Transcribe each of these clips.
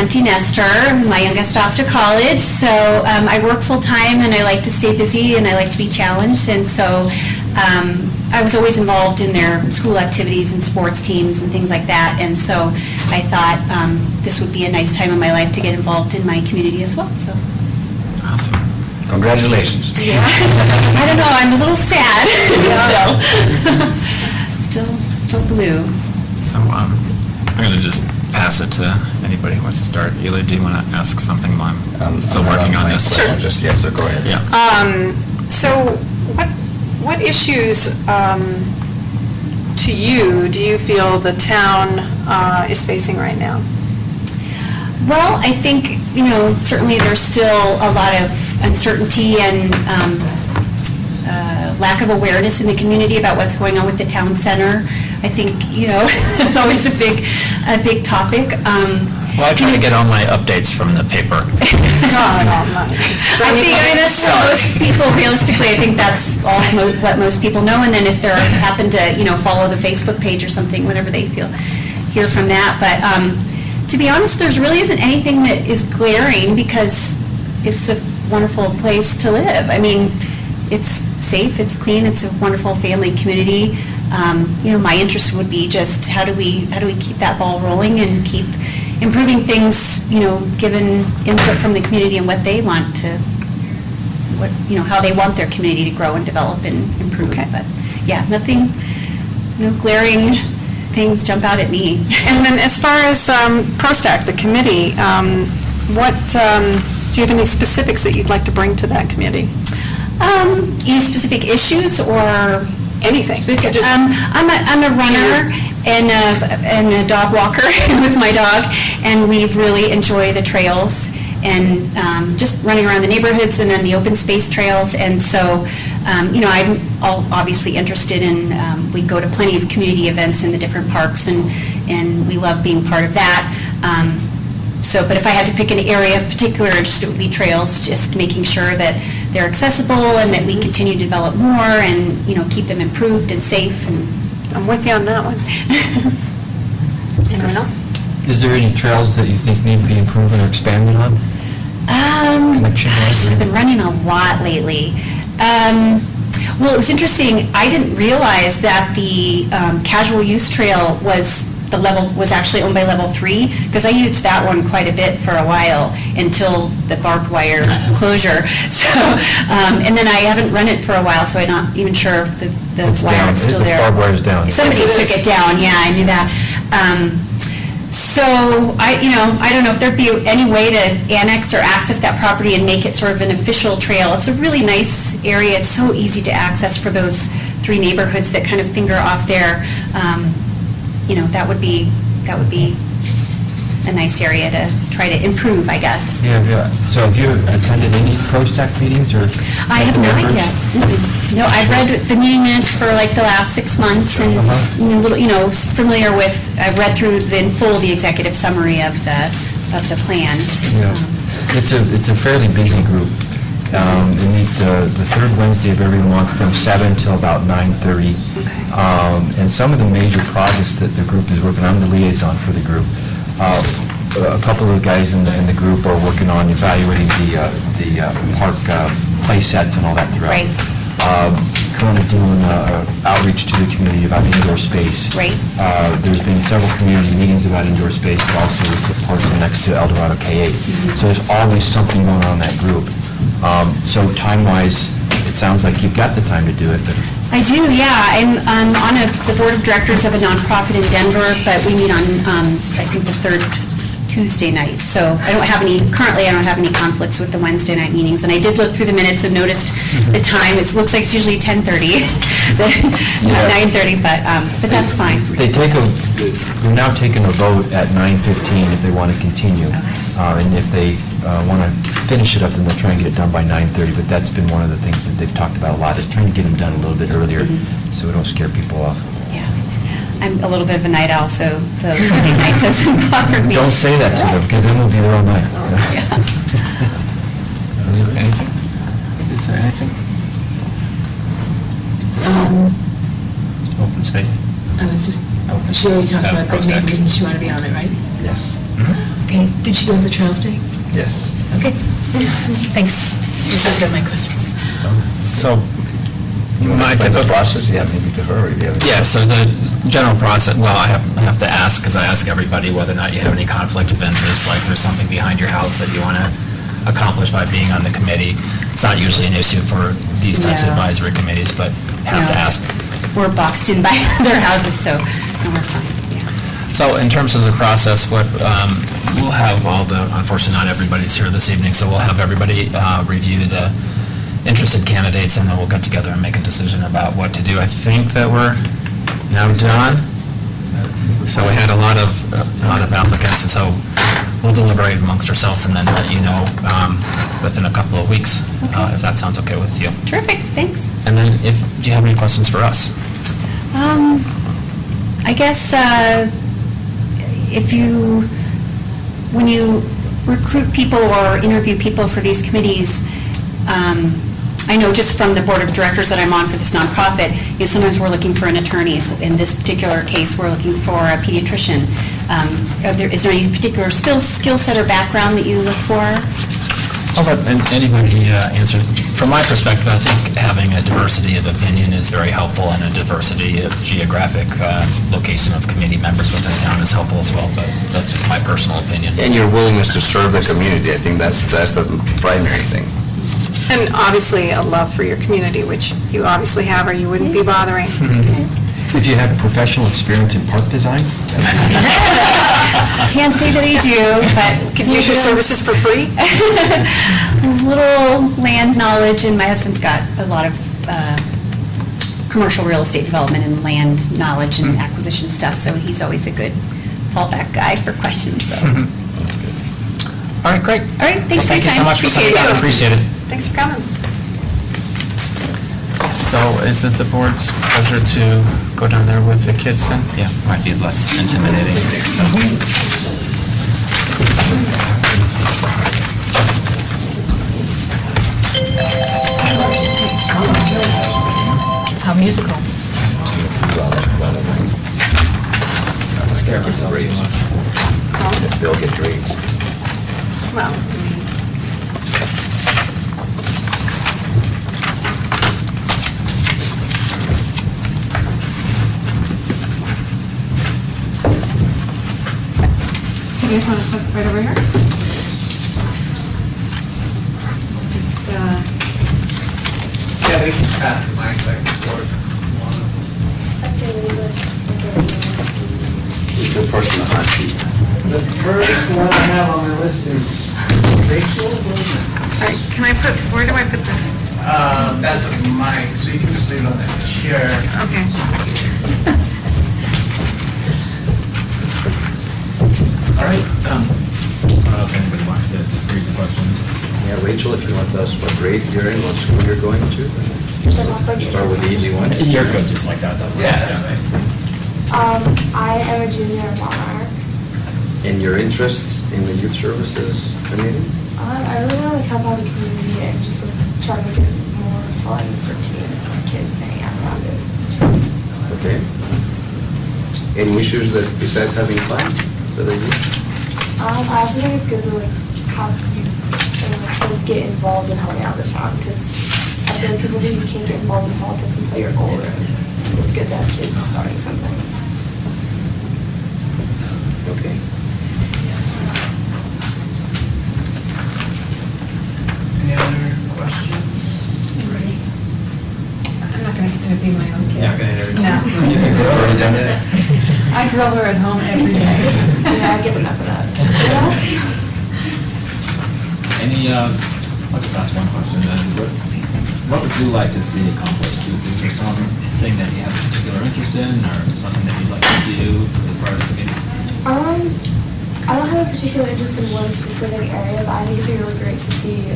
empty nester. My youngest off to college, so I work full-time, and I like to stay busy, and I like to be challenged, and so I was always involved in their school activities and sports teams and things like that, and so I thought this would be a nice time in my life to get involved in my community as well. So. Awesome. Congratulations. Yeah. I don't know, I'm a little sad still blue. So I'm going to just pass it to anybody who wants to start. Eli, do you want to ask something while I'm still working on this? Sure. Just, yeah, so go ahead. Yeah. So what issues to you do you feel the town is facing right now? Well, I think, certainly there's still a lot of uncertainty and lack of awareness in the community about what's going on with the town center. I think, it's always a big topic. Well, I try to get all my updates from the paper. I think that's most people, realistically, I think that's all what most people know, and then if they happen to, follow the Facebook page or something, whatever they hear from that. But to be honest, there's really isn't anything that is glaring because it's a wonderful place to live. I mean, it's safe, it's clean, it's a wonderful family community. My interest would be just how do we keep that ball rolling and keep improving things, given input from the community and what they want to, how they want their community to grow and develop and improve. Okay. But yeah, no glaring things jump out at me. And then as far as ProStack, the committee, do you have any specifics that you'd like to bring to that committee? Any specific issues or anything? I'm a runner and a dog walker with my dog, and we've really enjoyed the trails and just running around the neighborhoods and then the open space trails. And so, I'm obviously interested in, we go to plenty of community events in the different parks, and we love being part of that. But if I had to pick an area of particular interest, it would be trails, just making sure that they're accessible and that we continue to develop more and, keep them improved and safe. And I'm with you on that one. Anyone else? Is there any trails that you think need to be improved or expanded on? Gosh, I've been running a lot lately. Well, it was interesting. I didn't realize that the casual use trail was actually owned by Level 3, because I used that one quite a bit for a while until the barbed wire closure. So, and then I haven't run it for a while, so I'm not even sure if the wire is still there. The barbed wire is down. Somebody took it down. Yeah, I knew that. So I don't know if there'd be any way to annex or access that property and make it sort of an official trail. It's a really nice area. It's so easy to access for those 3 neighborhoods that kind of finger off there. That would be a nice area to try to improve, I guess. Yeah. So have you attended any ProStack meetings or? I have not yet. No, I've read the meeting minutes for like the last 6 months and familiar with. I've read through in full the executive summary of the plan. Yeah, it's a fairly busy group. They meet the third Wednesday of every month from 7 till about 9:30. Okay. And some of the major projects that the group is working on, I'm the liaison for the group. A couple of the guys in the group are working on evaluating the park play sets and all that throughout. Right. Currently doing outreach to the community about indoor space. Right. There's been several community meetings about indoor space, but also with the parcel next to El Dorado K8. Mm-hmm. So there's always something going on in that group. So time-wise, it sounds like you've got the time to do it. But I do, yeah. I'm on the board of directors of a nonprofit in Denver, but we meet on, I think, the third Tuesday night. So currently I don't have any conflicts with the Wednesday night meetings. And I did look through the minutes and noticed the time. It looks like it's usually 10:30, not 9:30, but that's fine. We're now taking a vote at 9:15 if they want to continue. Okay. And if they want to finish it up, then they'll try and get it done by 9:30. But that's been one of the things that they've talked about a lot, is trying to get them done a little bit earlier so we don't scare people off. Yeah. I'm a little bit of a night owl, so the late night doesn't bother me. Don't say that to them, because then we'll be there all night. Yeah. Anything? Is there anything? Open space. I was just, she already talked about the main reason she wanted to be on it, right? Yes. Okay, did you go to the Trails Day? Yes. Okay, thanks. Those are my questions. So, You want my to explain the typical process? Yeah, maybe to her, or do you have any? Yeah, so the general process, well, I have to ask, because I ask everybody whether or not you have any conflict of interest, like there's something behind your house that you want to accomplish by being on the committee. It's not usually an issue for these types of No. advisory committees, but have to No. ask. We're boxed in by their houses, so no, we're fine, yeah. So in terms of the process, what, we'll have all the, unfortunately, not everybody's here this evening, so we'll have everybody review the interested candidates, and then we'll get together and make a decision about what to do. I think that we're now done. So we had a lot of applicants, and so we'll deliberate amongst ourselves and then let you know within a couple of weeks, if that sounds okay with you. Terrific, thanks. And then do you have any questions for us? I guess when you recruit people or interview people for these committees, I know just from the board of directors that I'm on for this nonprofit, sometimes we're looking for an attorney. So in this particular case, we're looking for a pediatrician. Is there any particular skill set or background that you look for? I'll let anybody answer. From my perspective, I think having a diversity of opinion is very helpful, and a diversity of geographic location of committee members within town is helpful as well, but that's just my personal opinion. And your willingness to serve the community, I think that's the primary thing. And obviously a love for your community, which you obviously have, or you wouldn't be bothering. If you have professional experience in park design? Can't say that I do, but... Could use your services for free? A little land knowledge, and my husband's got a lot of commercial real estate development and land knowledge and acquisition stuff, so he's always a good fallback guy for questions, so. All right, great. All right, thanks for your Thank you so time. much for Appreciate coming down. it. Appreciate it. Thanks for coming. So is it the board's pleasure to go down there with the kids then? Yeah, might be less intimidating. So. How musical. I'm scared myself too much. They'll get grades. Well, Do you guys want to sit right over here? Just, Yeah, they can pass the mic back and forth. Who's the person in the hot seat? The first one I have on my list is Rachel. all right, where do I put this? That's a mic, so you can just leave it on that chair. Okay. All right. I don't know if anybody wants to just read the questions. Yeah, Rachel, if you want to tell us what grade you're in, what school you're going to. Start with the easy one. You're good, just like that, though. Yeah. I am a junior at Monarch. And your interests in the youth services committee? I really want to help out the community and just try to make it more fun for teens and kids hanging out around it. Okay. Any issues that, besides having fun for the youth? I also think it's good to have you kids get involved in helping out the town, because I feel like people think you can't get involved in politics until you're older. It's good to have kids starting something. Okay. Any other questions? I'm not going to interview my own kid. Yeah, okay. No. Already done it? I grill her at home every day. Yeah, I get enough of that. I'll just ask one question then. What would you like to see accomplished? Is there something that you have a particular interest in, or something that you'd like to do as part of the committee? I don't have a particular interest in one specific area, but I think it'd be really great to see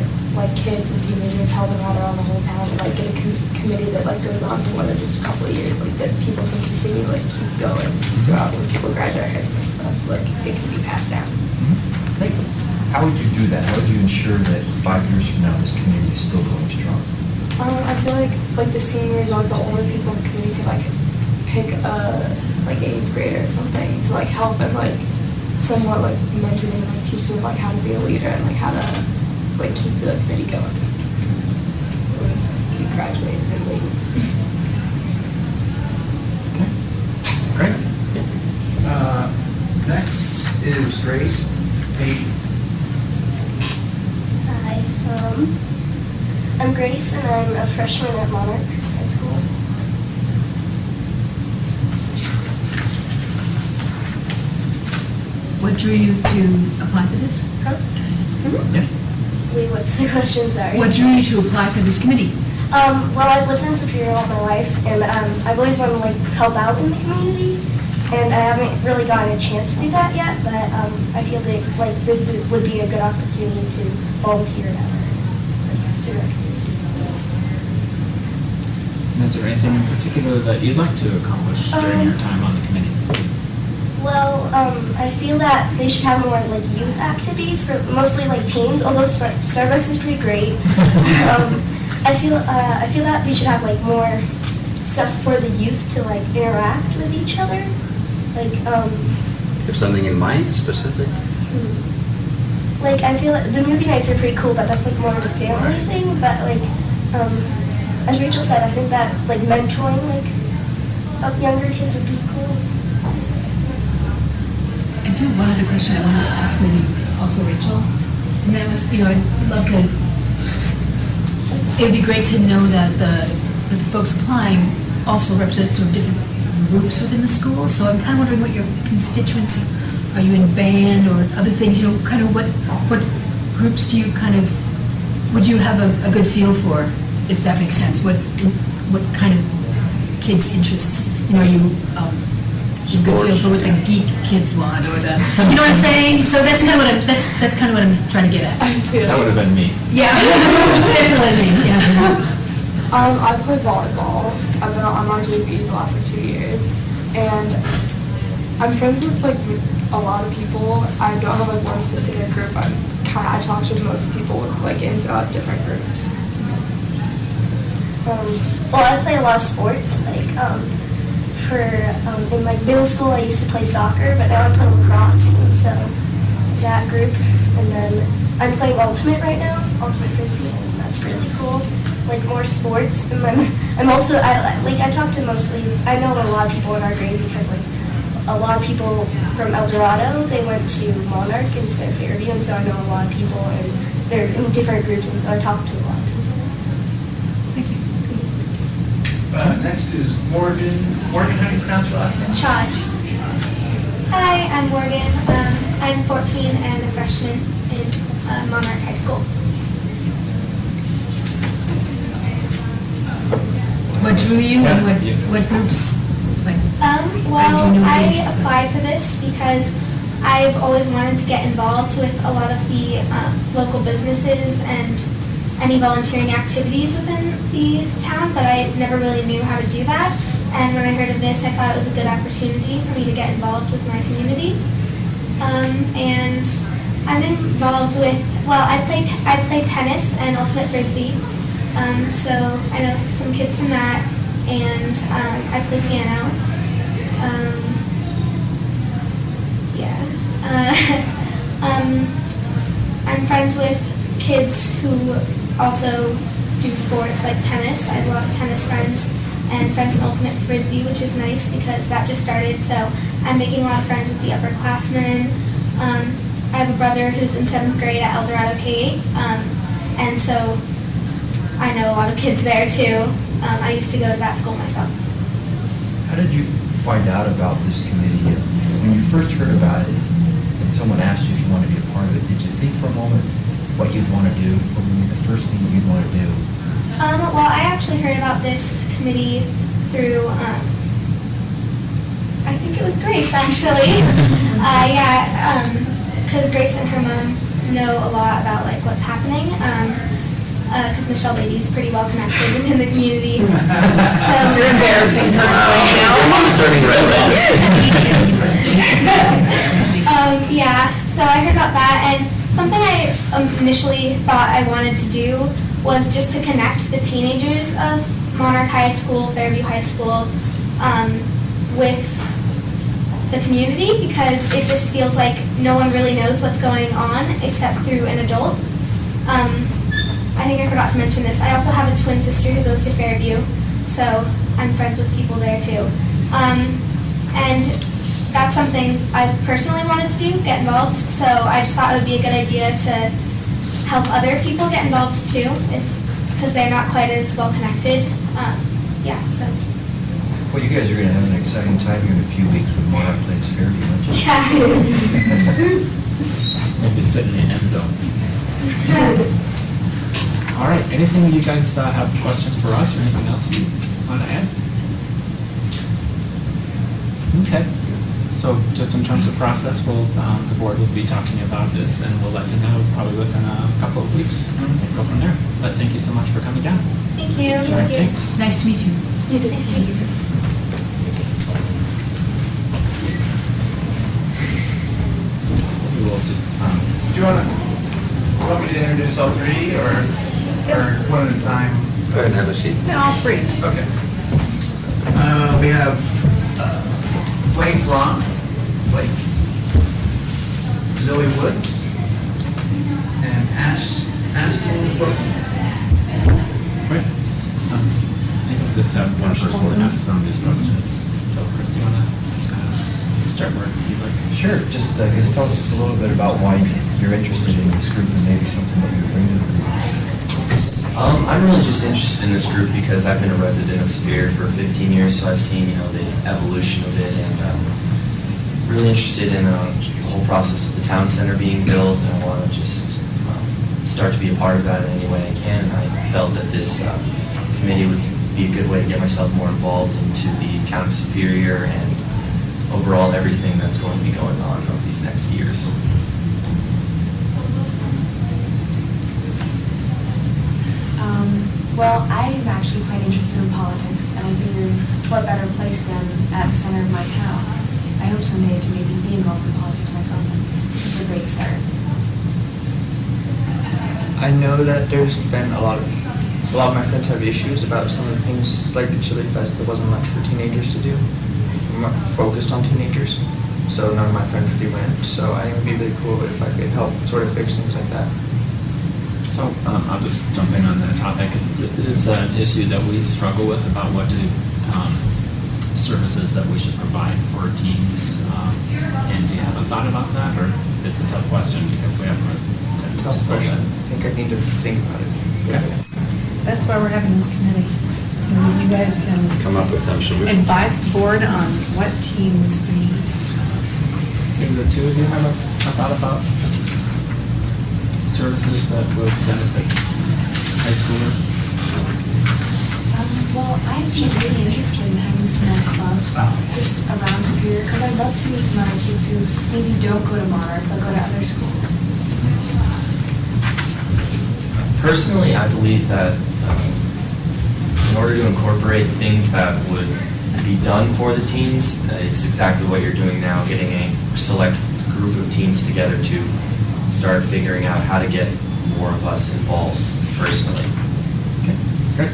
kids and teenagers helping out around the whole town, and get a committee that goes on for more than just a couple of years, that people can continue keep going throughout when people graduate high school and stuff. It can be passed down. Great. How would you do that? How would you ensure that 5 years from now, this community is still going strong? I feel like the seniors or the older people in the community could pick a 8th grader or something to help them somewhat like mentor them and like teach them like how to be a leader and like how to like keep the committee going when we graduate and leave. Great. Next is Grace Payton. Hi, I'm Grace and I'm a freshman at Monarch High School. What drew you to apply for this? Huh? Yeah. Wait, what's the question? Sorry. What drew you to apply for this committee? Well, I've lived in Superior all my life, and I've always wanted to like help out in the community, and I haven't really gotten a chance to do that yet. But I feel that like this would be a good opportunity to volunteer in our community. And is there anything in particular that you'd like to accomplish during your time on the committee? Well, I feel that they should have more like youth activities for mostly like teens. Although Starbucks is pretty great, I feel that we should have like more stuff for the youth to like interact with each other. Like You have something in mind specific? like I feel like the movie nights are pretty cool, but that's like more of a family thing. But like as Rachel said, I think that like mentoring like of younger kids would be cool. I do have one other question I wanted to ask, maybe also Rachel. And that was, I'd love to, it would be great to know that the folks applying also represent sort of different groups within the school. So I'm kind of wondering what your constituency, are you in band or other things, kind of what groups do you kind of, would you have a good feel for, if that makes sense? What kind of kids' interests, are you, a good feel for what the geek kids want, or the, you know what I'm saying? So that's kind of what that's kind of what I'm trying to get at. That would have been me. Yeah, definitely me. Yeah. I play volleyball. I've been on my JV the last like 2 years, and I'm friends with like a lot of people. I don't have like one specific group. I talk to most people with like in different groups. Well, I play a lot of sports. Like in like middle school, I used to play soccer, but now I play lacrosse, and so that group. And then I'm playing Ultimate right now, Ultimate Frisbee, and that's really cool. Like more sports, and then I'm also I talk to I know a lot of people in our grade because like a lot of people from El Dorado, they went to Monarch instead of Fairview, and so I know a lot of people, and they're in different groups, and so I talk to a lot of people. Thank you. Next is Morgan. Morgan, how do you pronounce your last name? Chai. Hi, I'm Morgan. I'm 14 and a freshman in Monarch High School. What drew you, and what groups, like? Well, I applied for this because I've always wanted to get involved with a lot of the local businesses and any volunteering activities within the town, but I never really knew how to do that. And when I heard of this, I thought it was a good opportunity for me to get involved with my community. And I'm involved with, I play tennis and ultimate frisbee. So I know some kids from that, and I play piano. I'm friends with kids who also do sports like tennis. I have a lot of tennis friends and friends in ultimate frisbee, which is nice because that just started. So I'm making a lot of friends with the upperclassmen. I have a brother who's in 7th grade at El Dorado K8, and so I know a lot of kids there too. I used to go to that school myself. How did you find out about this committee? When you first heard about it, and someone asked you if you wanted to be a part of it, did you think for a moment what you'd want to do, or maybe the first thing you'd want to do? Well, I actually heard about this committee through, I think it was Grace, actually. Because Grace and her mom know a lot about like what's happening. Because Michelle Beatty's pretty well connected within the community. So You're embarrassing her right now. So I heard about that, and something I initially thought I wanted to do was just to connect the teenagers of Monarch High School, Fairview High School, with the community, because it just feels like no one really knows what's going on except through an adult. I think I forgot to mention this. I also have a twin sister who goes to Fairview, so I'm friends with people there too. And that's something I've personally wanted to do, get involved, so I just thought it would be a good idea to help other people get involved too, because they're not quite as well connected. Yeah, so. Well, you guys are going to have an exciting time here in a few weeks with Monarch Plays Fairview, aren't you? Yeah. Maybe sit in the end zone. All right, anything you guys have questions for us or anything else you want to add? Okay, so just in terms of process, the board will be talking about this and we'll let you know probably within a couple of weeks and go from there. But thank you so much for coming down. Thank you. All right, thanks. Nice to meet you. Nice to meet you too. We will just, Do you want me to introduce all three, or one at a time? Go ahead and have a seat. No, all three. Okay. We have Blake Braun, Zoe Woods, and Ashton Brooklyn. great. Let's just have one person ask some of these questions. So Chris, do you want to just kind of start where you'd like? Sure, just I guess tell us a little bit about why you're interested in this group and maybe something that you bring to the group. I'm really just interested in this group because I've been a resident of Superior for 15 years, so I've seen, the evolution of it, and really interested in the whole process of the town center being built, and I want to just start to be a part of that in any way I can. And I felt that this committee would be a good way to get myself more involved into the town of Superior and overall everything that's going to be going on over these next years. Well, I'm actually quite interested in politics, and I figured what better place than at the center of my town. I hope someday to maybe be involved in politics myself, and this is a great start. I know that there's been a lot of my friends have issues about some of the things like the Chili Fest. There wasn't much for teenagers to do. I'm focused on teenagers, so none of my friends really went. So I think it would be really cool if I could help sort of fix things like that. So I'll just jump in on that topic. It's an issue that we struggle with about what services that we should provide for teens. And do you have a thought about that, or it's a tough question because we haven't Tough question. I think I need to think about it. Okay. That's why we're having this committee, so that you guys can Come up with some solutions. advise the board on what teams need. Maybe the two of you have a thought about services that would benefit high schoolers? Well, I'd be really interested in having small clubs just around Superior, because I'd love to meet some other kids who maybe don't go to Monarch, but go to other schools. Personally, I believe that in order to incorporate things that would be done for the teens, it's exactly what you're doing now, getting a select group of teens together to start figuring out how to get more of us involved personally. Okay, great.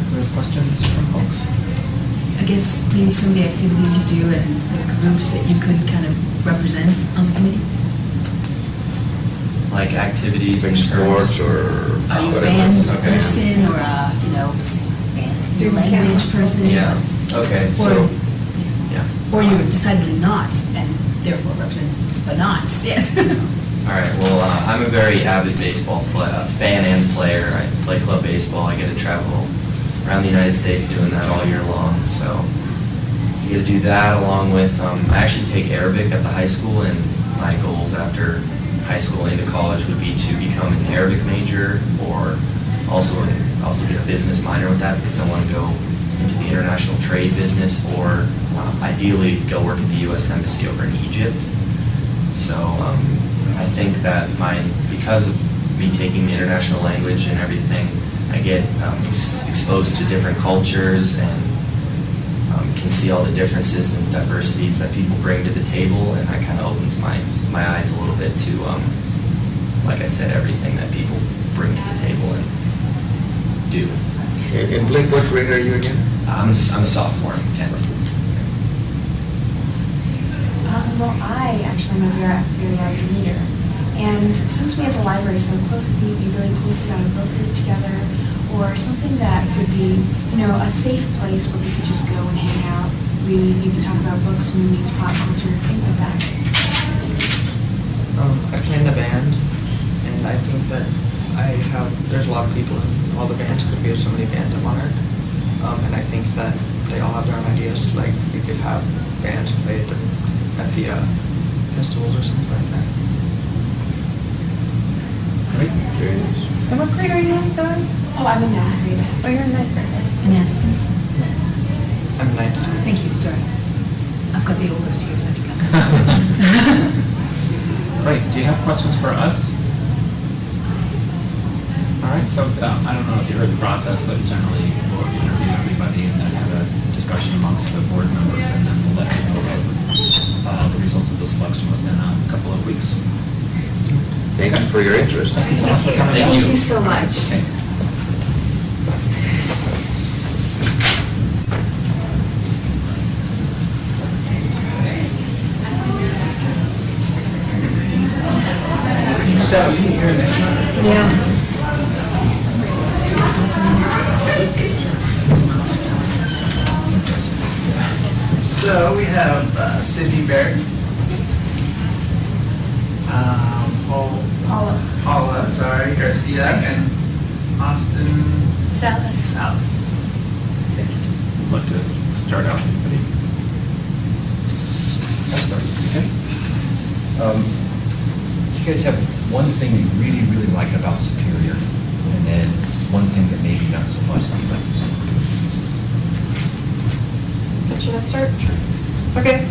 Other questions from folks? I guess maybe some of the activities you do and the groups that you could kind of represent on the committee? Like activities in Like sports or Are you a whatever. band Okay. person or a, student language person? Yeah, okay, so, yeah. Or you're decidedly not, and therefore represent the nots, yes. All right, well, I'm a very avid baseball fan and player. I play club baseball. I get to travel around the United States doing that all year long. So you get to do that along with, I actually take Arabic at the high school, and my goals after high school into college would be to become an Arabic major or also get a business minor with that, because I want to go into the international trade business or ideally go work at the U.S. Embassy over in Egypt. So I think that because of me taking the international language and everything, I get exposed to different cultures and can see all the differences and diversities that people bring to the table, and that kind of opens my eyes a little bit to, like I said, everything that people bring to the table and do. And Blake, what grade are you again? I'm a sophomore, 10th. Well, I actually am a very avid reader. And since we have the library so close, I think it'd be really cool if we got a book group together or something that would be, a safe place where we could just go and hang out, read, maybe talk about books, movies, pop culture, things like that. I play in the band, and I think that there's a lot of people in all the bands because we have so many bands at Monarch. And I think that they all have their own ideas, like we could have bands play at the festivals or something like that. Great. Very nice. And what grade are you in, Zoe? Oh, I'm in 9th grade. Oh, you're in 9th grade. And Aston? I'm 9th. Thank you, sorry. I've got the oldest years, I think. Great. Do you have questions for us? All right. So I don't know if you heard the process, but generally we'll interview everybody and then have a discussion amongst the board members, and then we'll let you know about the results of the selection within a couple of weeks. Thank you for your interest. Thank you so much for coming. Thank you so much. Okay. Yeah. So we have Sydney Barrett, Paula, Garcia, and Austin Salas. Thank you. Would like to start out, anybody? I'll start. Okay. You guys have one thing you really, really like about Superior, and then one thing that maybe not so much that you like. Should I start? Okay.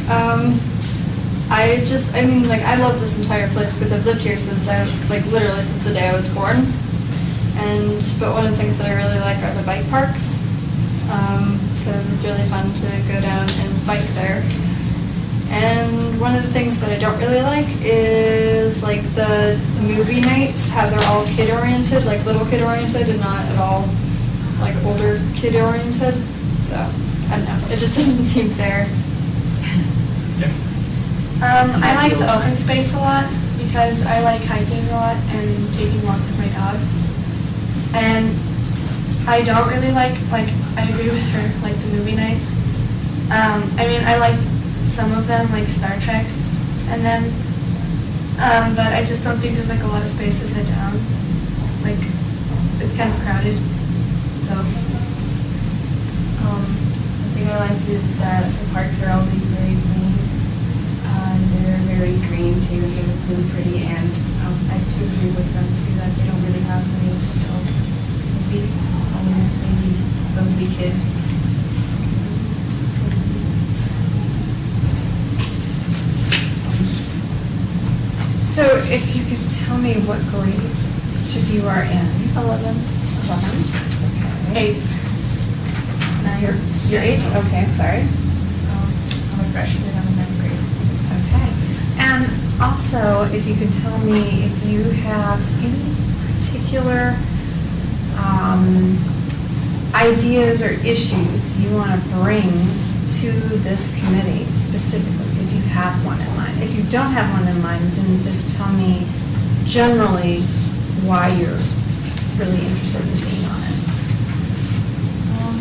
I love this entire place because I've lived here since literally since the day I was born. But one of the things that I really like are the bike parks, because it's really fun to go down and bike there. And one of the things that I don't really like is like the movie nights, how they're all kid-oriented, like little kid-oriented and not at all like older kid-oriented. So, I don't know, it just doesn't seem fair. I like the open space a lot because I like hiking a lot and taking walks with my dog. And I don't really like I agree with her, like the movie nights. I like some of them, like Star Trek, and then, but I just don't think there's like a lot of space to sit down. Like, it's kind of crowded, so. The thing I like is that the parks are always very clean. They're very green too, they're really pretty, and I have to agree with them too that they don't really have many adult movies, maybe mostly kids. So if you could tell me what grade each of you are in? 11. 11? Okay. 8th. You're 8th? Okay, sorry. I'm a freshman, I'm in 9th grade. Okay. And also, if you could tell me if you have any particular ideas or issues you want to bring to this committee specifically, if you have one in mind. If you don't have one in mind, then just tell me generally why you're really interested in being on it.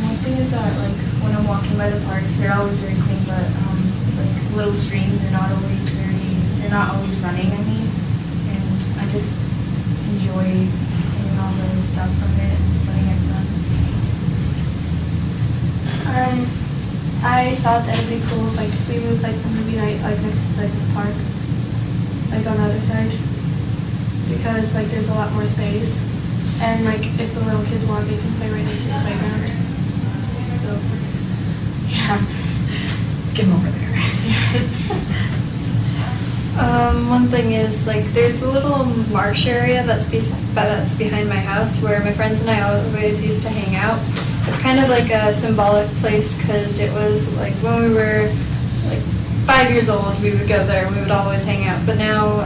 One thing is that, like, when I'm walking by the parks, they're always very clean, but little streams are not always they're not always running, and I just enjoy getting all the stuff from it and letting it run. I thought that it'd be cool if we moved the movie night next to the park, on the other side, because there's a lot more space, and if the little kids want, they can play right next to the playground. So, yeah. Get them over there. One thing is there's a little marsh area that's behind my house where my friends and I always used to hang out. It's kind of like a symbolic place because it was when we were 5 years old, we would go there and we would always hang out. But now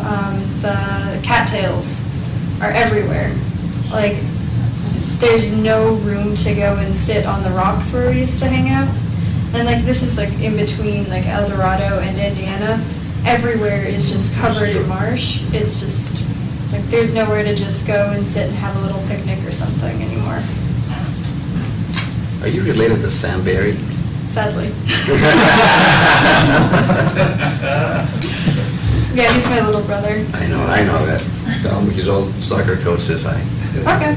the cattails are everywhere. There's no room to go and sit on the rocks where we used to hang out. And this is in between El Dorado and Indiana. everywhere is just covered in marsh. It's just, like, there's nowhere to just go and sit and have a little picnic or something anymore, Are you related to Sam Barry? sadly. Yeah, he's my little brother. I know that. Tell him his old soccer coach says hi. Okay.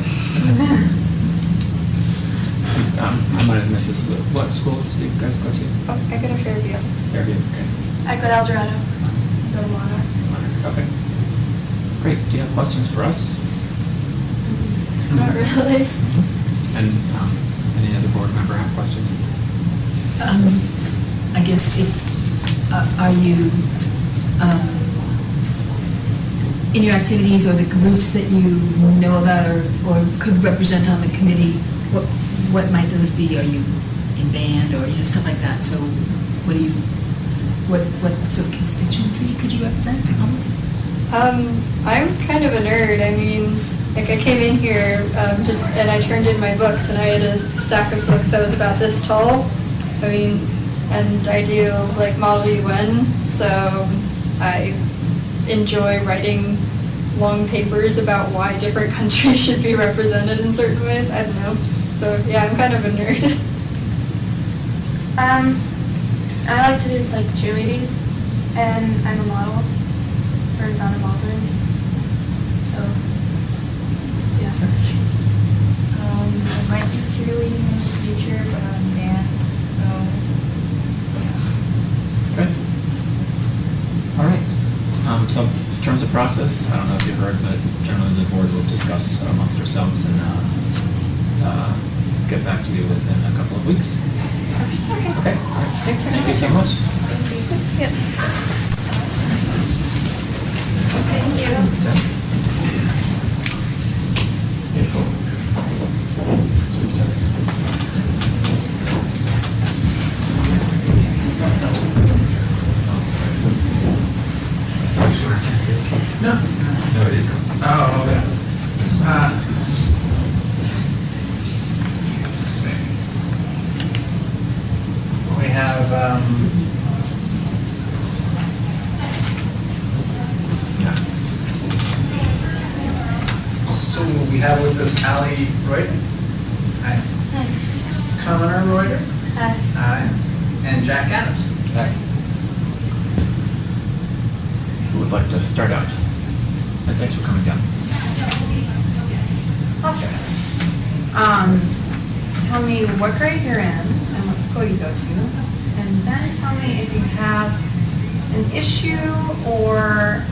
I might have missed this. What schools do you guys go to? Oh, I go to Fairview. Fairview, okay. I go to El Dorado. I go to Monarch. Okay. Great. Do you have questions for us? Not really. And any other board member have questions? I guess if, are you, in your activities or the groups that you know about or could represent on the committee, what might those be? Are you in band or, stuff like that? So what do you, what sort of constituency could you represent almost? I'm kind of a nerd. I mean, like I came in here and I turned in my books and I had a stack of books that was about this tall. I mean, and I do like Model UN, so I enjoy writing long papers about why different countries should be represented in certain ways. I don't know. So yeah, I'm kind of a nerd. I like to do like cheerleading, and I'm a model for Donna Baldwin. So yeah. I might do cheerleading in the future, but I'm in band. So yeah. Good. All right. So in terms of process, I don't know if you've heard, but generally the board will discuss amongst ourselves and get back to you within a couple of weeks. Okay. Okay. All right. Thanks for Thank you so much. Yep. No. No, it isn't. Oh, okay. We have, so we have with us Allie Reuter. Hi. Connor Reuter. Hi. Hi. And Jack Adams. Hi. Who would like to start out? And thanks for coming down. I'll start. Tell me what grade you're in and what school you go to, and then tell me if you have an issue or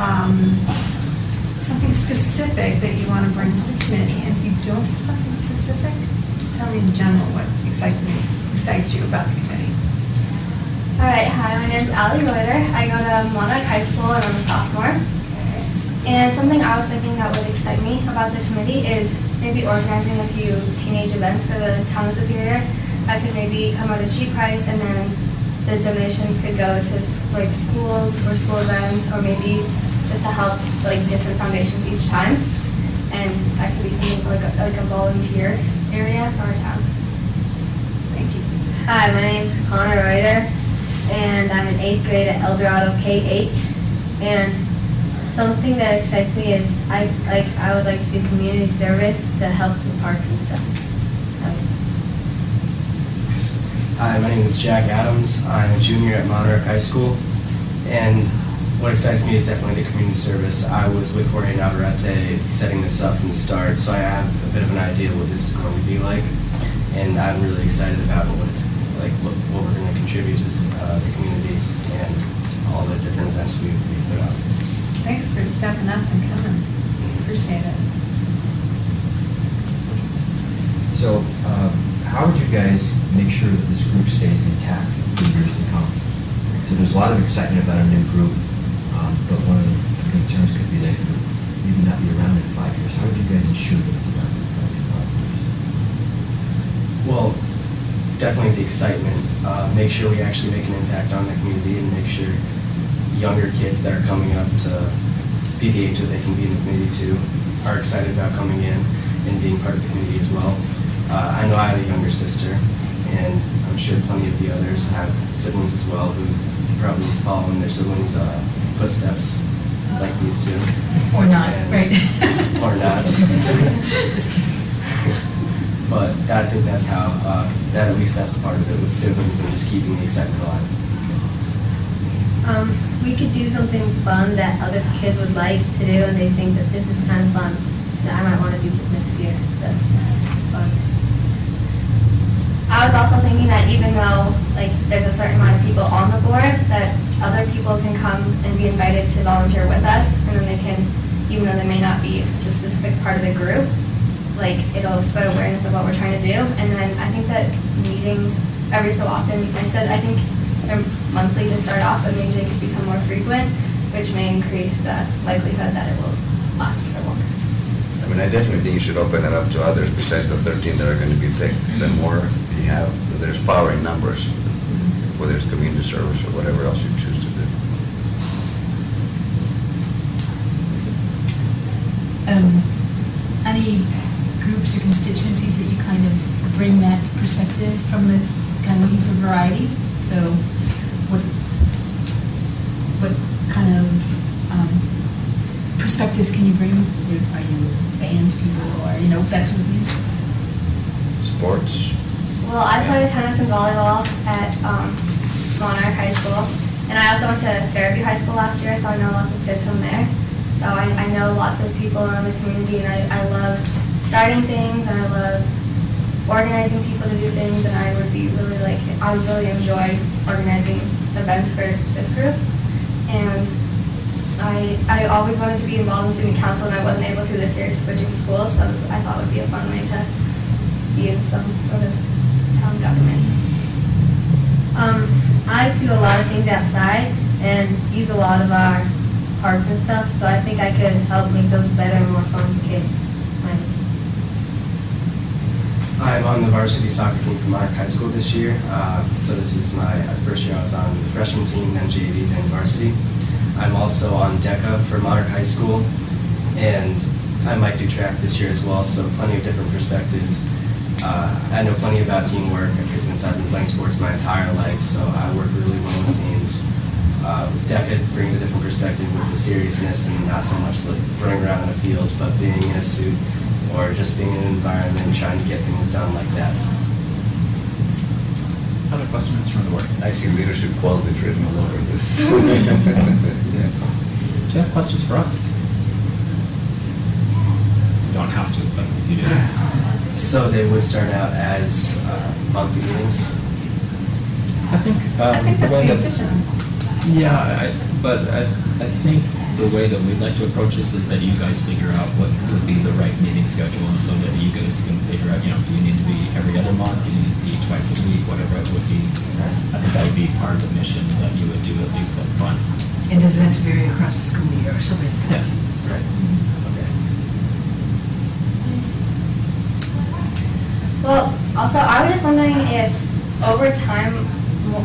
something specific that you want to bring to the committee. And if you don't have something specific, just tell me in general what excites you about the committee. All right, hi, my name is Allie Reuter. I go to Monarch High School and I'm a sophomore. And something I was thinking that would excite me about the committee is maybe organizing a few teenage events for the town of Superior. I could maybe come out a cheap price and then the donations could go to like schools or school events or maybe just to help like different foundations each time. And that could be something like a volunteer area for our town. Thank you. Hi, my name is Connor Reuter, and I'm in 8th grade at El Dorado K-8. And something that excites me is I would like to do community service to help the parks and stuff. Hi, my name is Jack Adams. I'm a junior at Monarch High School, and what excites me is definitely the community service. I was with Jorge Navarrete setting this up from the start, so I have a bit of an idea what this is going to be like, and I'm really excited about what it's like, what we're going to contribute to the community and all the different events we put out. Thanks for stepping up and coming. Appreciate it. So, how would you guys make sure that this group stays intact for years to come? So there's a lot of excitement about a new group, but one of the concerns could be that it would maybe not be around in 5 years. How would you guys ensure that it's around in 5 years? Well, definitely the excitement. Make sure we actually make an impact on the community and make sure younger kids that are coming up to be the age that they can be in the community too are excited about coming in and being part of the community as well. I know I have a younger sister, and I'm sure plenty of the others have siblings as well who probably follow in their siblings' footsteps like these two. Or not, And- right? Or not. Just kidding. But I think that's how, that at least that's a part of it with siblings and just keeping the excitement alive. We could do something fun that other kids would like to do, and they think that this is kind of fun, that I might want to do this next year. So, fun. I was also thinking that even though like there's a certain amount of people on the board, that other people can come and be invited to volunteer with us, and then they can, even though they may not be the specific part of the group, like it'll spread awareness of what we're trying to do. And then I think that meetings every so often, I think they're monthly to start off, but maybe they could become more frequent, which may increase the likelihood that it will last for longer. I mean, I definitely think you should open it up to others besides the 13 that are going to be picked. The more you have, there's power in numbers, whether it's community service or whatever else you choose to do. Any groups or constituencies that you kind of bring that perspective from, the kind of looking for variety? So what kind of perspectives can you bring? Are you band people or, that sort of thing? Sports? Well, I play tennis and volleyball at Monarch High School, and I also went to Fairview High School last year, so I know lots of kids from there. So I know lots of people around the community, and I love starting things, and I love organizing people to do things, and I would really enjoy organizing events for this group. And I always wanted to be involved in student council, and I wasn't able to this year, switching schools, so I thought would be a fun way to be in some sort of town government. I like to do a lot of things outside and use a lot of our parks and stuff, so I think I could help make those better and more fun for kids. I'm on the varsity soccer team for Monarch High School this year. So this is my first year. I was on the freshman team, then JV, then varsity. I'm also on DECA for Monarch High School, and I might do track this year as well, so plenty of different perspectives. I know plenty about teamwork because since I've been playing sports my entire life, so I work really well with teams. DECA brings a different perspective with the seriousness and not so much like running around in a field, but being in a suit or just being in an environment trying to get things done like that. Other questions from the board? I see leadership qualities written all over this. Do you have questions for us? You don't have to, but if you do. So they would start out as monthly meetings? I think that's the efficient. Yeah, but I think the way that we'd like to approach this is that you guys figure out what would be the right meeting schedule, and so that you guys can figure out, do you need to be every other month, do you need to be twice a week, whatever it would be. I think that would be part of the mission that you would do at least up front. And does it have to vary across the school year or something like that? Yeah. Right. Okay. Well, also, I was just wondering if over time,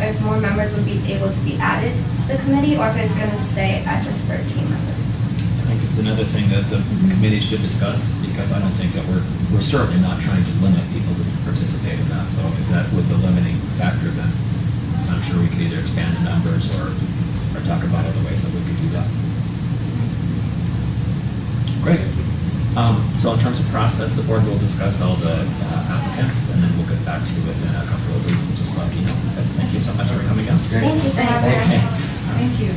if more members would be able to be added to the committee, or if it's going to stay at just 13 members. I think it's another thing that the committee should discuss, because I don't think that we're certainly not trying to limit people to participate in that. So if that was a limiting factor, then I'm sure we could either expand the numbers or talk about other ways that we could do that. Great. So in terms of process, the board will discuss all the applicants, and then we'll get back to you within a couple of weeks and just let you know. But thank you so much for coming out. Thank you for having us. Thank you.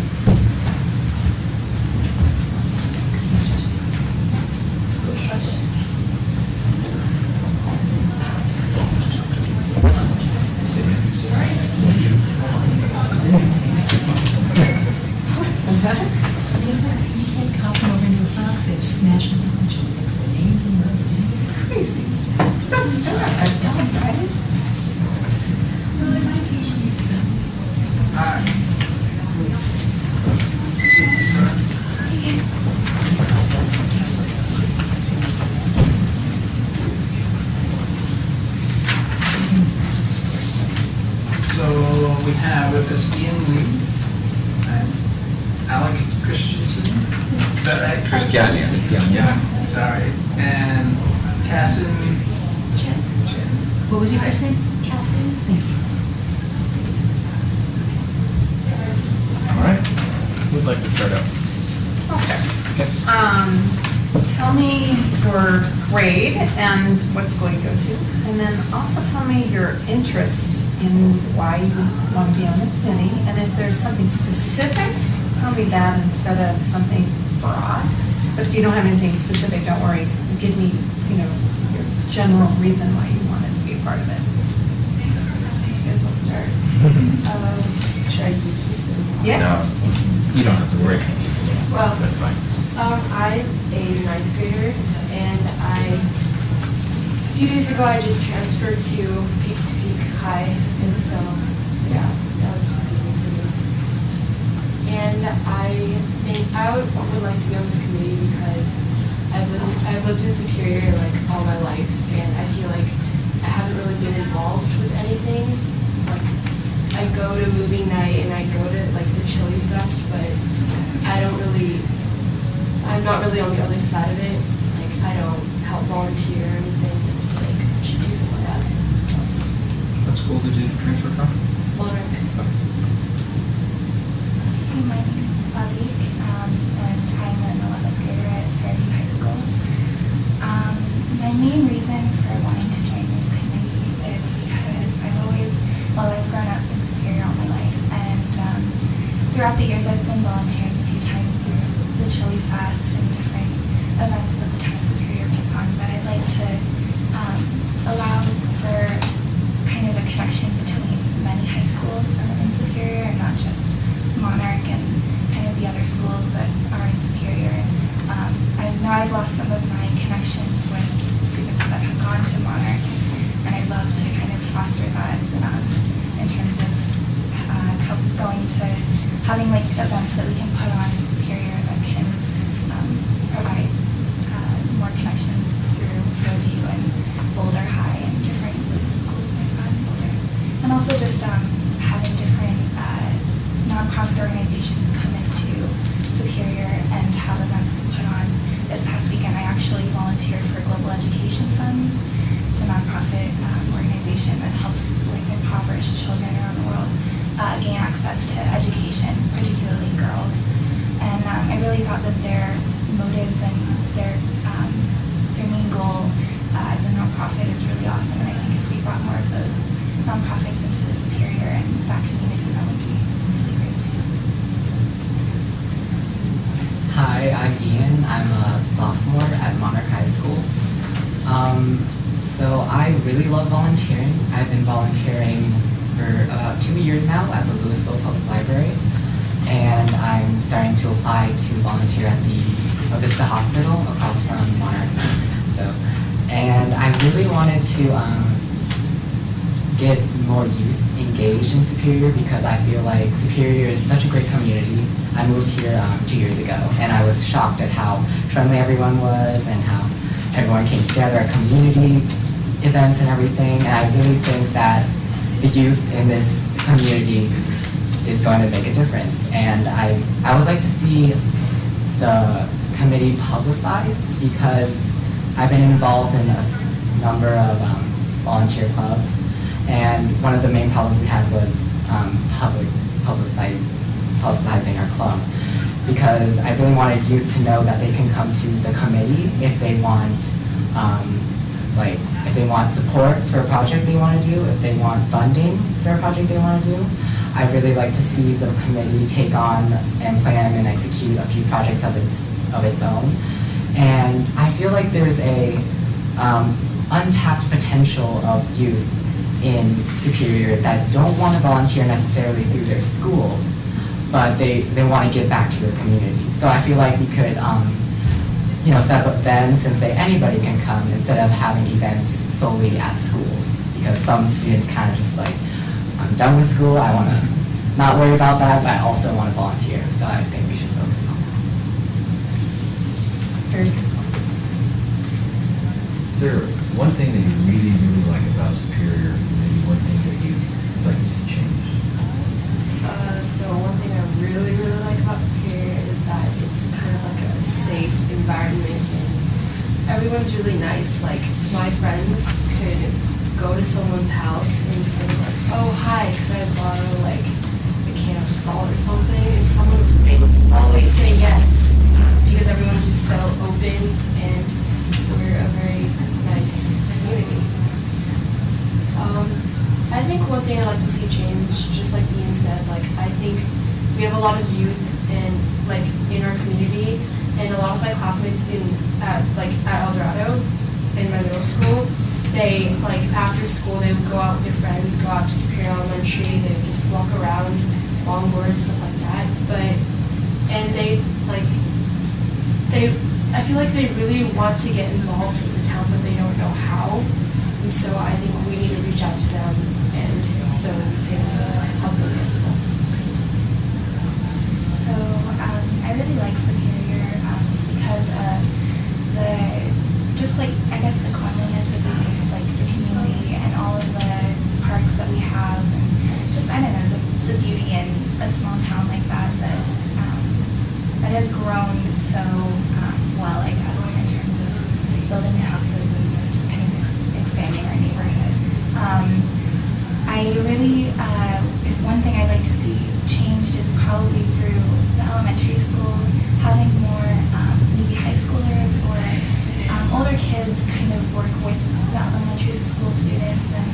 You can't cop them over into a fox, they've smashed up a bunch of names and it's crazy. It's probably done, right? So we have with us Ian Lee and Alec Christensen. Is that right? Christiania. Yeah, sorry. And Cassin Chen. What was your first name? Cassie. Thank you. All right. With would like to start out? I'll start. Okay. Tell me your grade and what school you go to, and then also tell me your interest in why you want to be on the committee, and if there's something specific, tell me that instead of something broad. But if you don't have anything specific, don't worry. Give me, your general reason why you wanted to be a part of it. I guess I'll start. Should I use this? Yeah. No, you don't have to worry. Well, That's fine. I'm a 9th grader, and a few days ago I just transferred to Peak High, and so, yeah, that was pretty good for me. And I would like to be on this committee because I've lived in Superior like all my life, and I feel like I haven't really been involved with anything. Like, I go to movie night and I go to like the Chili Fest, but I'm not really on the other side of it. Like, I don't help volunteer or anything. Like, I should do some of that. So. What school did you transfer from? Monarch. My name is Malik, and I'm an 11th grader at Fairview High School. My main reason for wanting to join this committee is because I've grown up in Superior all my life, and throughout the years I've been volunteering a few times through the Chili Fest and different events that the town of Superior puts on, but I'd like to allow for kind of a connection between many high schools in Superior and not just Monarch and kind of the other schools that are in Superior. And I know I've lost some of my connections with students that have gone to Monarch, and I'd love to kind of foster that in terms of going to having like events that we can put on in Superior that can provide more connections through Fairview and Boulder High and different schools like that in Boulder. And also just having different nonprofit organizations come into Superior and have events put on. This past weekend, I actually volunteered for Global Education Funds. It's a nonprofit organization that helps like impoverished children around the world gain access to education, particularly girls. And I really thought that their motives and their main goal as a nonprofit is really awesome. And I think if we brought more of those nonprofits into the Superior and that community, that would be really great too. Hi, I'm Ian. I'm a sophomore at Monarch High School. So I really love volunteering. I've been volunteering for about 2 years now at the Louisville Public Library, and I'm starting to apply to volunteer at the Avista Hospital across from Monarch. And I really wanted to get more youth engaged in Superior because I feel like Superior is such a great community. I moved here 2 years ago, and I was shocked at how friendly everyone was and how everyone came together at community events and everything. And I really think that the youth in this community is going to make a difference. And I would like to see the committee publicized because I've been involved in a number of volunteer clubs, and one of the main problems we had was publicizing our club, because I really wanted youth to know that they can come to the committee if they want if they want support for a project they want to do, if they want funding for a project they want to do. I'd really like to see the committee take on and plan and execute a few projects of its own. And I feel like there's a untapped potential of youth in Superior that don't want to volunteer necessarily through their schools, but they want to give back to their community. So I feel like we could set up events and say anybody can come instead of having events solely at schools, because some students kind of just like, I'm done with school, I want to not worry about that, but I also want to volunteer. So I think we should focus on that. Very good. Is there one thing that you really, really like about Superior, and maybe one thing that you'd like to see changed? So one thing I really, really like about Superior is that it's kind of like a safe environment, and everyone's really nice. Like, my friends could go to someone's house and say like, oh, hi, could I borrow like a can of salt or something, and someone would always say yes, because everyone's just so open, and we're a very nice community. I think one thing I'd like to see change, just like Ian said, like I think we have a lot of youth in our community, and a lot of my classmates at El Dorado in my middle school, they after school they would go out with their friends, go out to Superior Elementary, they would just walk around Longboard and stuff like that. I feel like they really want to get involved in the town, but they don't know how. And so I think we need to reach out to them, and so we can help them get involved. So I really like Superior because I guess the cleanliness of the community and all of the parks that we have, and just I don't know the beauty in a small town like that that has grown so well, I guess, in terms of building new houses and just kind of expanding our neighborhood. I really, one thing I'd like to see changed is probably through the elementary school, having more maybe high schoolers or older kids kind of work with the elementary school students and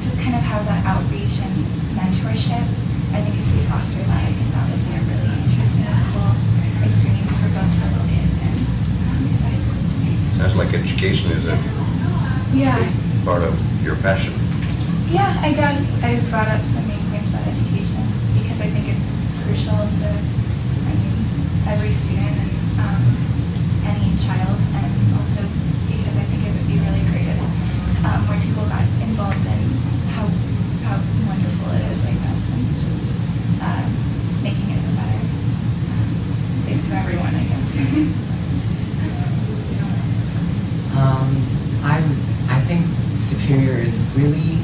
just kind of have that outreach and mentorship. I think if we foster that, I think that would be a really interesting and cool experience for both the little kids and the high school students. Sounds like education is a part of your passion. Yeah, I guess I brought up some main points about education because I think it's crucial to every student and any child, and also because I think it would be really great if more people got involved in how wonderful it is, I guess, and just making it a better place for everyone, I guess. I think Superior is really,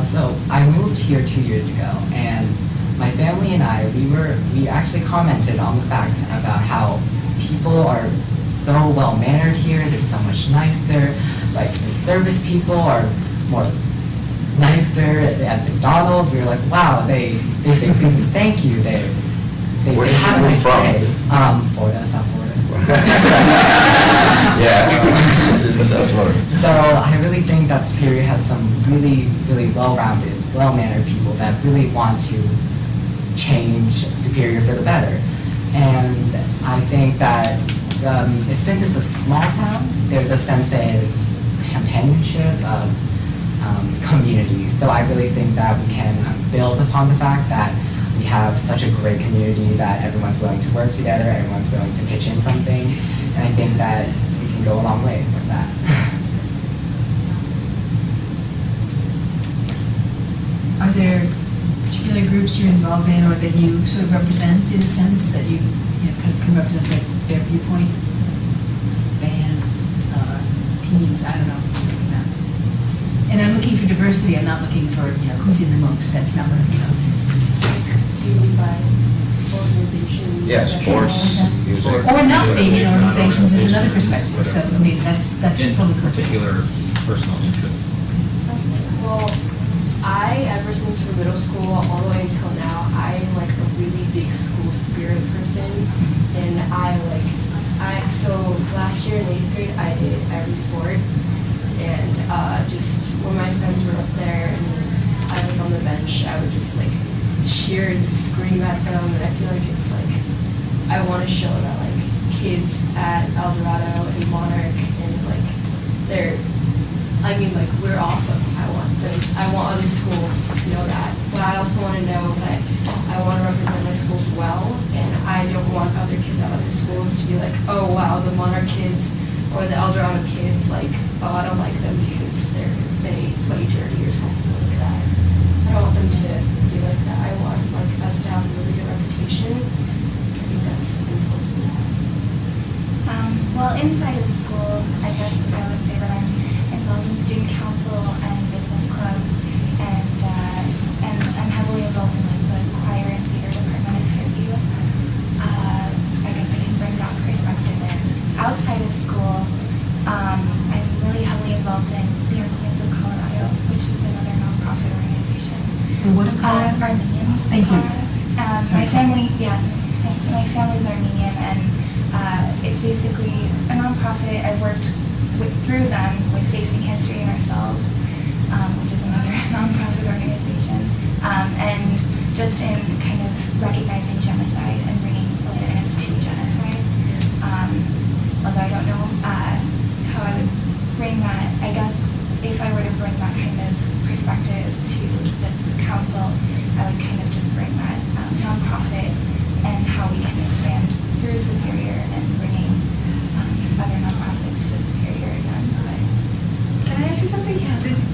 so I moved here 2 years ago, and my family and I, we actually commented on the fact about how people are so well-mannered here, they're so much nicer, like the service people are more nicer at McDonald's. We were like, wow, they say please and thank you, they Where say did you have a move nice from? day. Florida, South Florida. Yeah, this is South Florida. So I really think that Superior has some really, really well-rounded, well-mannered people that really want to change Superior for the better. And I think that since it's a small town, there's a sense of companionship, of community. So I really think that we can build upon the fact that we have such a great community that everyone's willing to work together, everyone's willing to pitch in something, and I think that we can go a long way with that. Are there particular groups you're involved in or that you sort of represent in a sense that you can represent their viewpoint? Band, teams, I don't know. And I'm looking for diversity, I'm not looking for, who's in the most, that's not what I'm looking Do you mean by organizations? Yeah, sports, music. Or not being in organizations is another perspective, so, I mean, that's In totally correct. particular personal interests. Well, ever since from middle school all the way until now, I'm like a really big school spirit person, and so last year in 8th grade I did every sport, and just when my friends were up there and I was on the bench, I would just like cheer and scream at them, and I feel like it's like I want to show that like kids at El Dorado and Monarch and like we're awesome. I want other schools to know that, but I also want to know that I want to represent my schools well, and I don't want other kids at other schools to be like, oh wow, the Monarch kids or the El Dorado kids, like, oh, I don't like them because they play dirty or something like that. I don't want them to be like that. I want like us to have a really good reputation. I think that's important. Well, inside of school, I guess I would say that I'm involved in student council and business club, and I'm heavily involved in like the choir and theater department at Fairview. So I guess I can bring that perspective in. Outside of school, I'm really heavily involved in the Armenians of Colorado, which is another nonprofit organization. And what are Colorado? Armenians Thank you. My family, my family's Armenian, and it's basically a nonprofit. I've worked through them with Facing History and Ourselves, which is another nonprofit organization, and just in kind of recognizing genocide and bringing awareness to genocide. Although I don't know how I would bring that, I guess if I were to bring that kind of perspective to this council, I would kind of just bring that nonprofit and how we can expand through Superior and bringing other nonprofits to Superior again. Can I ask you something?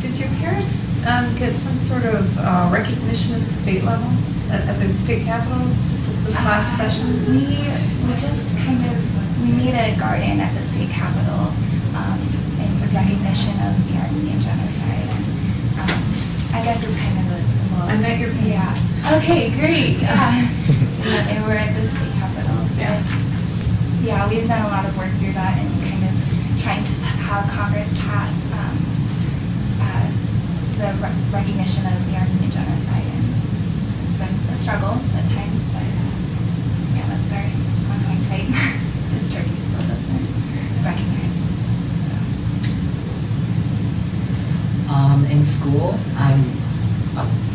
Did your parents get some sort of recognition at the state level, at the state capitol, just this last session? We just kind of, we made a garden at the state capitol in recognition of the Armenian genocide. And I guess it's kind of a symbol. I met your parents. Yeah. Okay, great. So they were at the state capitol. Yeah. Yeah, we've done a lot of work through that and kind of trying to have Congress pass the recognition of the Armenian genocide. And it's been a struggle at times, but yeah, that's our ongoing fight. This Turkey still doesn't recognize. So. In school,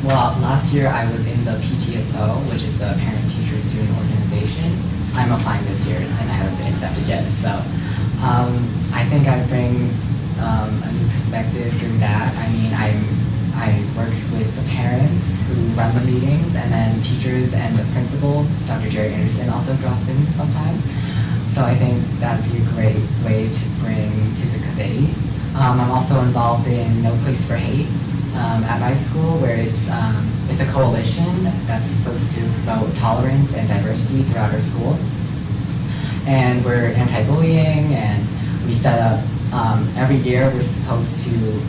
well, last year I was in the PTSO, which is the Parent Teacher Student Organization. I'm applying this year and I haven't been accepted yet, so I think I bring a new perspective through that. I mean, I work with the parents who run the meetings, and then teachers and the principal, Dr. Jerry Anderson, also drops in sometimes. So I think that would be a great way to bring to the committee. I'm also involved in No Place for Hate at my school, where it's a coalition that's supposed to promote tolerance and diversity throughout our school. And we're anti-bullying, and we set up, every year we're supposed to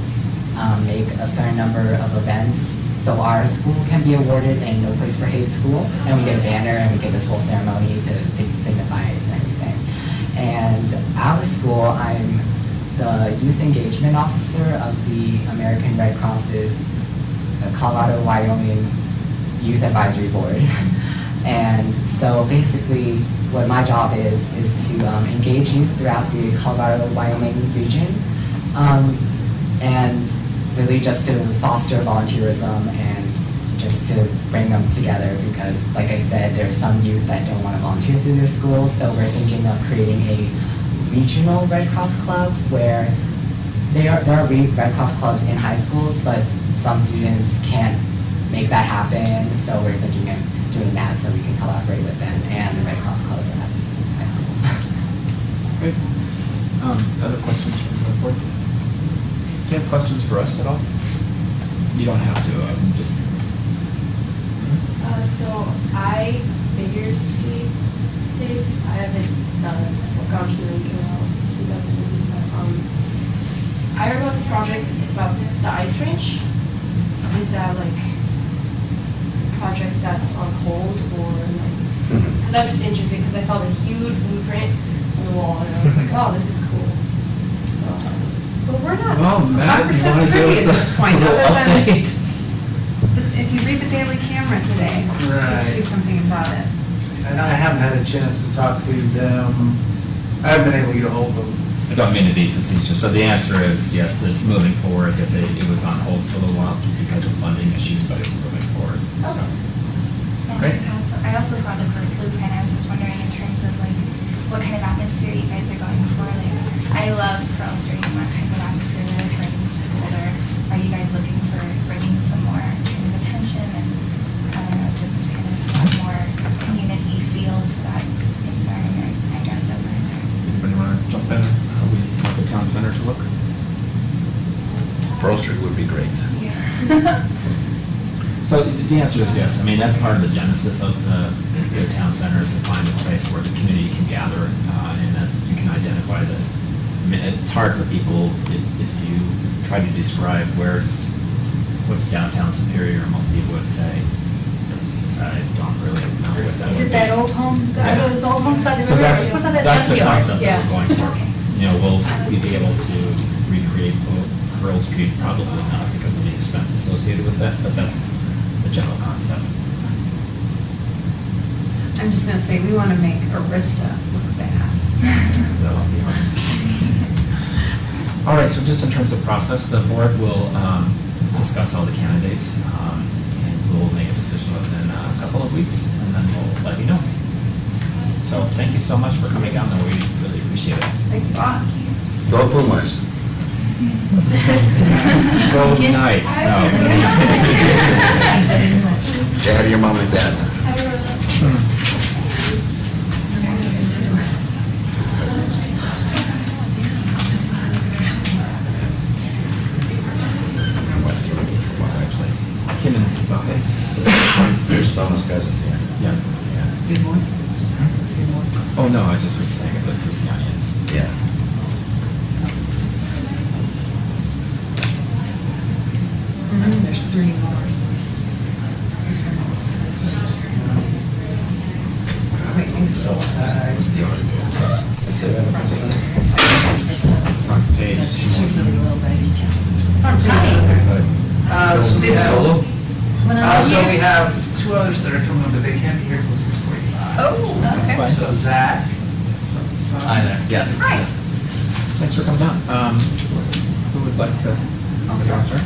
make a certain number of events so our school can be awarded a No Place for Hate school, and we get a banner and we get this whole ceremony to signify it and everything. And at our school, I'm the youth engagement officer of the American Red Cross's Colorado-Wyoming Youth Advisory Board. And so basically what my job is to engage youth throughout the Colorado-Wyoming region, and really just to foster volunteerism and just to bring them together, because like I said, there's some youth that don't want to volunteer through their schools, so we're thinking of creating a regional Red Cross club where there are Red Cross clubs in high schools, but some students can't make that happen, so we're thinking of doing that so we can collaborate with them and the Red Cross clubs at high schools. Great. Other questions from the board? Do you have questions for us at all? You don't have to, just... So I figure skated. I haven't gone to the rink in a while since I've been busy, but I heard about this project about the ice rink. Is that like a project that's on hold, or like, because I'm just interested because I saw the huge blueprint on the wall and I was like, oh, this is cool. So, but we're not Well, Matt, 100% you wanna give privy us at this a point, little other than update? if you read the Daily Camera today, Right. you'll see something about it. And I haven't had a chance to talk to them. I haven't been able to get a hold of them. I don't mean to be facetious, so the answer is yes, it's moving forward, that it was on hold for a little while because of funding issues, but it's moving forward. Okay. Great. I also saw the blueprint. I was just wondering in terms of like what kind of atmosphere you guys are going for. Like, I love Pearl Street and what kind of atmosphere they're trying to hold. Or are you guys looking for bringing some more kind of attention and I don't know, just kind of a more community feel to that environment? I guess over there. Anybody want to jump in? How we want the town center to look? Pearl Street would be great. Yeah. So the answer is yes. I mean, that's part of the genesis of the town center, is to find a place where the community can gather and that you can identify the. I mean, it's hard for people if you try to describe what's downtown Superior. Most people would say, I don't really know what that Is would it be. that old home, those old homes by the So river? that's the concept that Yeah. we're going for. You know, will we be able to recreate Pearl Street? Probably not, because of the expense associated with that, but that's the general concept. I'm just gonna say, we want to make Arista look bad. All right, so just in terms of process, the board will discuss all the candidates, and we'll make a decision within a couple of weeks, and then we'll let you know. So thank you so much for coming down, though. We really appreciate it. Thanks a lot. Go Pumas. Go Knights. No. Say hi to your mom and dad. Kim and Buckets. Your son's cousin, Yeah. Good morning. Oh, no, I just was saying it, but Christiane is. yeah. There's 3 more. This one. Wait, maybe 4. So we have 2 others that are coming, but they can't be here till 6:45. Oh, okay. So Zach. Hi there. Yes. Hi. Yes. Thanks for coming down. Who would like to start?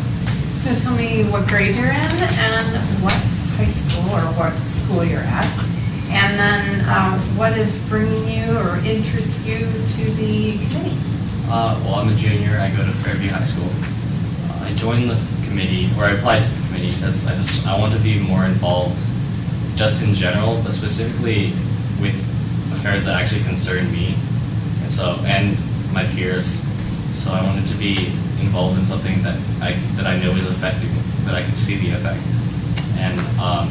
So tell me what grade you're in and what high school or what school you're at. And then what is bringing you or interests you to the committee? Well, I'm a junior. I go to Fairview High School. I joined the committee, or I applied to the committee because I want to be more involved just in general, but specifically with affairs that actually concern me and my peers. So I wanted to be involved in something that I know is affecting, that I can see the effect, and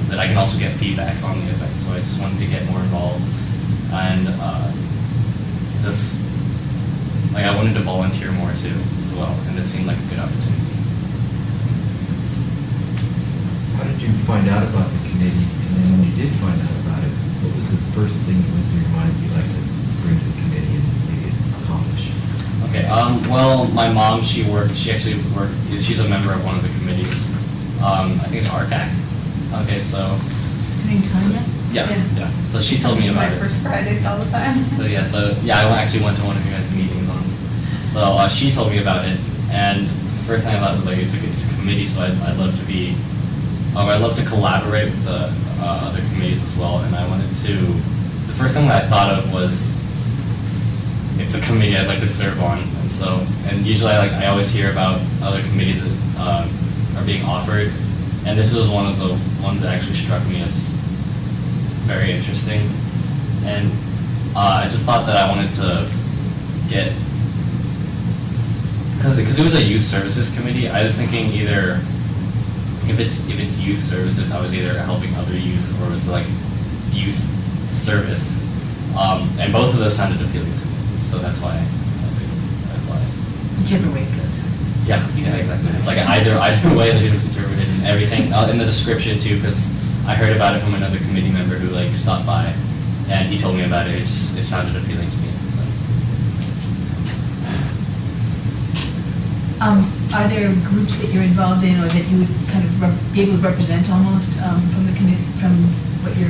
that I can also get feedback on the effect. So I just wanted to get more involved, and just like I wanted to volunteer more too as well, and this seemed like a good opportunity. How did you find out about the committee? And then when you did find out about it, what was the first thing that went through your mind you'd like to bring to the committee and maybe accomplish? Okay, well, my mom, she's a member of one of the committees. I think it's RCAC. Okay, so. Is her name Tanya? Yeah. So she told me about it. First Fridays all the time. I actually went to one of your guys' meetings once. So she told me about it, and the first thing I thought was like, it's a committee, so I'd love to be, I'd love to collaborate with the other committees as well, and I wanted to, the first thing that I thought of was, it's a committee I'd like to serve on, and usually I always hear about other committees that are being offered, and this was one of the ones that actually struck me as very interesting, and I just thought that I wanted to get, because it was a youth services committee, I was thinking either, if it's youth services, I was either helping other youth or it was like youth service, and both of those sounded appealing to me. So that's why I applied. Whichever way it goes. Yeah, exactly. It's like either way that it was interpreted and everything. In the description too, because I heard about it from another committee member who stopped by, and he told me about it. It sounded appealing to me. So. Are there groups that you're involved in, or that you would kind of be able to represent almost from the committee, from what you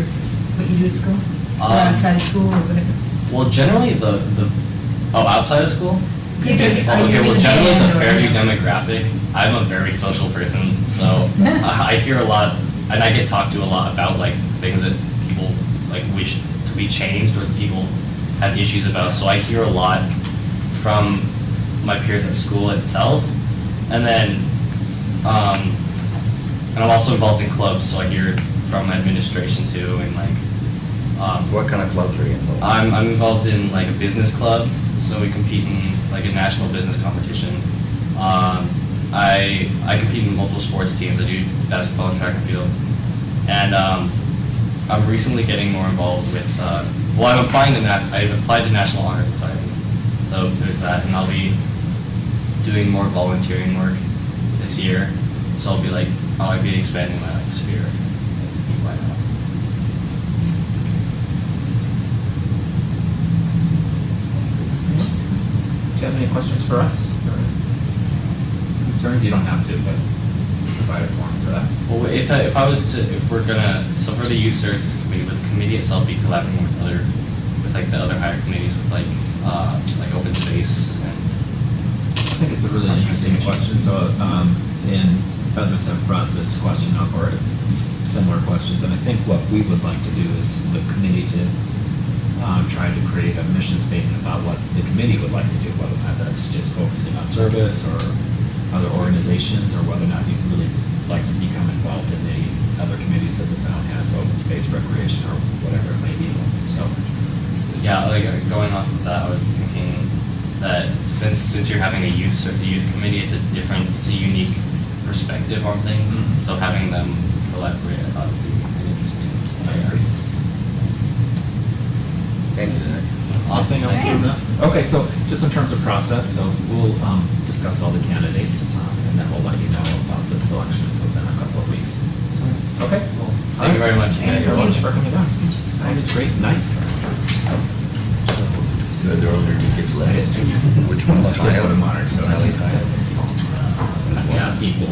do at school, or outside of school, or whatever? Well, generally outside of school? Generally the Fairview demographic, I'm a very social person, so I hear a lot, and I get talked to a lot about things that people wish to be changed or that people have issues about. So I hear a lot from my peers at school itself, and then and I'm also involved in clubs, so I hear from administration too, and what kind of clubs are you involved in? I'm involved in a business club, so we compete in a national business competition. I compete in multiple sports teams. I do basketball and track and field, and I'm recently getting more involved with. I've applied to National Honor Society, so there's that, and I'll be doing more volunteering work this year. So I'll be expanding my sphere. Why not? Do you have any questions for us or concerns? You don't have to, but. provide a forum for that. Well, if I was to, if we're gonna, so for the youth services committee, would the committee itself be collaborating with like the other higher committees with like open space? I think it's a really interesting question. So, and others have brought this question up or similar questions. And I think what we would like to do is the committee to try to create a mission statement about what the committee would like to do, whether or not that's just focusing on service or other organizations, or whether or not you'd really like to become involved in the other committees that the town has, open space, recreation, or whatever it may be. So, yeah, like going off of that, I was thinking that since you're having a youth committee, it's a unique perspective on things. Mm-hmm. So having them collaborate, I thought would be pretty interesting. I agree. Thank you, Zach. Anything else on that? Okay, so just in terms of process, so we'll discuss all the candidates, and then we'll let you know about the selections within a couple of weeks. Okay? Well, Thank you very much. Thank you very much for coming down. That was great. Nice. So are there other tickets left? Which one? Kyle? Kelly, Kyle? Yeah, equal.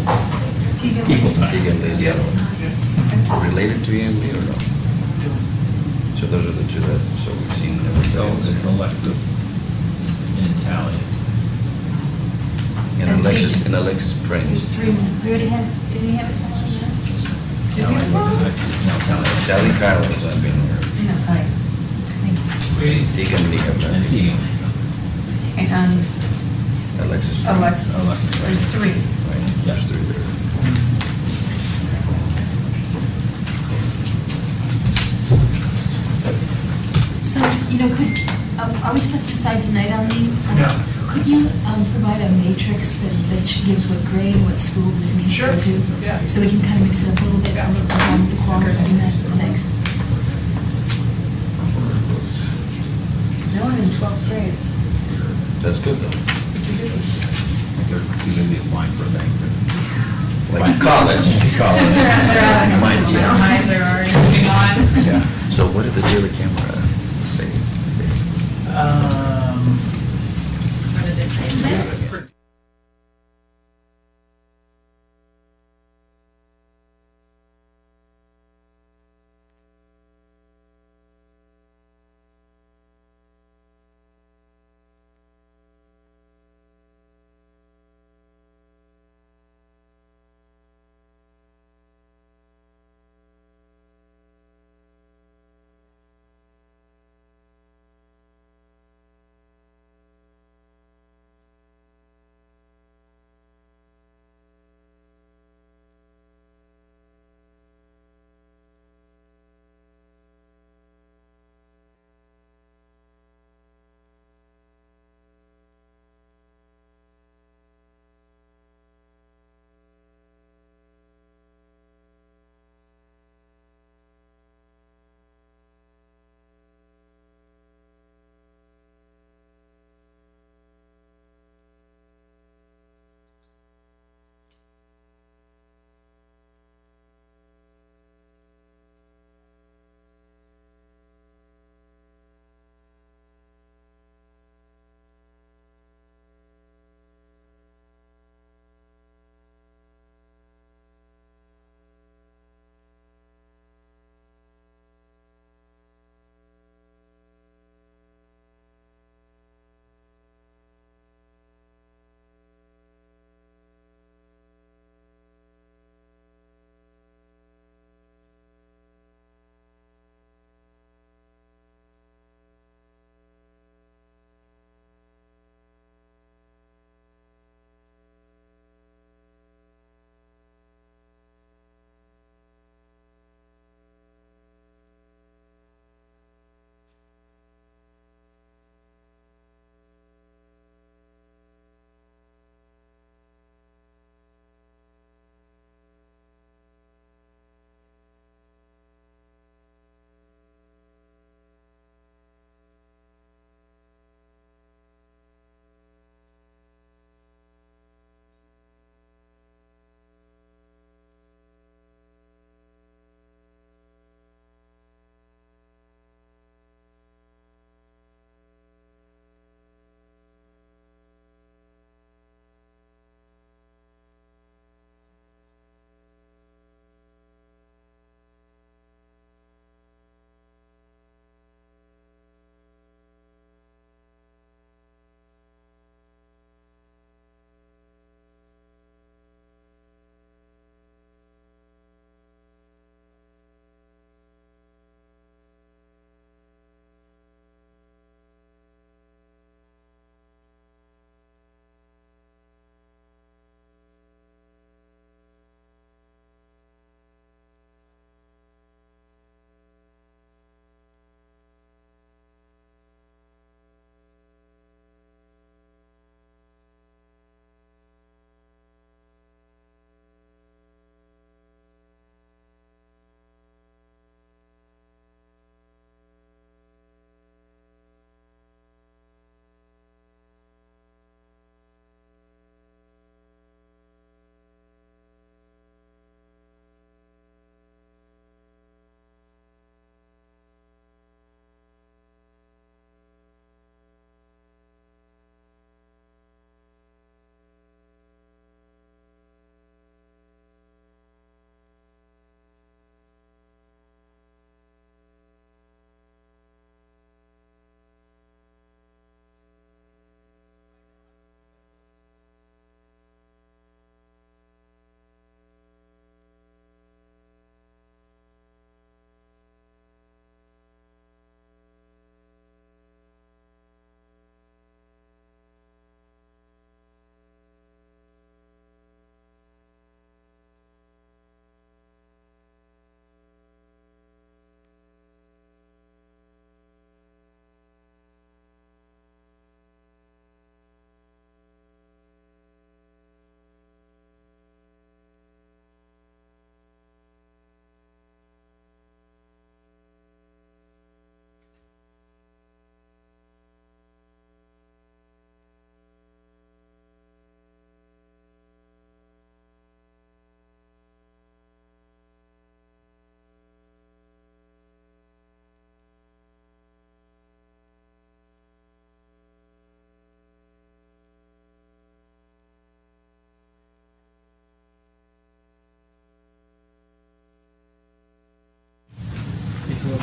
Equal time. Tegan is the other one. Related to EMB or no? So those are the two that, so we've seen. So it's Alexis and Tally. And Alexis Pring. There's three, we already had, did we have a time? Did we have a time? Tally, Kyle is not being here. No, all right. Thanks. Tegan, Nika, And Tegan. And Alexis. Alexis, there's three. Right, there's three there. So, are we supposed to decide tonight on the? Yeah. Could you provide a matrix that gives what grade, what school the different kids go to? Yeah. So we can kind of mix it up a little bit, the quals doing that. Thanks. No one in 12th grade. That's good though. They're too busy applying for things. Like college. College. Their eyes are already moving on. Yeah. So what did the daily camera say? What did it say?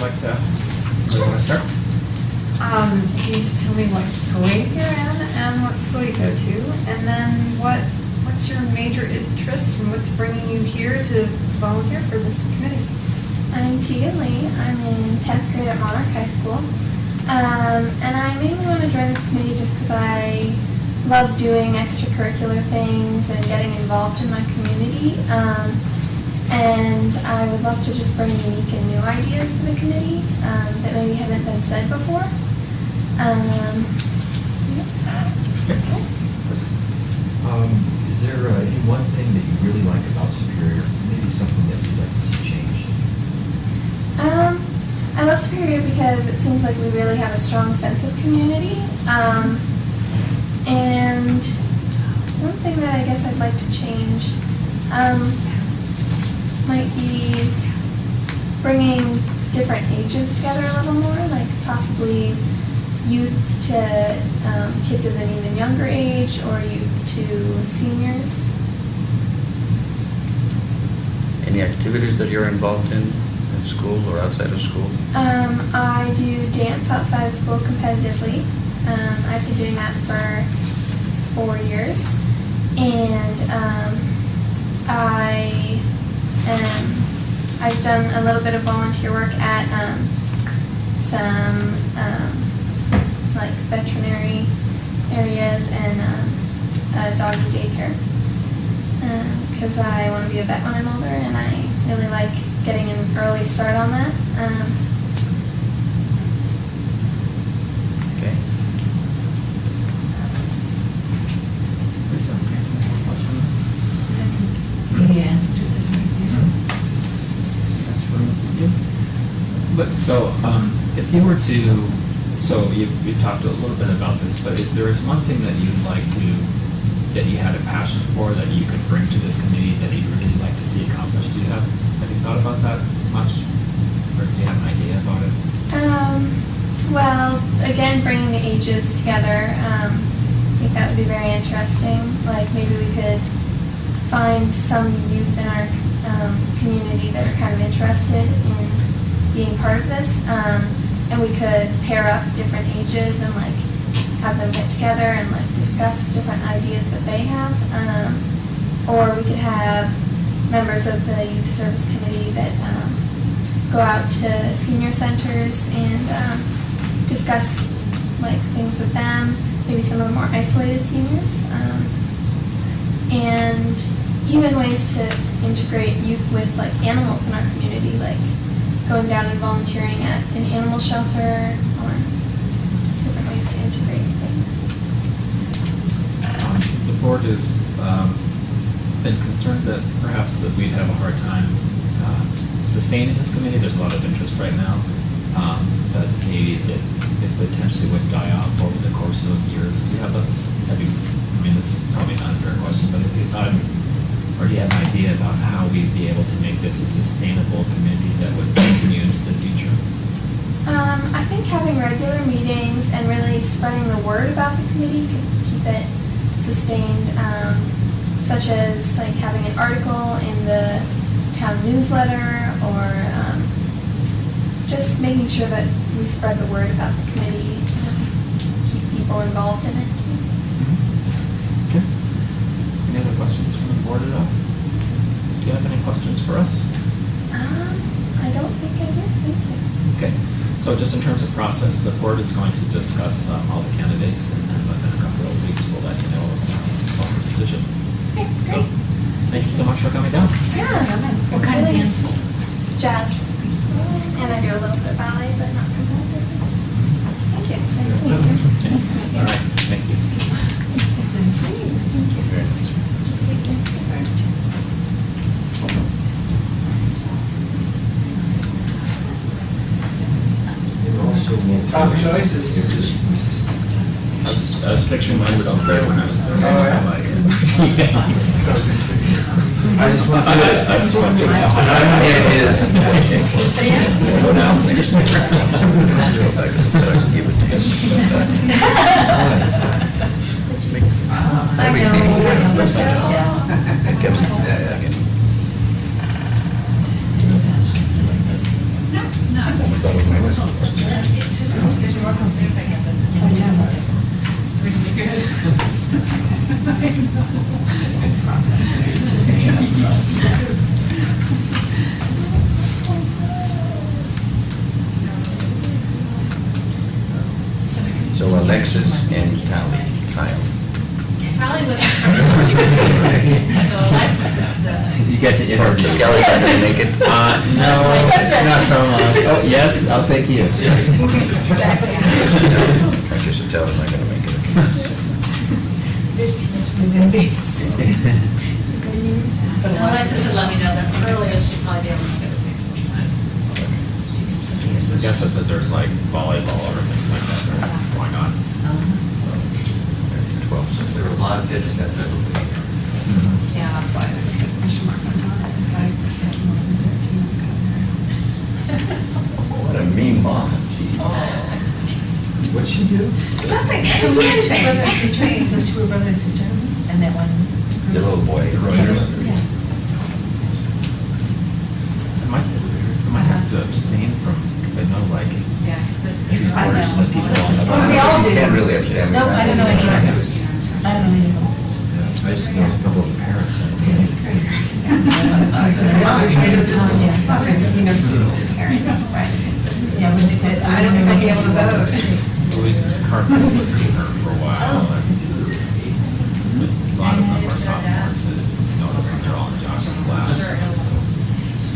would like to, anybody want to start? Can you just tell me what grade you're in and what school you go to? And then what's your major interest and what's bringing you here to volunteer for this committee? I'm Tegan Lee. I'm in 10th grade at Monarch High School. And I mainly want to join this committee just because I love doing extracurricular things and getting involved in my community. And I would love to just bring unique and new ideas to the committee that maybe haven't been said before. Is there any one thing that you really like about Superior? Maybe something that you'd like to see changed? I love Superior because it seems like we really have a strong sense of community. And one thing that I guess I'd like to change might be bringing different ages together a little more, like possibly youth to kids of an even younger age, or youth to seniors. Any activities that you're involved in school or outside of school? I do dance outside of school competitively. I've been doing that for 4 years, and I've done a little bit of volunteer work at some like veterinary areas and a doggy daycare because I want to be a vet when I'm older, and I really like getting an early start on that. Okay. Maybe asked it to But so, if you were to, so you've talked a little bit about this, but if there was one thing that you'd like to, that you had a passion for, that you could bring to this committee that you'd really like to see accomplished, have you thought about that much? Or do you have an idea about it? Well, again, bringing the ages together, I think that would be very interesting. Like maybe we could find some youth in our community that are kind of interested in being part of this, and we could pair up different ages and like have them get together and like discuss different ideas that they have, or we could have members of the youth service committee that go out to senior centers and discuss like things with them, maybe some of the more isolated seniors, and even ways to integrate youth with like animals in our community, like going down and volunteering at an animal shelter, or just different ways to integrate things. The board has been concerned that perhaps that we'd have a hard time sustaining this committee. There's a lot of interest right now, but maybe it potentially would die off over the course of years. Do you have I mean, this is probably not a fair question, but if you thought, or do you have an idea about how we'd be able to make this a sustainable committee that would continue into the future? I think having regular meetings and really spreading the word about the committee could keep it sustained, such as like having an article in the town newsletter, or just making sure that we spread the word about the committee and keep people involved in it too. Okay. Any other questions from the board at all? Do you have any questions for us? I don't think I do. Thank you. Okay. So just in terms of process, the board is going to discuss all the candidates, and then within a couple of weeks, we'll let you know about the decision. Okay, great. Thank you so much for coming down. Yeah. What kind of dance? Jazz. And I do a little bit of ballet, but not competitive. Thank you. Nice to meet you. Nice to meet you. All right. Thank you. Nice to meet you. Thank you. Nice to meet you. Nice to meet you. Top choices. I was picturing myself there when I was there. I just want to do it. I just want to do it. It is. Go now. I know. So Alexis and Tally, Kyle. Tally was so Alexis is the. You get to interview. Kelly's not gonna make it? No, not so much. Oh, yes, I'll take you. I guess Tally's not gonna make it. But Alexis would let me know that earliest she'd probably be able to make it at 6:45. I guess that there's like volleyball or things like that, or why not? 12, so There were a lot of scheduling that type of thing. Yeah, that's why I think we should mark on that. If I get more than 13, What a mean mom. What'd she do? nothing. So who's two brother and sister? Those two were brother and sister, and that one. The little boy. The Reuters. Yeah. I might have to abstain from, because I know like, Yeah, because maybe sports let people on the Oh, we all do. Can't really abstain. No, I don't know any of them. I don't know any of them. I just know a couple of the parents. Yeah, when they said, I don't know any of them. we carpet seen her for a while, and a lot of them are sophomores that notice they're all in Josh's class.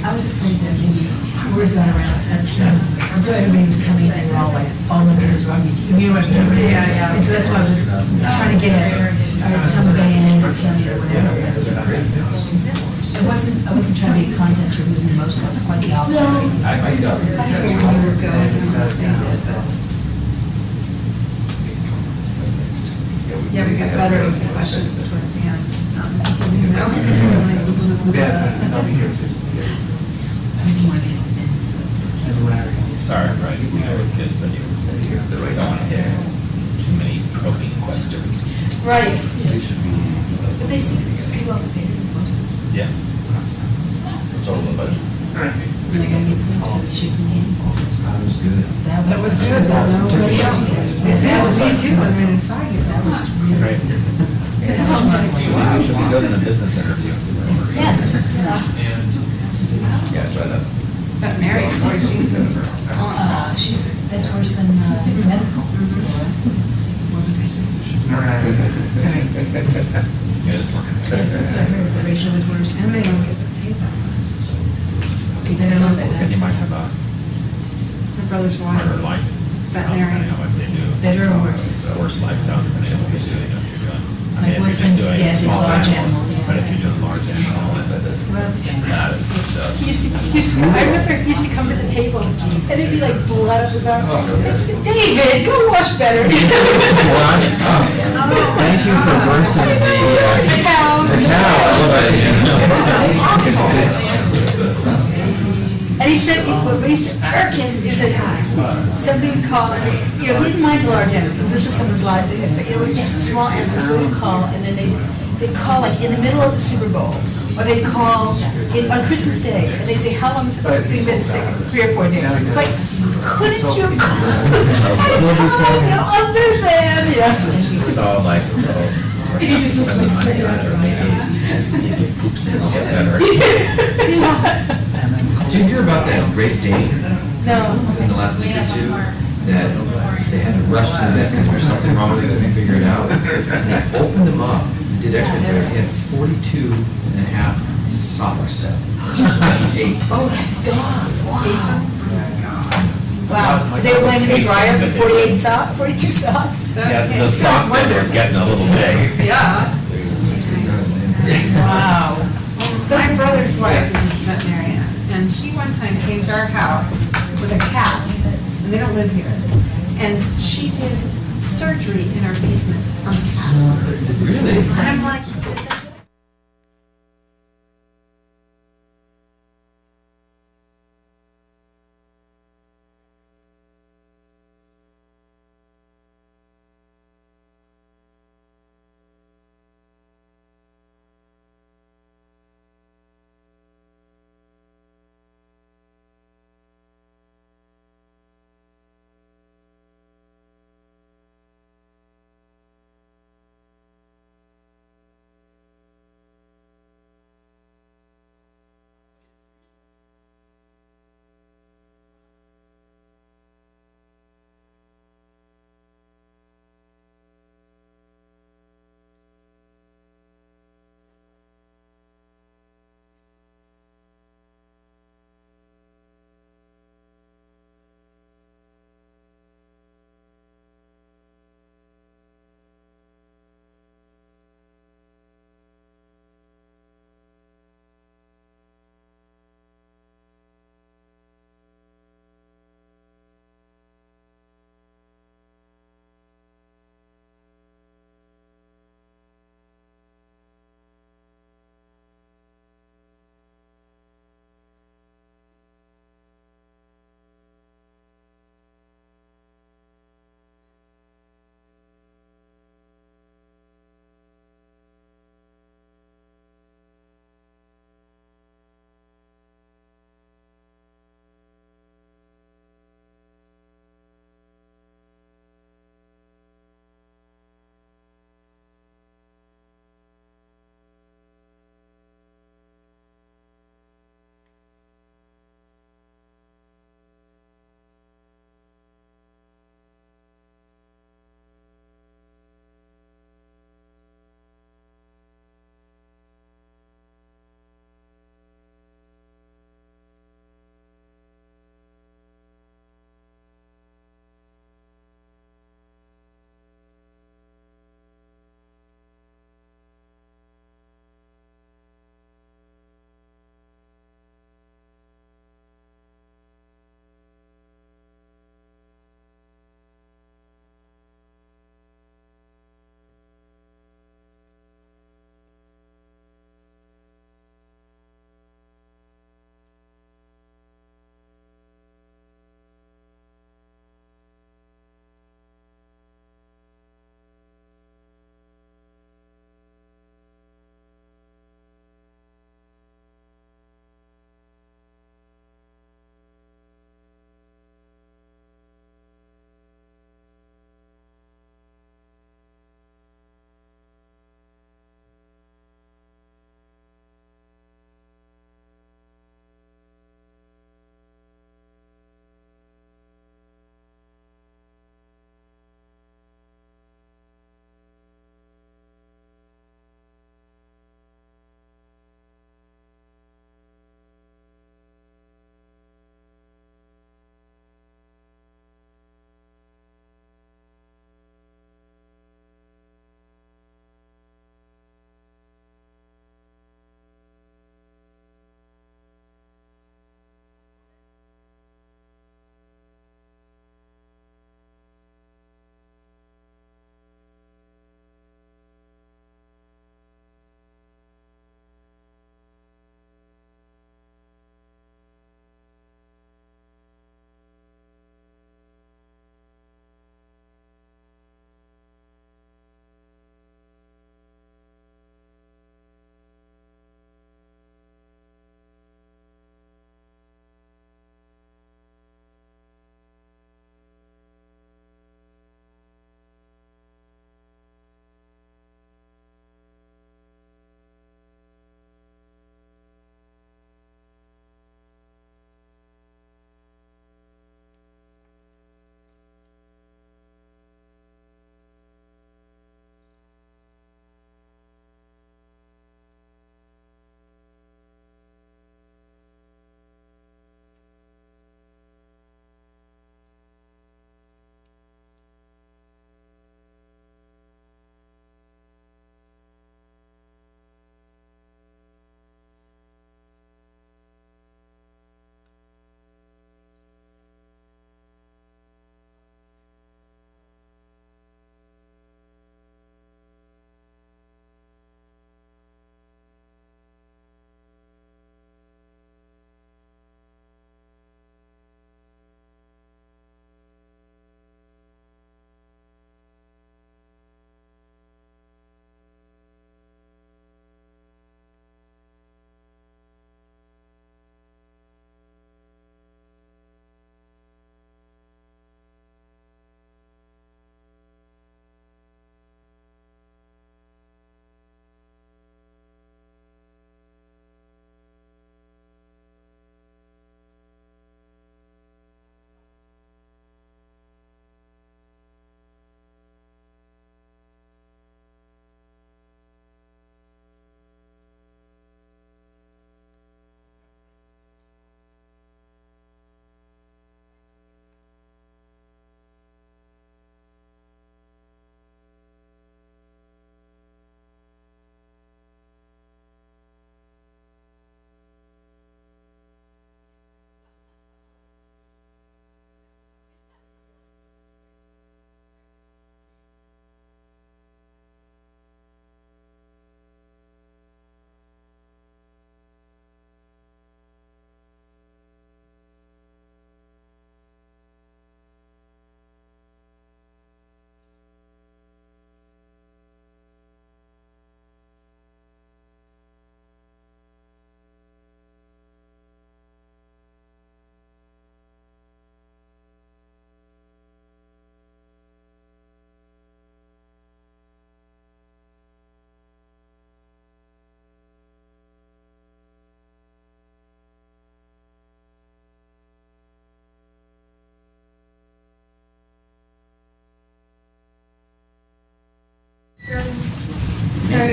I was afraid that maybe word got around that and so everybody was coming and they were all like falling into his rugby team. You know what I mean? Yeah. And so that's why I was trying to get some band or something or whatever. I wasn't trying to be a contest for who's in the most, I was quite the opposite. I think we were good and they did, but. Yeah, we got better with the questions towards the end. Sorry, right, you know, with kids that you don't want to hit too many probing questions. Right. But they seem pretty well prepared for most of them. Yeah. It's all about it. Are they gonna get points to shoot from the end? That was good. That That was good, though, nobody else. That was me too, when we inside here, that was really. Right. That's all nice. Maybe we should go to a business interview. Yes. Yeah, try that. But Mary, boy, she's. That's worse than medical. So I heard that Rachel was worse. And they don't get to pay them. You better look at And you that. might have a My brother's wife. harder life. Veterinarian. Depending on what they do. Better or worse? Worse lifestyle depending on what you're doing. If you're doing, I My mean, if you're boyfriend's just doing dad did small large animals, animal, yeah. but if you're doing large animal, that is just. I remember he used to come to the table and it'd be like blood up his arms. David, go wash better. Thank you for birthing The cows. And he said, what used to irk him is that somebody would call, and he didn't mind large animals, because this was someone's life, but small animals, so they'd call, and then they'd call like in the middle of the Super Bowl, or they'd call on Christmas Day, and they'd say, how long has it been sick? 3 or 4 days. It's like, couldn't you call other than, yes. It's all like, oh. And he just was like, straight up. Did you hear about that Great Dane No. in the last week or two? That they had to rush to the vet because there was something wrong with it, they couldn't figure it out. And they opened them up, did x-ray, he had 42 and a half socks. 8. Oh, that dog, wow. Wow, they were laying in the dryer for 42 socks? Yeah, the sock bender is getting a little big. Yeah. Wow. My brother's wife is a veterinarian, and she one time came to our house with a cat, and they don't live here. And she did surgery in our basement on the cat. Really? And I'm like,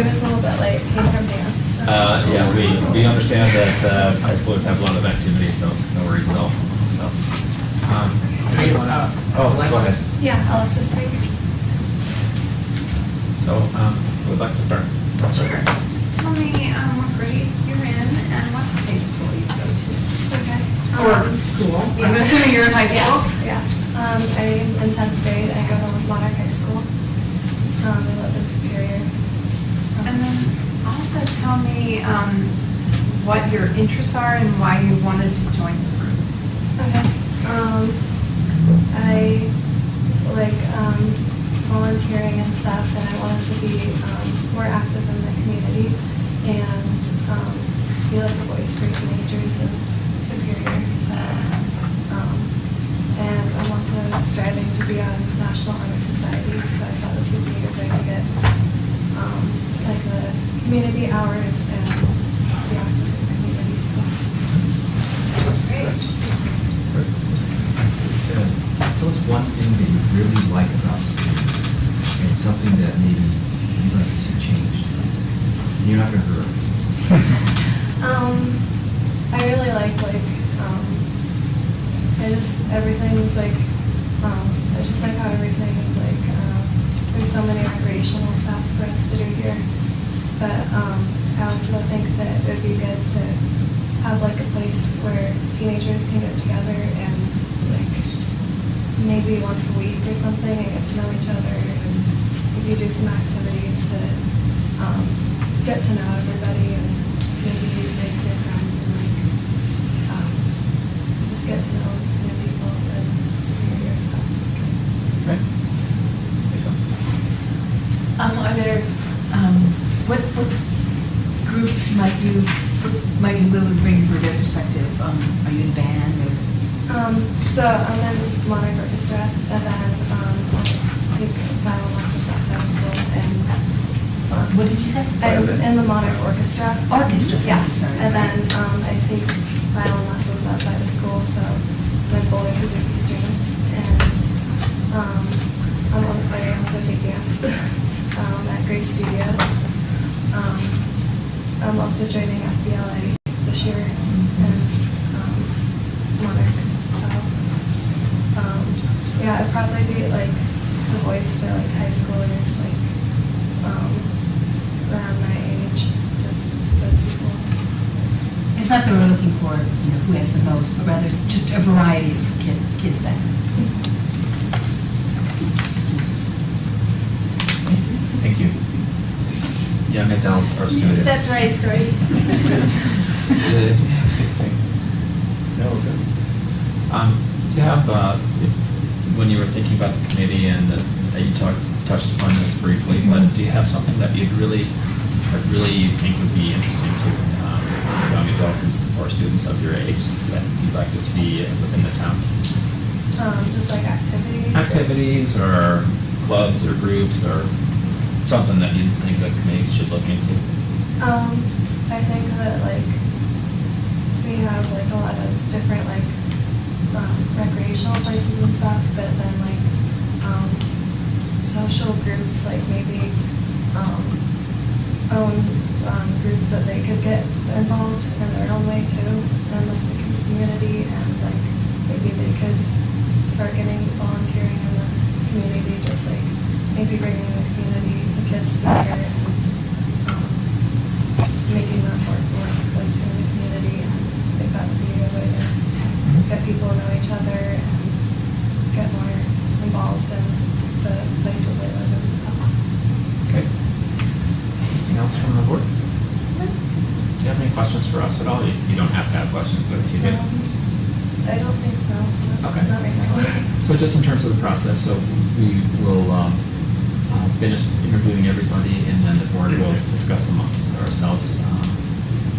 group is a little bit late, came from dance. so- Yeah, we understand that high schoolers have a lot of activities, so no worries at all. So, oh, go ahead. Yeah, Alexis Prager. So, who would like to start? Sure. Just tell me what grade you're in and what high school you go to. Okay. Or school. I'm assuming you're in high school? Yeah. I'm in 10th grade. I go to Monarch High School. I live in Superior. And then also tell me what your interests are and why you wanted to join the group. Okay. I like volunteering and stuff, and I wanted to be more active in the community and be like a voice for teenagers in Superior. So, and I'm also striving to be on National Honor Society, so I thought this would be a good way to get like the community hours and be active in the community. So. Great. Tell us one thing that you really like about school, and something that maybe you'd like to see changed. And you're not going to hurt. I really like everything's like, I just like how everything is like, there's so many recreational stuff for us to do here. But I also think that it would be good to have like a place where teenagers can get together and like maybe once a week or something and get to know each other and maybe do some activities to get to know everybody and maybe make new friends and like just get to know new people and Superior and stuff. Right. Are there, what groups might you be willing to bring from their perspective? Are you in band or? So I'm in Monarch Orchestra, and then I take violin lessons outside of school, and what did you say? I'm in the Monarch Orchestra. Orchestra, yeah. I'm sorry. And then I take violin lessons outside of school, so I'm in bowler Suzuki strings, and I also take dance at Grace Studios. I'm also joining FBLA this year, and Monarch. So, yeah, I'd probably be like the voice for like high schoolers, like around my age, just those people. It's not that we're looking for, who has the most, but rather just a variety of kids' backgrounds. Thank you. Young adults or students? That's right, sorry. No, we're good. Do you have, when you were thinking about the committee and that you touched upon this briefly, but do you have something that you really think would be interesting to young adults or students of your age that you'd like to see within the town? Just like activities. Activities or clubs or groups or something that you think the committee should look into? I think that like we have like a lot of different like recreational places and stuff, but then like social groups, like maybe own groups that they could get involved in their own way too, and like the community, and like maybe they could start getting volunteering in the community, just like maybe bringing the community, the kids together and making them work like to the community, and I think that would be a good way to get people to know each other and get more involved in the place that they live in and stuff. Okay. Anything else from the board? Do you have any questions for us at all? You don't have to have questions, but if you did. I don't think so. Okay. Not right now. So just in terms of the process, so we will finish interviewing everybody, and then the board will discuss amongst ourselves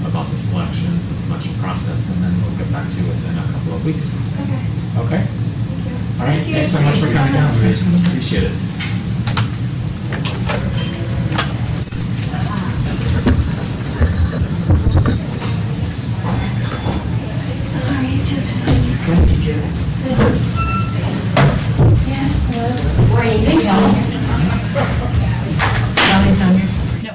about the selections and selection process, and then we'll get back to you within a couple of weeks. Okay. Okay? Thank you. All right, Thank you. thanks so much for coming down. We appreciate it. Thanks, Alan. Sally's down here? No.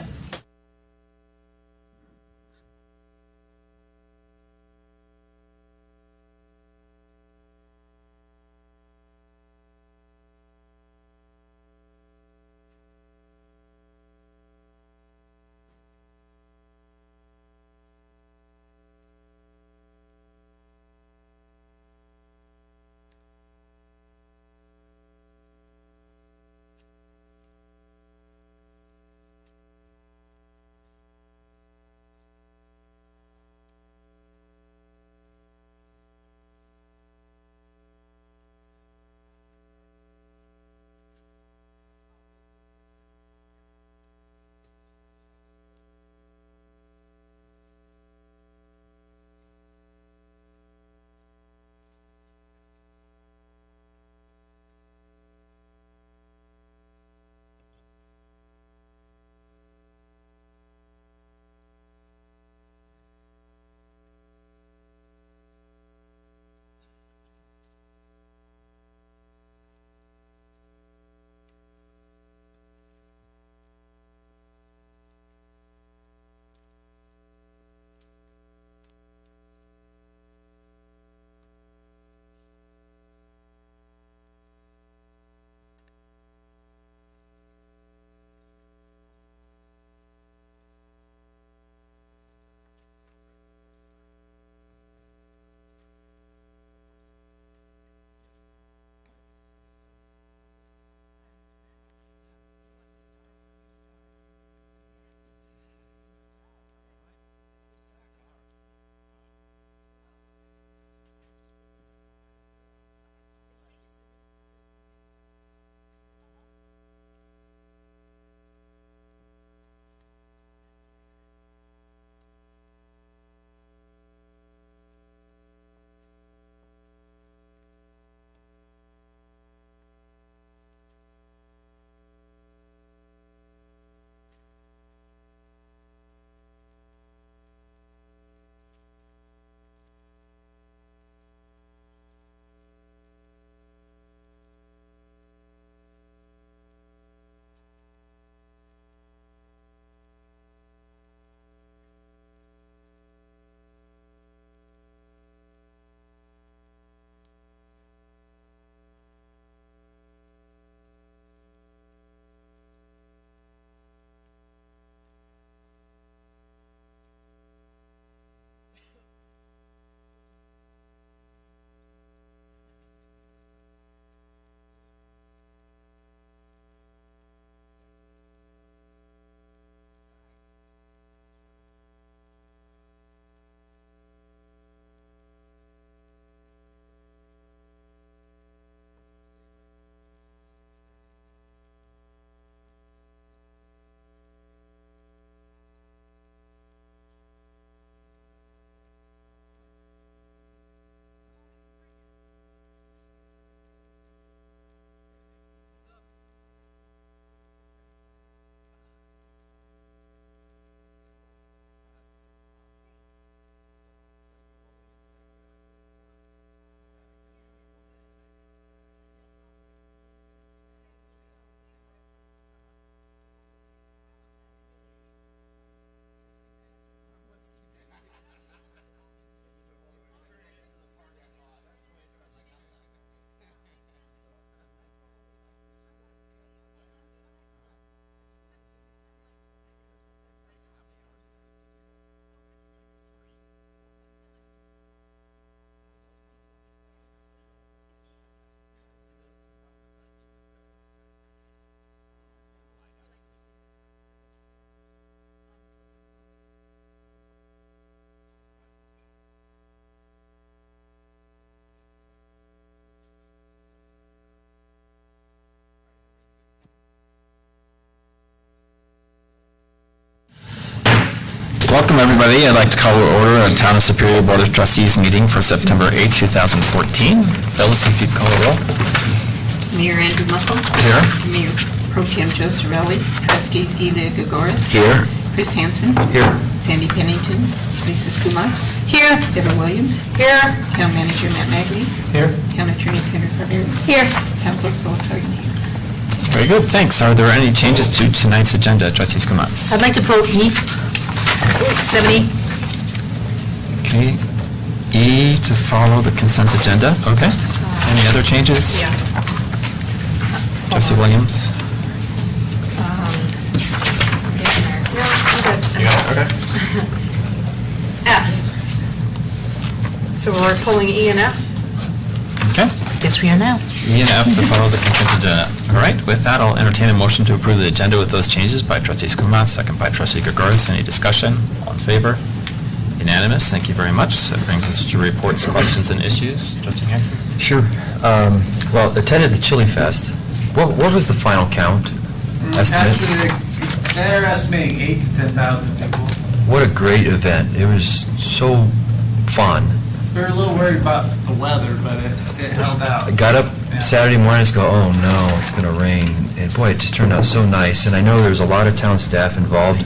Welcome, everybody. I'd like to call to order a Town of Superior Board of Trustees meeting for September 8th, 2014. Phyllis, if you'd call the roll. Mayor Andrew Muckle. Here. Mayor Pro Tem Joe Sorelli. Trustees Ela Gregoris. Here. Chris Hansen. Here. Sandy Pennington. Lisa Skumatz. Here. Deborah Williams. Here. Town Manager Matt Magley. Here. Town Attorney Kendra Cordero. Here. Town Clerk Phyllis Harden. Very good, thanks. Are there any changes to tonight's agenda, Trustee Skumatz? I'd like to pull E, 70. Okay. E to follow the consent agenda. Okay. Any other changes? Yeah. Trustee Williams? Okay. F. So we're pulling E and F? Okay. Yes, we are now. E and F to follow the consent agenda. All right, with that, I'll entertain a motion to approve the agenda with those changes by Trustee Skumatz, second by Trustee Gregoris. Any discussion? All in favor? Unanimous. Thank you very much. So that brings us to reports, questions, and issues. Trustee Hansen? Sure. Well, attended the Chili Fest. What was the final count estimate? Actually, they're estimating 8,000 to 10,000 people. What a great event. It was so fun. We were a little worried about the weather, but it held out. I got up Saturday morning and go, oh no, it's going to rain. And boy, it just turned out so nice. And I know there's a lot of town staff involved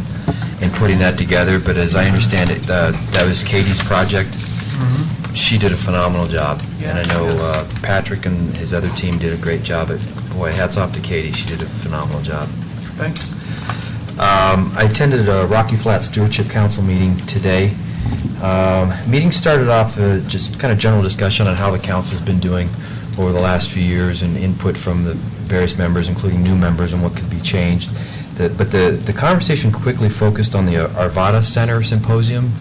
in putting that together, but as I understand it, that was Katie's project. Mm-hmm. She did a phenomenal job. Yeah, And I know yes. Patrick and his other team did a great job. Boy, hats off to Katie. She did a phenomenal job. Thanks. I attended a Rocky Flat Stewardship Council meeting today. Meeting started off just kind of general discussion on how the council's been doing over the last few years and input from the various members, including new members, and what could be changed. But the conversation quickly focused on the Arvada Center Symposium.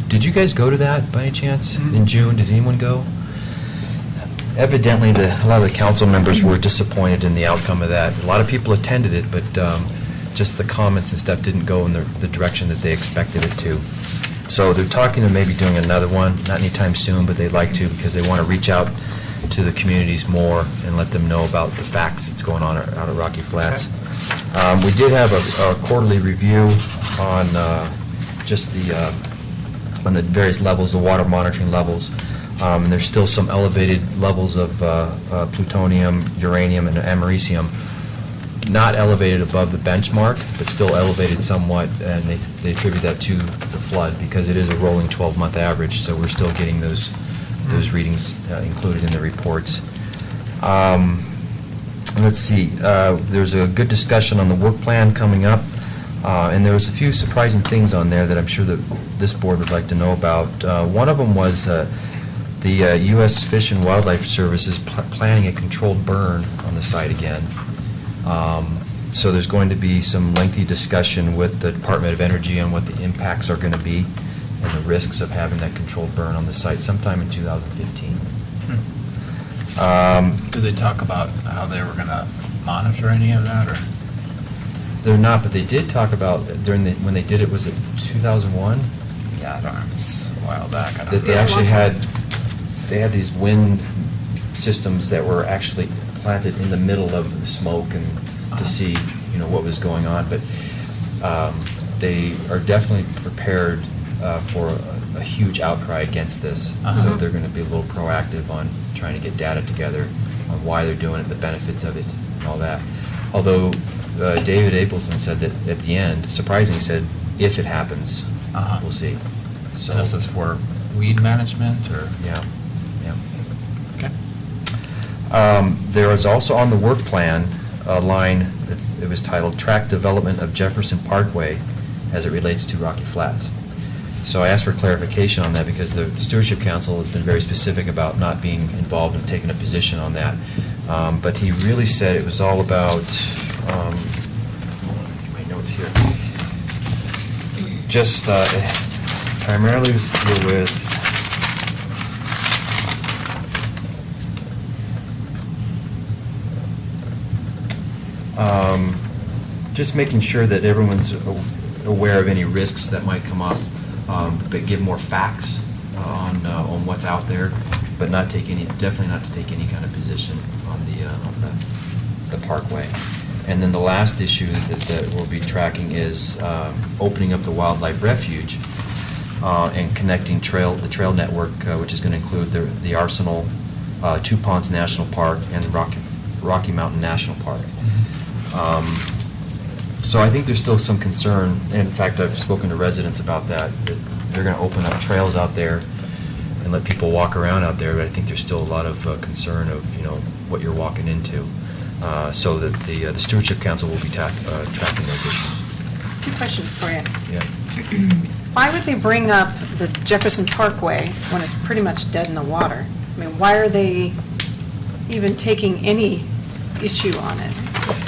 Did you guys go to that by any chance in June? Did anyone go? Evidently, a lot of the council members were disappointed in the outcome of that. A lot of people attended it, but just the comments and stuff didn't go in the direction that they expected it to. So they're talking to maybe doing another one, not anytime soon, but they'd like to because they want to reach out to the communities more and let them know about the facts that's going on out at Rocky Flats. Okay. We did have a quarterly review on just on the various levels, the water monitoring levels. And there's still some elevated levels of plutonium, uranium, and americium. Not elevated above the benchmark, but still elevated somewhat, and they attribute that to the flood because it is a rolling 12-month average, so we're still getting those readings included in the reports. Let's see, there's a good discussion on the work plan coming up, and there was a few surprising things on there that I'm sure that this board would like to know about. One of them was the U.S. Fish and Wildlife Service is planning a controlled burn on the site again. So there's going to be some lengthy discussion with the Department of Energy on what the impacts are going to be and the risks of having that controlled burn on the site sometime in 2015. Did they talk about how they were going to monitor any of that, or? They're not, but they did talk about when they did it, was it 2001? Yeah, I don't know. It's a while back. I don't That they actually had these wind systems that were actually planted in the middle of the smoke and to see, what was going on. But they are definitely prepared for a huge outcry against this. So they're going to be a little proactive on trying to get data together on why they're doing it, the benefits of it, and all that. Although David Abelson said that at the end, surprisingly said, if it happens, we'll see. So this is for weed management, or? Yeah. Okay. There is also on the work plan a line, it was titled Track Development of Jefferson Parkway as it relates to Rocky Flats. So I asked for clarification on that because the Stewardship Council has been very specific about not being involved in taking a position on that. But he really said it was all about, get my notes here, just primarily was to deal with just making sure that everyone's aware of any risks that might come up, but give more facts on what's out there, but definitely not to take any kind of position on the parkway. And then the last issue that we'll be tracking is opening up the wildlife refuge and connecting the trail network, which is going to include the Arsenal, Two Ponds National Park, and the Rocky Mountain National Park. So I think there's still some concern. In fact, I've spoken to residents about that they're going to open up trails out there and let people walk around out there, but I think there's still a lot of concern of, what you're walking into. So that the Stewardship Council will be tracking those issues. 2 questions for you. Yeah. Why would they bring up the Jefferson Parkway when it's pretty much dead in the water? I mean, why are they even taking any issue on it?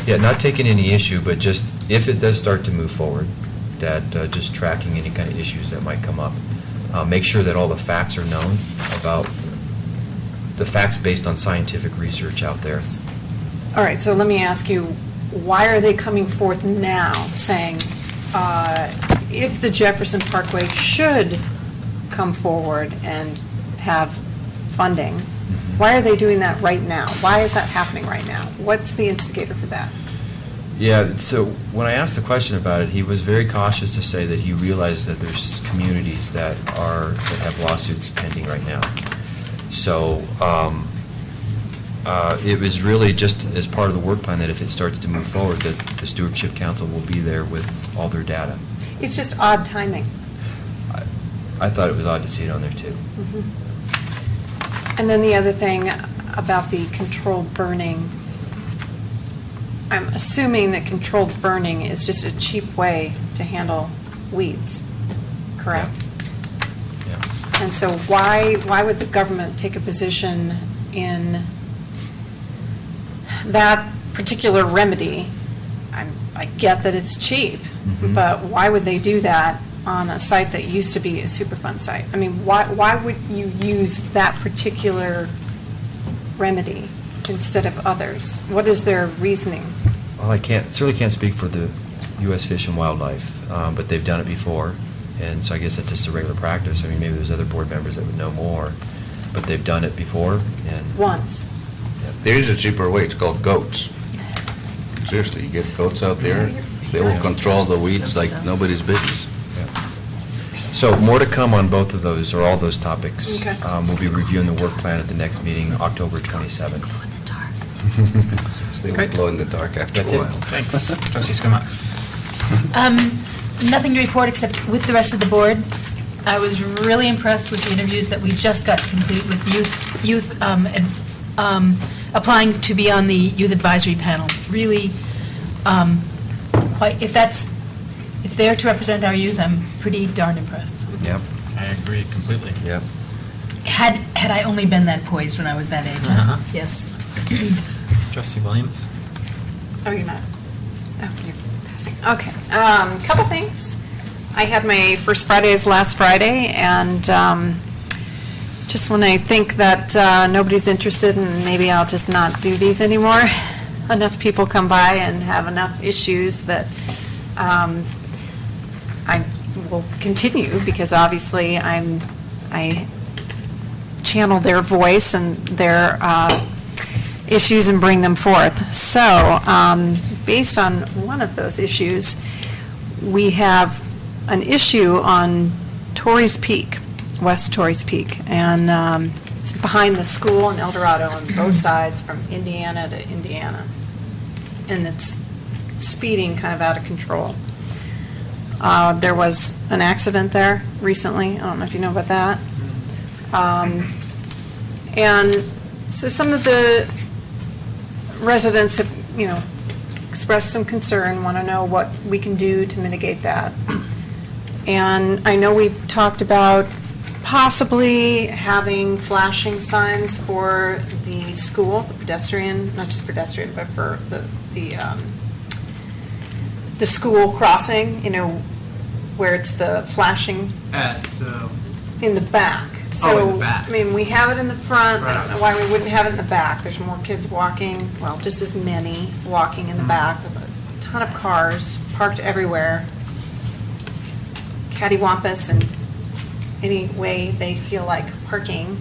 Yeah, not taking any issue, but just if it does start to move forward, that just tracking any kind of issues that might come up. Make sure that all the facts are known about the facts based on scientific research out there. All right, so let me ask you, why are they coming forth now saying if the Jefferson Parkway should come forward and have funding, why are they doing that right now? Why is that happening right now? What's the instigator for that? Yeah, so when I asked the question about it, he was very cautious to say that he realizes that there's communities that have lawsuits pending right now. So it was really just as part of the work plan that if it starts to move forward, that the Stewardship Council will be there with all their data. It's just odd timing. I thought it was odd to see it on there too. And then the other thing about the controlled burning, I'm assuming that controlled burning is just a cheap way to handle weeds, correct? Yeah. And so why would the government take a position in that particular remedy? I get that it's cheap, but why would they do that on a site that used to be a Superfund site? I mean, why would you use that particular remedy instead of others? What is their reasoning? Well, I certainly can't speak for the U.S. Fish and Wildlife, but they've done it before, and so I guess that's just a regular practice. I mean, maybe there's other board members that would know more, but they've done it before. And once. There is a cheaper way. It's called goats. Seriously, you get goats out there, they will control the weeds like nobody's business. So more to come on both of those, or all those topics. Okay. We'll be reviewing the work plan at the next meeting, October 27th. They will glow in the dark after a That's it. while. Thanks. Trustee Skumax. Nothing to report except with the rest of the board. I was really impressed with the interviews that we just got to complete with youth applying to be on the youth advisory panel. Really, if they're to represent our youth, I'm pretty darn impressed. Yep. I agree completely. Yep. Had I only been that poised when I was that age, huh? Yes. Trustee Williams? Oh, you're not? Oh, you're passing. Okay. Couple things. I had my first Fridays last Friday, and just when I think that nobody's interested and maybe I'll just not do these anymore, enough people come by and have enough issues that I will continue, because obviously I channel their voice and their issues and bring them forth. So based on one of those issues, we have an issue on Torrey's Peak, West Torrey's Peak, and it's behind the school in El Dorado on both sides from Indiana to Indiana, and it's speeding kind of out of control. There was an accident there recently. I don't know if you know about that. And so some of the residents have, expressed some concern, want to know what we can do to mitigate that. And I know we've talked about possibly having flashing signs for the school, the pedestrian, not just pedestrian, but for the school crossing, where it's the flashing in the back. So, in the back. I mean, we have it in the front. Right. I don't know why we wouldn't have it in the back. There's more kids walking, well, just as many walking in the back with a ton of cars parked everywhere, cattywampus in any way they feel like parking.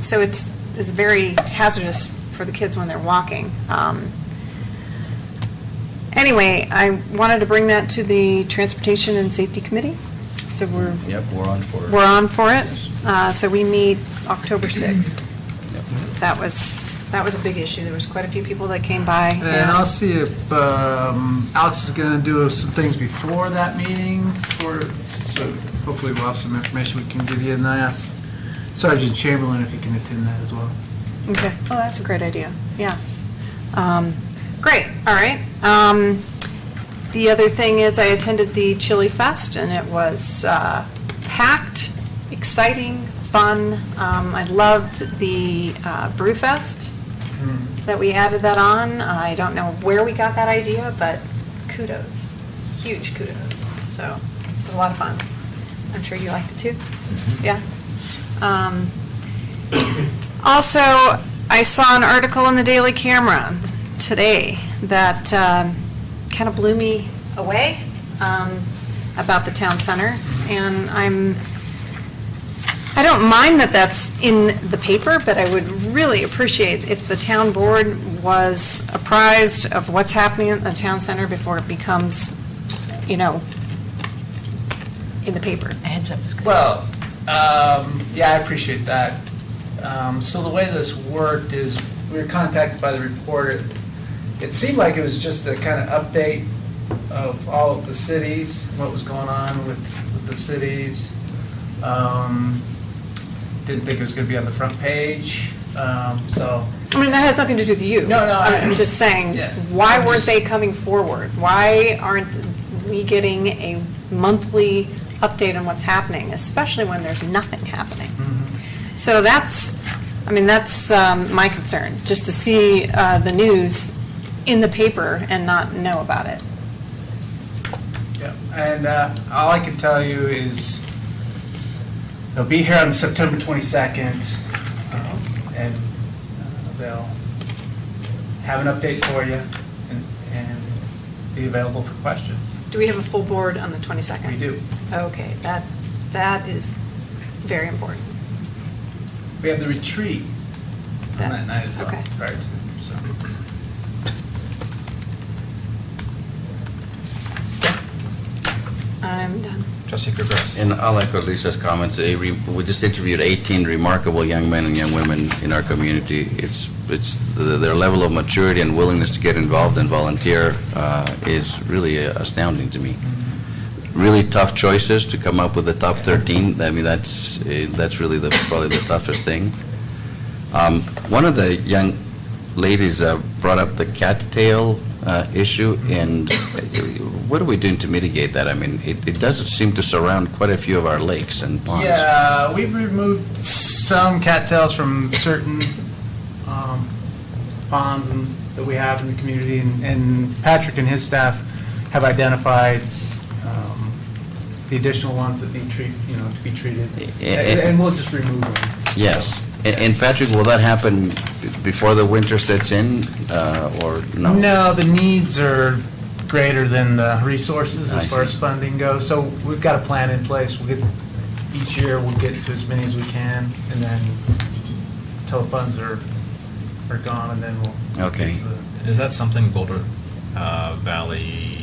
So it's very hazardous for the kids when they're walking. Anyway, I wanted to bring that to the Transportation and Safety Committee. So we're Yep, we're on for it. We're on for it. So we meet October 6th. That was a big issue. There was quite a few people that came by. And I'll see if Alex is going to do some things before that meeting, so hopefully we'll have some information we can give you. And I asked Sergeant Chamberlain if he can attend that as well. Okay. Oh, that's a great idea. Yeah. Great. All right. The other thing is I attended the Chili Fest, and it was packed, exciting, fun. I loved the Brew Fest that we added that on. I don't know where we got that idea, but kudos. Huge kudos. So it was a lot of fun. I'm sure you liked it too. Yeah. Also, I saw an article in the Daily Camera today that kind of blew me away about the town center, and I don't mind that that's in the paper, but I would really appreciate if the town board was apprised of what's happening at the town center before it becomes, in the paper. A heads up is good. Well, yeah, I appreciate that. So the way this worked is we were contacted by the reporter. It seemed like it was just a kind of update of all of the cities, what was going on with the cities. Didn't think it was going to be on the front page, so. I mean, that has nothing to do with you. No, I'm just saying, yeah. why weren't they coming forward? Why aren't we getting a monthly update on what's happening, especially when there's nothing happening? So that's my concern, just to see the news in the paper and not know about it. Yeah, and all I can tell you is they'll be here on September 22nd, and they'll have an update for you and be available for questions. Do we have a full board on the 22nd? We do. Okay, that is very important. We have the retreat on that night as well. Okay. Prior to, so. I'm done. Trustee Kruger. And I'll echo Lisa's comments. We just interviewed 18 remarkable young men and young women in our community. It's their level of maturity and willingness to get involved and volunteer is really astounding to me. Really tough choices to come up with the top 13. I mean, that's really probably the toughest thing. One of the young ladies brought up the cattail issue, and what are we doing to mitigate that? I mean, it does seem to surround quite a few of our lakes and ponds. Yeah, we've removed some cattails from certain ponds that we have in the community, and Patrick and his staff have identified the additional ones that need to be treated, and we'll just remove them. Yes. And Patrick, will that happen before the winter sets in, or no? No, the needs are greater than the resources as far as funding goes. So we've got a plan in place. Each year we'll get to as many as we can, and then until the funds are gone, and then we'll. Okay. Is that something Boulder Valley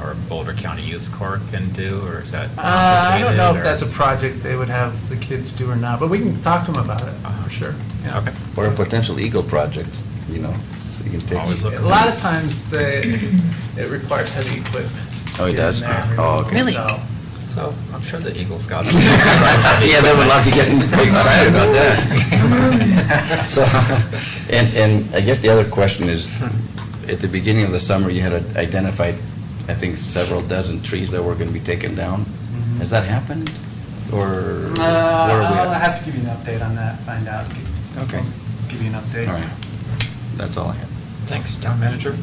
or Boulder County Youth Corps can do, or is that complicated? I don't know if that's a project they would have the kids do or not, but we can talk to them about it, for sure. Yeah. Okay. Or a potential Eagle project, so you can take. Always look. A lot of times it requires heavy equipment. Oh, it does? Oh, okay. Really? So I'm sure the Eagles got it. Yeah, they would love to get excited about that. So, and I guess the other question is, at the beginning of the summer, you had identified, I think, several dozen trees that were going to be taken down. Has that happened? Or where are we I'll at? have to give you an update on that, find out. Okay. Give you an update. All right. That's all I have. Thanks, Town Manager.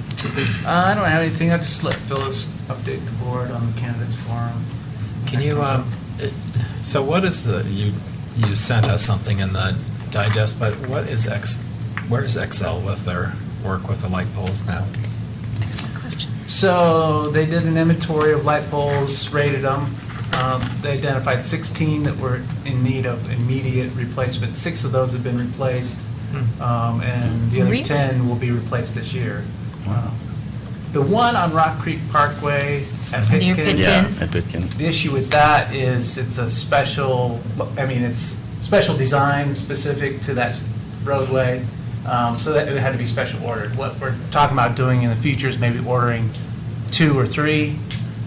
I don't have anything. I'll just let Phyllis update the board on the candidates forum. Can you, so what is you sent us something in the digest, but where's Excel with their work with the light poles now? Excellent question. So they did an inventory of light poles, rated them. They identified 16 that were in need of immediate replacement. 6 of those have been replaced, and the other Really? 10 will be replaced this year. Wow. The one on Rock Creek Parkway at Near Pitkin. Yeah, at Pitkin. The issue with that is it's a special, it's special design specific to that roadway, so that it had to be special ordered. What we're talking about doing in the future is maybe ordering 2 or 3,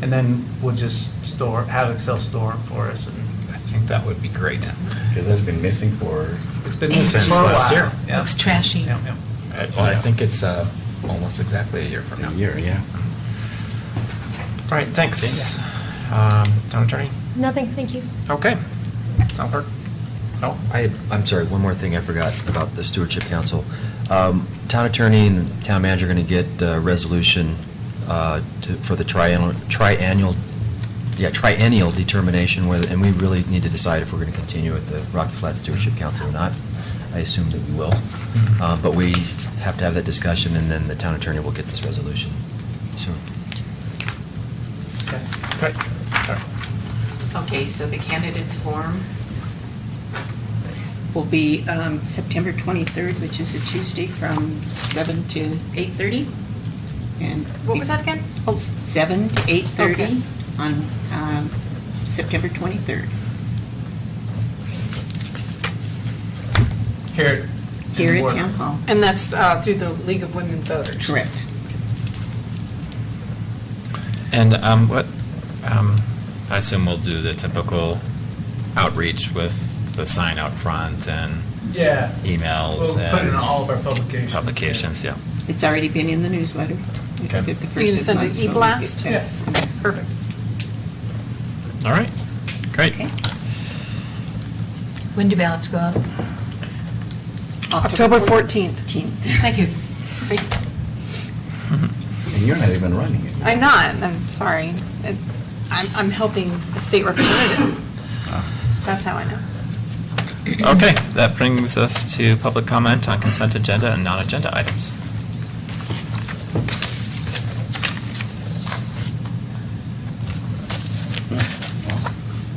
and then we'll just have Excel store for us. And I think that would be great. Because that's been missing for... it's been missing Since for a last while. year. Yeah. Looks trashy. Yeah, yeah. Well, I think it's almost exactly a year from now. A year, yeah. All right, thanks. Town Attorney? Nothing, thank you. Okay. Town Clerk? No? I'm sorry, one more thing I forgot about the Stewardship Council. Town Attorney and the Town Manager are going to get a resolution for the triennial determination, and we really need to decide if we're going to continue with the Rocky Flats Stewardship Council or not. I assume that we will. But we have to have that discussion, and then the Town Attorney will get this resolution soon. Okay, great. Sorry. Okay, so the candidates forum will be September 23rd, which is a Tuesday from 7 to 8:30. And What was that again? 7 to 8:30 Okay. on September 23rd. Here. Here in at Town Ward. Hall. And that's through the League of Women Voters? Correct. And what, I assume we'll do the typical outreach with the sign out front and Yeah. emails We'll and put it in all of our publications. publications, yeah. It's already been in the newsletter. We Okay. did it the Are you going to first of send the an month, so we e-blast? get tests. Okay, perfect. All right, great. Okay. When do ballots go out? October 14th. Thank you. And you're not even running it. I'm not, I'm sorry. I'm helping the state representative. That's how I know. Okay, that brings us to public comment on consent agenda and non-agenda items.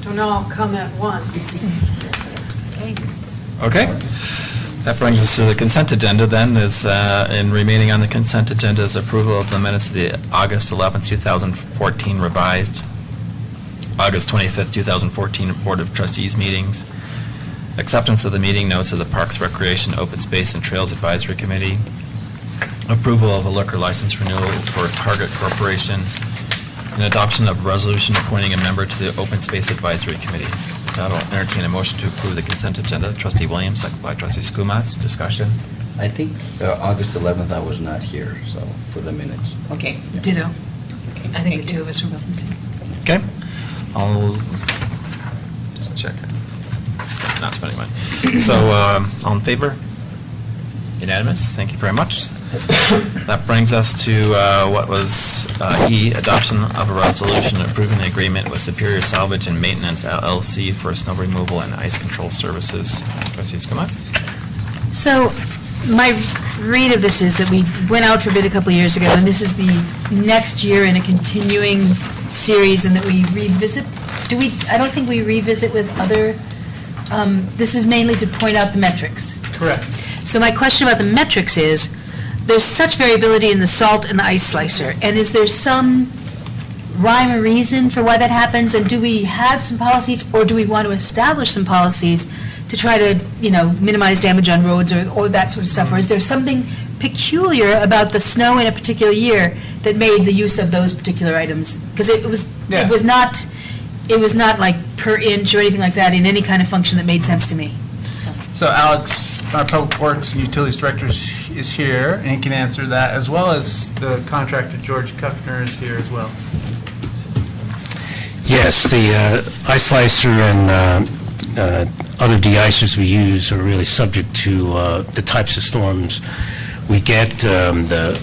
Don't all come at once. Okay, that brings us to the consent agenda then, and remaining on the consent agenda is approval of the minutes of the August 11th, 2014 revised, August 25th, 2014 Board of Trustees meetings, acceptance of the meeting notes of the Parks, Recreation, Open Space, and Trails Advisory Committee, approval of a liquor license renewal for Target Corporation, and adoption of a resolution appointing a member to the Open Space Advisory Committee. That'll entertain a motion to approve the consent agenda. Trustee Williams, second by Trustee Skumatz. Discussion? I think August 11th, I was not here, so, for the minutes. Okay. Ditto. I think the two of us were both missing. Okay. I'll just check it. Not spending money. So, all in favor? Unanimous? Thank you very much. That brings us to what was E, adoption of a resolution approving the agreement with Superior Salvage and Maintenance LLC for snow removal and ice control services. Trustee Skumatz? So my read of this is that we went out for bid a couple of years ago, and this is the next year in a continuing series, and that we revisit. I don't think we revisit with other, this is mainly to point out the metrics. Correct. So my question about the metrics is, there's such variability in the salt and the ice slicer, and is there some rhyme or reason for why that happens? And do we have some policies, or do we want to establish some policies to try to, minimize damage on roads or that sort of stuff? Or is there something peculiar about the snow in a particular year that made the use of those particular items? Because it was not like per inch or anything like that in any kind of function that made sense to me. So Alex, our Public Works and Utilities Director is here, and he can answer that, as well as the contractor, George Kuffner, is here as well. Yes, the ice slicer and other de-icers we use are really subject to the types of storms we get, the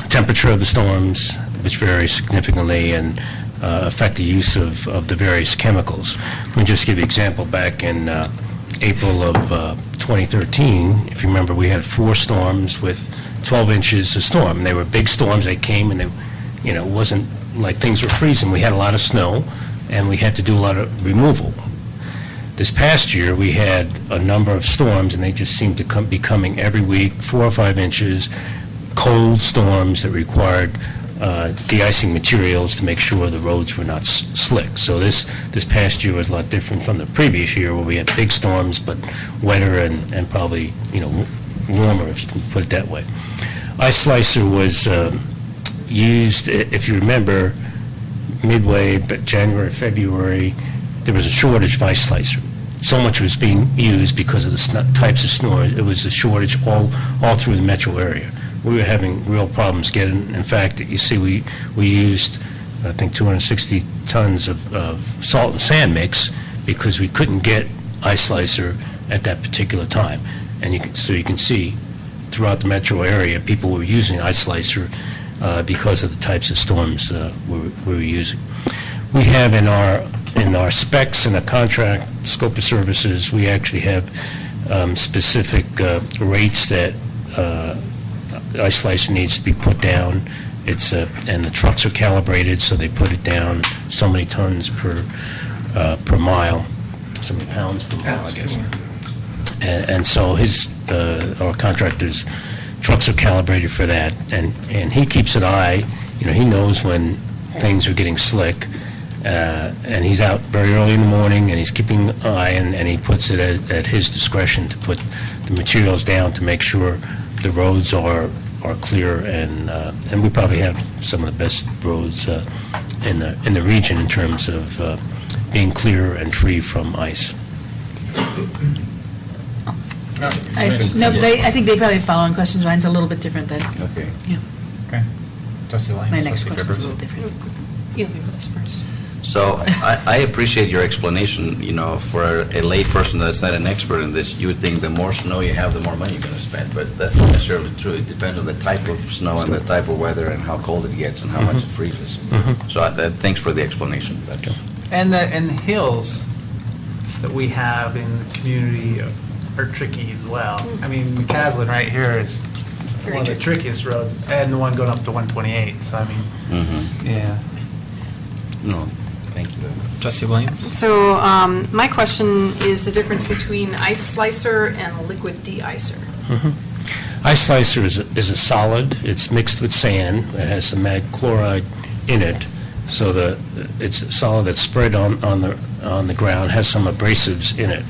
temperature of the storms, which varies significantly, and affect the use of the various chemicals. Let me just give you an example. Back in April of 2013, if you remember, we had 4 storms with 12 inches of storm. They were big storms. They came, and it wasn't like things were freezing. We had a lot of snow, and we had to do a lot of removal. This past year, we had a number of storms, and they just seemed to be coming every week, 4 or 5 inches, cold storms that required de-icing materials to make sure the roads were not slick. So this past year was a lot different from the previous year, where we had big storms, but wetter and probably, warmer, if you can put it that way. Ice slicer was used, if you remember, midway, but January, February, there was a shortage of ice slicer. So much was being used because of the types of snow. It was a shortage all through the metro area. We were having real problems getting, in fact, you see, we used, I think, 260 tons of salt and sand mix because we couldn't get ice slicer at that particular time. And so you can see throughout the metro area, people were using ice slicer because of the types of storms we were using. We have in our specs and the contract scope of services, we actually have specific rates that ice slicer needs to be put down. And the trucks are calibrated, so they put it down so many tons per mile, so many pounds per mile, I guess. And so our contractor's trucks are calibrated for that, and he keeps an eye. He knows when things are getting slick, and he's out very early in the morning, and he's keeping an eye, and he puts it at his discretion to put the materials down to make sure the roads are clear, and we probably have some of the best roads in the region in terms of being clear and free from ice. I think they probably have following questions. Mine's a little bit different than. Okay. Yeah. Okay. Trustee Williams. My next Trustee question is a Bibbers. little different. You'll be first. So I appreciate your explanation. For a lay person that's not an expert in this, you would think the more snow you have, the more money you're going to spend. But that's not necessarily true. It depends on the type of snow and the type of weather and how cold it gets and how much it freezes. So thanks for the explanation. And the hills that we have in the community are tricky as well. I mean, McCaslin right here is one of the trickiest roads, and the one going up to 128. So I mean, yeah. No, thank you. Trustee Williams? So my question is the difference between ice slicer and liquid de-icer. Ice slicer is a solid. It's mixed with sand. It has some mag chloride in it, so it's a solid that's spread on the ground, has some abrasives in it.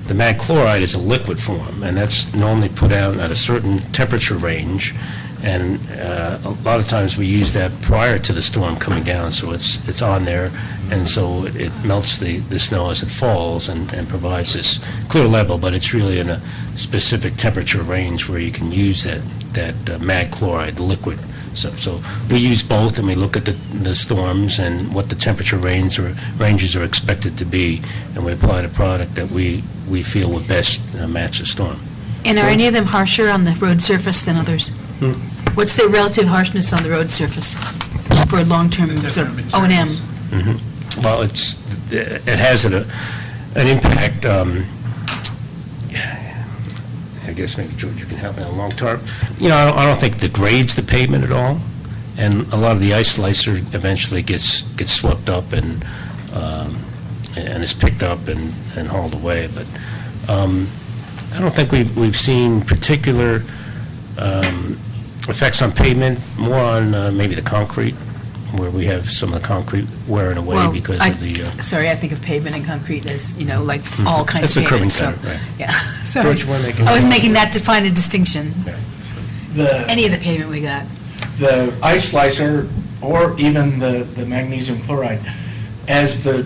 The mag chloride is a liquid form, and that's normally put out at a certain temperature range, and a lot of times we use that prior to the storm coming down, so it's on there, and so it melts the snow as it falls and provides this clear level, but it's really in a specific temperature range where you can use that mag chloride liquid. So we use both, and we look at the storms and what the temperature ranges are expected to be, and we apply the product that we feel would best match the storm. And are any of them harsher on the road surface than others? What's the relative harshness on the road surface for long-term sort of O&M? Well, it has an impact. I guess maybe George, you can help me on long term. I don't think degrades the pavement at all, and a lot of the ice slicer eventually gets swept up and is picked up and hauled away. But I don't think we've seen particular effects on pavement, more on maybe the concrete, where we have some of the concrete wearing away because of the... Sorry, I think of pavement and concrete as, all kinds of pavement. That's the curving pattern, right. Yeah. So George, you want to make I was making that to find a distinction. The, Any of the pavement we got. The ice slicer, or even the magnesium chloride, as the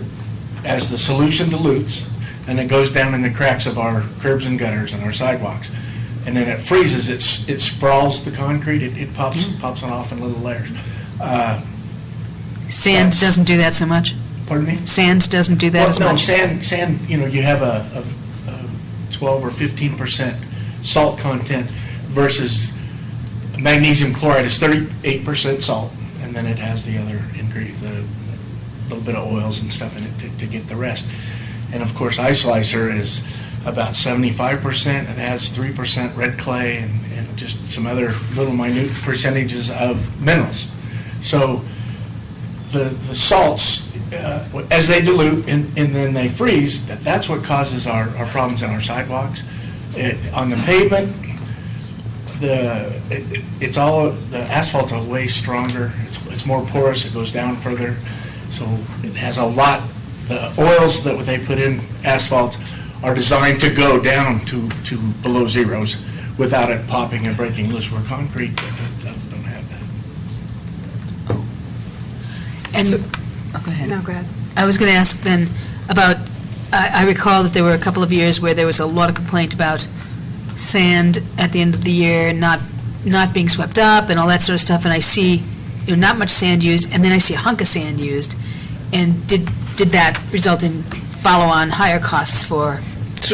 solution dilutes, and it goes down in the cracks of our curbs and gutters and our sidewalks, and then it freezes, it sprawls the concrete, it pops it off in little layers. Sand doesn't do that so much? Pardon me? Sand doesn't do that as much? Sand, you have a 12 or 15% salt content versus magnesium chloride is 38% salt, and then it has the other ingredient, the little bit of oils and stuff in it to get the rest. And of course, ice slicer is about 75%. It has 3% red clay and just some other little minute percentages of minerals. So the salts, as they dilute and then they freeze, that's what causes our problems in our sidewalks. On the pavement, it's all, the asphalt's a way stronger, it's more porous, it goes down further, so it has a lot, the oils that they put in asphalt are designed to go down to below zeros without it popping and breaking loose, where concrete don't have that. And, Go ahead. No, go ahead. I was going to ask then about, I recall that there were a couple of years where there was a lot of complaint about sand at the end of the year not being swept up and all that sort of stuff, and I see, not much sand used, and then I see a hunk of sand used. And did that result in follow-on higher costs for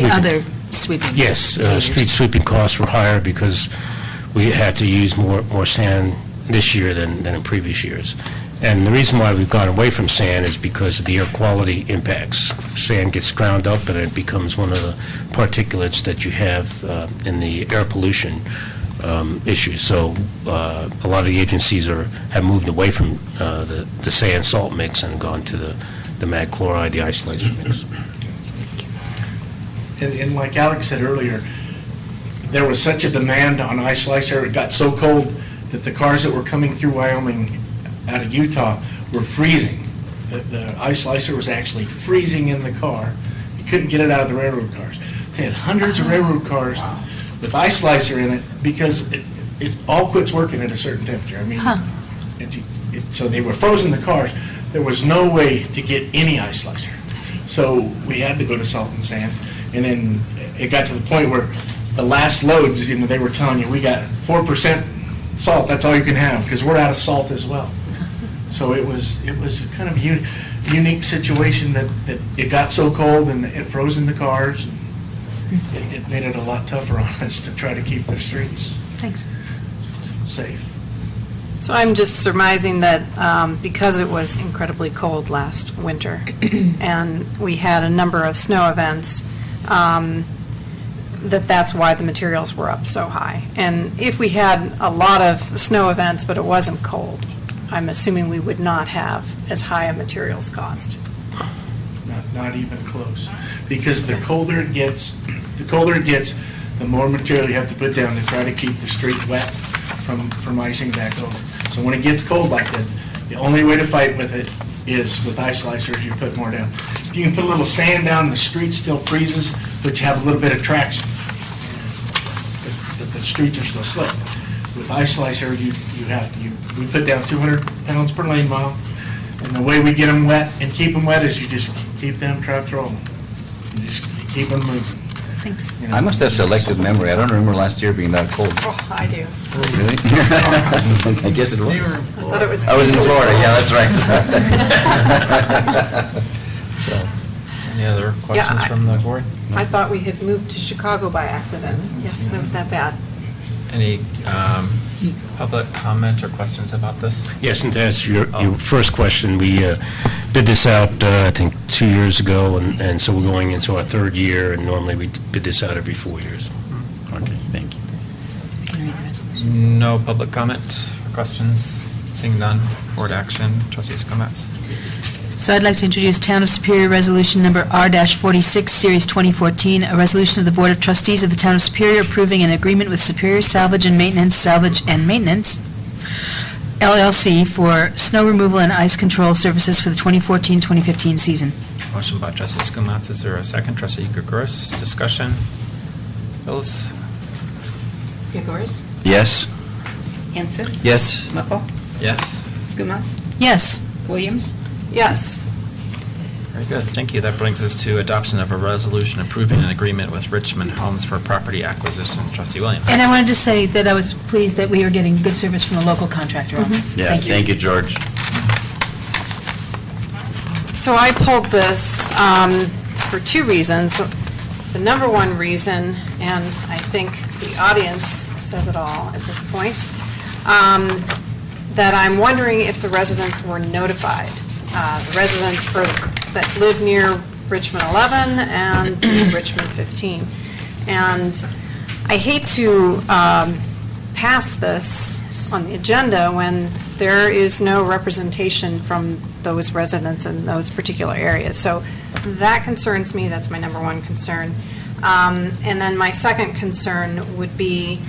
the other sweeping? Yes, behaviors? street sweeping costs were higher because we had to use more sand this year than in previous years. And the reason why we've gone away from sand is because of the air quality impacts. Sand gets ground up and it becomes one of the particulates that you have in the air pollution issues. So a lot of the agencies have moved away from the sand salt mix and gone to the mag chloride, the ice slicer mix. And like Alex said earlier, there was such a demand on ice slicer, it got so cold that the cars that were coming through Wyoming out of Utah were freezing. The ice slicer was actually freezing in the car. You couldn't get it out of the railroad cars. They had hundreds of railroad cars with ice slicer in it because it all quits working at a certain temperature. I mean, so they were frozen the cars. There was no way to get any ice slicer. So we had to go to salt and sand. And then it got to the point where the last loads, they were telling you, we got 4% salt, that's all you can have, because we're out of salt as well. So it was kind of a unique situation that it got so cold and it froze in the cars. And it made it a lot tougher on us to try to keep the streets safe. So I'm just surmising that because it was incredibly cold last winter and we had a number of snow events, that's why the materials were up so high. And if we had a lot of snow events but it wasn't cold, I'm assuming we would not have as high a materials cost. Not even close. Because the colder it gets, the more material you have to put down to try to keep the street wet from icing back over. So when it gets cold like that, the only way to fight with it is with ice slicers, you put more down. If you can put a little sand down, the street still freezes, but you have a little bit of traction. But the streets are still slick. With ice slicer, we put down 200 pounds per lane mile, and the way we get them wet and keep them wet is you just keep them trucks rolling. You just keep them moving. Thanks. I must have selective memory. I don't remember last year being that cold. Oh, I do. Really? I guess it was. I thought it was. I was in Florida, yeah, that's right. Any other questions from the board? I thought we had moved to Chicago by accident. Yes, that was that bad. Any public comment or questions about this? Yes, and to answer your first question, we bid this out, I think, 2 years ago, and so we're going into our third year, and normally we bid this out every 4 years. Okay, thank you. No public comment or questions? Seeing none, board action. Trustee Skumatz. So I'd like to introduce Town of Superior Resolution Number R-46, Series 2014, a resolution of the Board of Trustees of the Town of Superior approving an agreement with Superior Salvage and Maintenance, LLC for snow removal and ice control services for the 2014-2015 season. Motion by Trustee Skumatz. Is there a second? Trustee Gregoris. Discussion? Phyllis? Gregoris? Yes. Hanson? Yes. Muckle? Yes. Skumatz? Yes. Williams? Yes. Very good. Thank you. That brings us to adoption of a resolution approving an agreement with Richmond Homes for property acquisition. Trustee Williams. And I wanted to say that I was pleased that we are getting good service from the local contractor on this. Yes, thank you, George. So I pulled this for two reasons. The number one reason, and I think the audience says it all at this point, that I'm wondering if the residents were notified. The residents that live near Richmond 11 and Richmond 15. And I hate to pass this on the agenda when there is no representation from those residents in those particular areas. So that concerns me. That's my number one concern. And then my second concern would be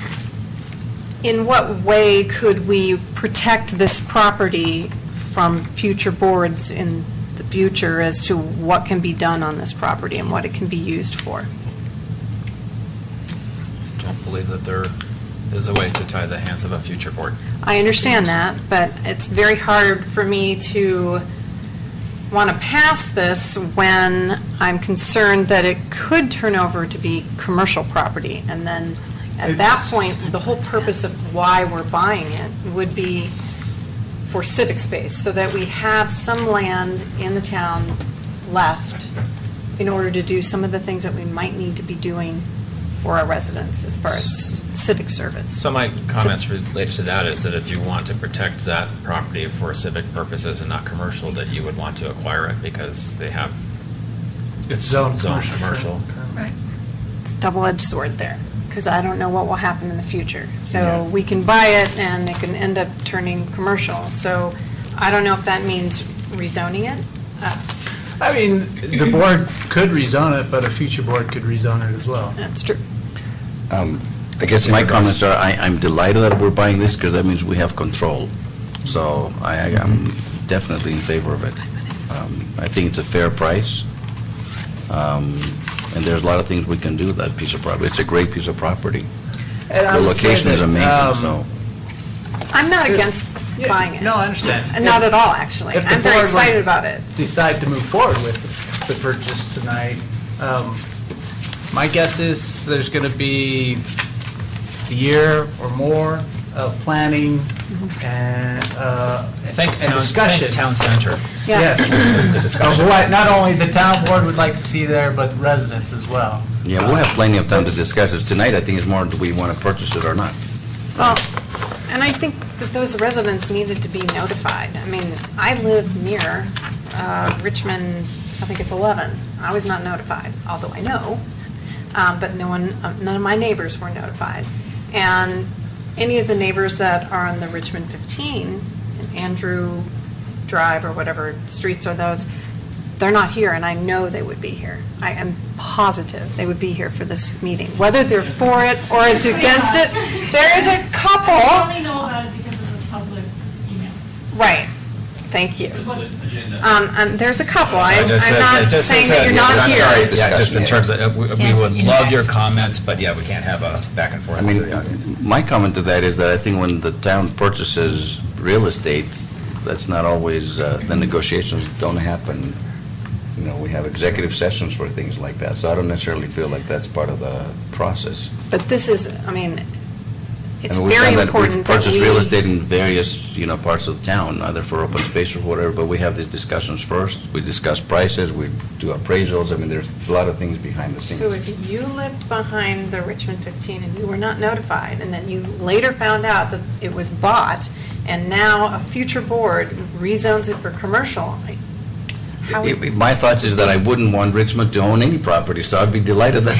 in what way could we protect this property from future boards in the future as to what can be done on this property and what it can be used for? I don't believe that there is a way to tie the hands of a future board. I understand that, but it's very hard for me to want to pass this when I'm concerned that it could turn over to be commercial property. And then at that point, the whole purpose of why we're buying it would be for civic space, so that we have some land in the town left in order to do some of the things that we might need to be doing for our residents as far as civic service. So my comments related to that is that if you want to protect that property for civic purposes and not commercial, that you would want to acquire it because they have It's zone commercial. Right. It's a double-edged sword there, because I don't know what will happen in the future. So Yeah. we can buy it and it can end up turning commercial. So I don't know if that means rezoning it. I mean, the board could rezone it, but a future board could rezone it as well. That's true. I guess my comments are, I'm delighted that we're buying this because that means we have control. So I'm definitely in favor of it. I think it's a fair price. And there's a lot of things we can do with that piece of property. It's a great piece of property. And I The would say location is that, amazing, so. I'm not against buying it. No, I understand. Not at all, actually. If the I'm very board would excited about it. Decide to move forward with the purchase tonight. My guess is there's going to be a year or more of planning and and discussion. Think town center. Yeah. Yes. The discussion. Of what not only the town board would like to see there, but residents as well. Yeah, we'll have plenty of time to discuss this. Tonight, I think it's more, do we want to purchase it or not? Well, and I think that those residents needed to be notified. I mean, I live near Richmond, I think it's 11. I was not notified, although I know, but none of my neighbors were notified. And any of the neighbors that are on the Richmond 15, Andrew Drive or whatever streets are those, they're not here, and I know they would be here. I am positive they would be here for this meeting. Whether they're for it or it's against it, there is a couple. I only know about it because of the public email. Right. Thank you. There's a couple. I'm Just not saying that you're not I'm here. sorry, yeah, just in terms of, we would Can't love your interact. comments, but yeah, we can't have a back and forth. I mean, my comment to that is that I think when the town purchases real estate, that's not always, the negotiations don't happen. You know, we have executive sessions for things like that, so I don't necessarily feel like that's part of the process. But this is, I mean, it's I mean, we've very done that. important We've that purchased real we, estate in various, parts of town, either for open space or whatever, but we have these discussions first. We discuss prices, we do appraisals. I mean, there's a lot of things behind the scenes. so if you lived behind the Richmond 15 and you were not notified, and then you later found out that it was bought, and now a future board rezones it for commercial, how would... My thoughts is that I wouldn't want Richmond to own any property, so I'd be delighted that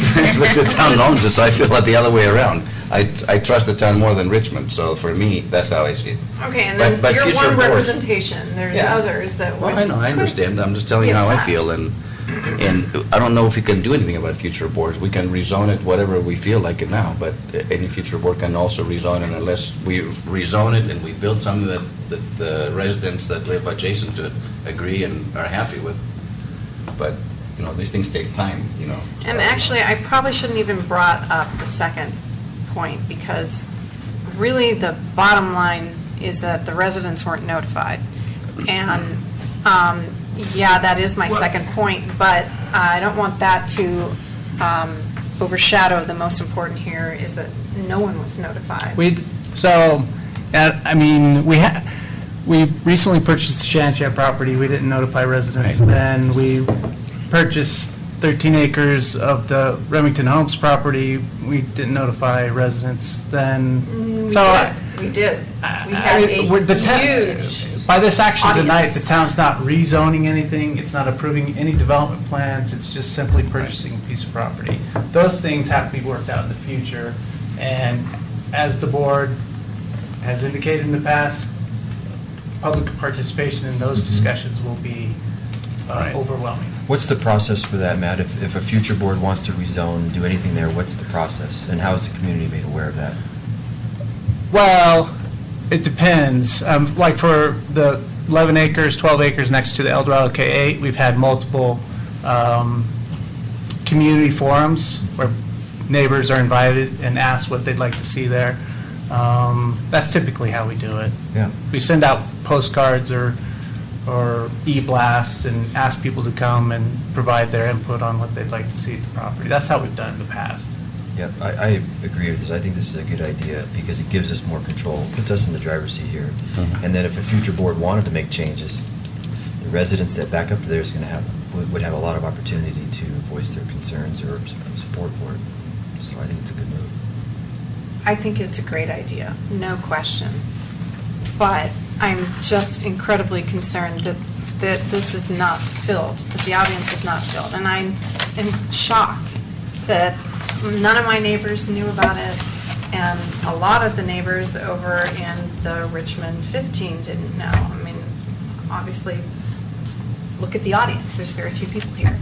the town owns it, so I feel like the other way around. I trust the town more than Richmond, so for me, that's how I see it. Okay, and But then you're future one boards- representation, there's Yeah. others that would... Well, I know, I understand, I'm just telling you be how I upset. feel, and I don't know if we can do anything about future boards. We can rezone it whatever we feel like it now, but any future board can also rezone it unless we rezone it and we build something that the residents that live adjacent to it agree and are happy with. But, these things take time, And actually, I probably shouldn't even brought up the second point, because really the bottom line is that the residents weren't notified. And, yeah, that is my second point, but I don't want that to overshadow the most important here is that no one was notified. We recently purchased the Shansham property. We didn't notify residents. Then we purchased 13 acres of the Remington Homes property. We didn't notify residents. Then, We did. We I had mean, a the town- huge by this action tonight, audience. the town's not rezoning anything, it's not approving any development plans, it's just simply purchasing a piece of property. Those things have to be worked out in the future, and as the board has indicated in the past, public participation in those discussions will be overwhelming. What's the process for that, Matt? If a future board wants to rezone, do anything there, what's the process? And how is the community made aware of that? Well, it depends. Like for the 11 acres, 12 acres next to the El Dorado K8, we've had multiple community forums where neighbors are invited and asked what they'd like to see there. That's typically how we do it. Yeah. We send out postcards or e-blasts and ask people to come and provide their input on what they'd like to see at the property. That's how we've done it in the past. Yeah, I agree with this. I think this is a good idea because it gives us more control, puts us in the driver's seat here. And then if a future board wanted to make changes, the residents that back up to there is going to would have a lot of opportunity to voice their concerns or support for it. So I think it's a good move. I think it's a great idea, no question. But I'm just incredibly concerned that this is not filled, that the audience is not filled. And I am shocked that none of my neighbors knew about it, and a lot of the neighbors over in the Richmond 15 didn't know. I mean, obviously, look at the audience. There's very few people here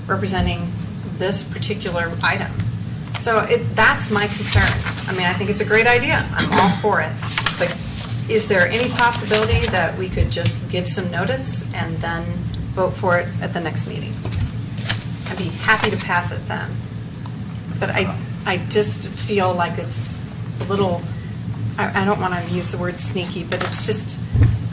representing this particular item. So that's my concern. I mean, I think it's a great idea. I'm all for it. But is there any possibility that we could just give some notice and then vote for it at the next meeting? I'd be happy to pass it then. But I just feel like it's a little, I don't want to use the word sneaky, but it's just,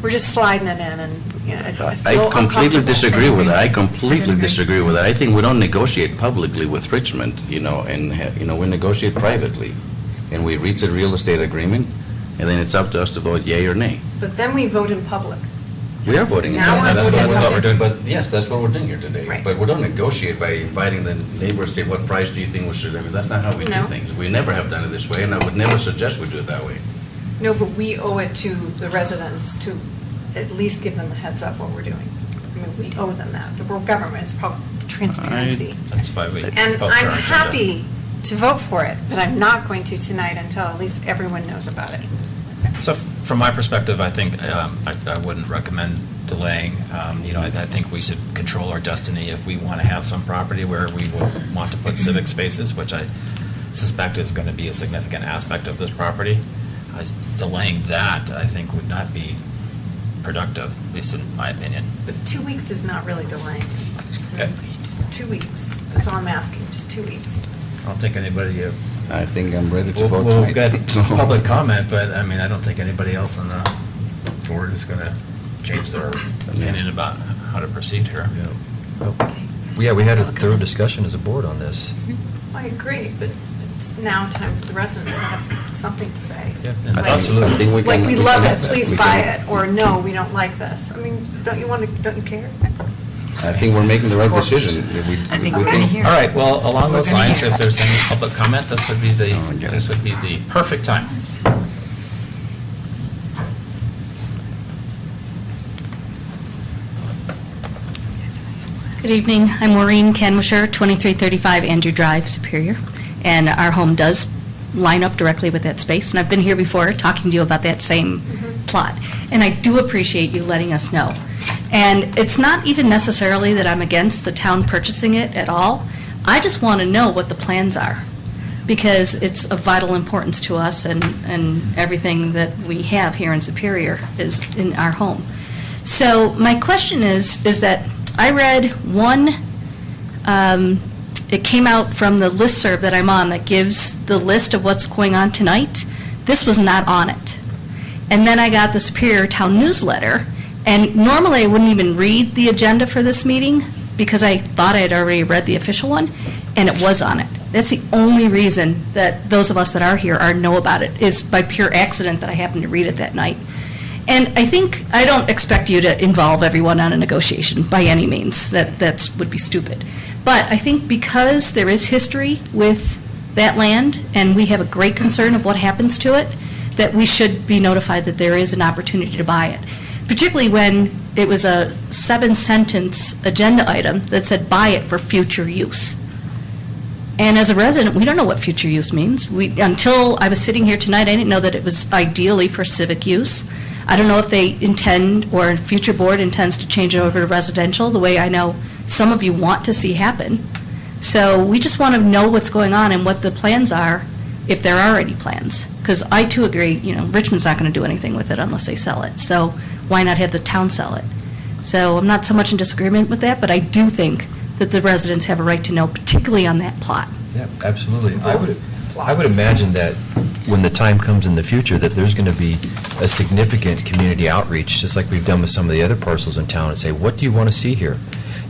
we're just sliding it in, and I feel I completely uncomfortable. disagree with that. I completely disagree with that. I think we don't negotiate publicly with Richmond, and we negotiate privately. And we reach a real estate agreement, and then it's up to us to vote yea or nay. But then we vote in public. We are voting. Now we're voting That's what public. we're doing, but yes, that's what we're doing here today. Right. But we don't negotiate by inviting the neighbors, say, what price do you think we should, I mean, that's not how we do No. things. We never have done it this way, and I would never suggest we do it that way. No, but we owe it to the residents to at least give them a heads up what we're doing. I mean, we owe them that. We're government, it's probably transparency. That's why we And post I'm our agenda. happy to vote for it, but I'm not going to tonight until at least everyone knows about it. So from my perspective, I think I wouldn't recommend delaying. I think we should control our destiny if we want to have some property where we would want to put civic spaces, which I suspect is going to be a significant aspect of this property. Delaying that, I think, would not be productive, at least in my opinion. But 2 weeks is not really delaying. Okay. 2 weeks, that's all I'm asking, just 2 weeks. I don't think anybody... I think I'm ready to vote We'll tonight. get public comment, but I mean, I don't think anybody else on the board is going to change their opinion about how to proceed here. Yeah, we had a thorough discussion as a board on this. I agree, but it's now time for the residents to have something to say. Yeah, Like- absolutely. I think we Like, can- we we love can- it, please we buy can- it, or no, we don't like this. I mean, don't you care? I think we're making the right decision. I think we're gonna hear. All right, well, along We're those gonna lines, hear. if there's any public comment, this would be the perfect time. Good evening. I'm Maureen Canwisher, 2335 Andrew Drive, Superior. And our home does line up directly with that space. And I've been here before talking to you about that same plot. And I do appreciate you letting us know. And it's not even necessarily that I'm against the town purchasing it at all. I just want to know what the plans are, because it's of vital importance to us, and everything that we have here in Superior is in our home. So my question is that I read one, it came out from the listserv that I'm on that gives the list of what's going on tonight. This was not on it. And then I got the Superior Town newsletter, and normally I wouldn't even read the agenda for this meeting because I thought I had already read the official one, and it was on it. That's the only reason that those of us that are here know about it, is by pure accident that I happened to read it that night. And I think, I don't expect you to involve everyone on a negotiation by any means. That would be stupid. But I think because there is history with that land, and we have a great concern of what happens to it, that we should be notified that there is an opportunity to buy it. Particularly when it was a 7-sentence agenda item that said, buy it for future use. And as a resident, we don't know what future use means. Until I was sitting here tonight, I didn't know that it was ideally for civic use. I don't know if they intend, or a future board intends to change it over to residential, the way I know some of you want to see happen. So we just want to know what's going on and what the plans are if there are any plans. Because I too agree, Richmond's not going to do anything with it unless they sell it. So why not have the town sell it? So I'm not so much in disagreement with that, but I do think that the residents have a right to know, particularly on that plot. Yeah, absolutely. I would imagine that when the time comes in the future, that there's going to be a significant community outreach, just like we've done with some of the other parcels in town, and say, what do you want to see here?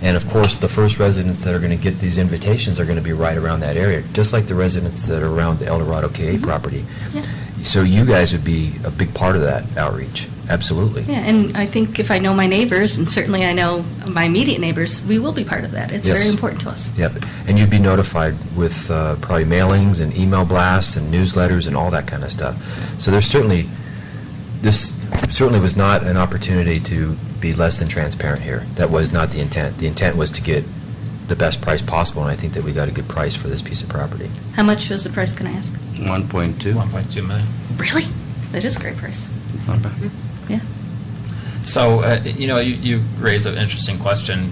And of course, the first residents that are going to get these invitations are going to be right around that area, just like the residents that are around the El Dorado KA property. Yeah. So you guys would be a big part of that outreach, absolutely. Yeah, and I think if I know my neighbors, and certainly I know my immediate neighbors, we will be part of that. It's Yes. very important to us. Yep, and you'd be notified with probably mailings and email blasts and newsletters and all that kind of stuff. So this certainly was not an opportunity to be less than transparent here. That was not the intent. The intent was to get the best price possible, and I think that we got a good price for this piece of property. How much was the price, can I ask? 1.2. 1.2 million. Really? That is a great price. Not bad. Yeah. So, you raise an interesting question,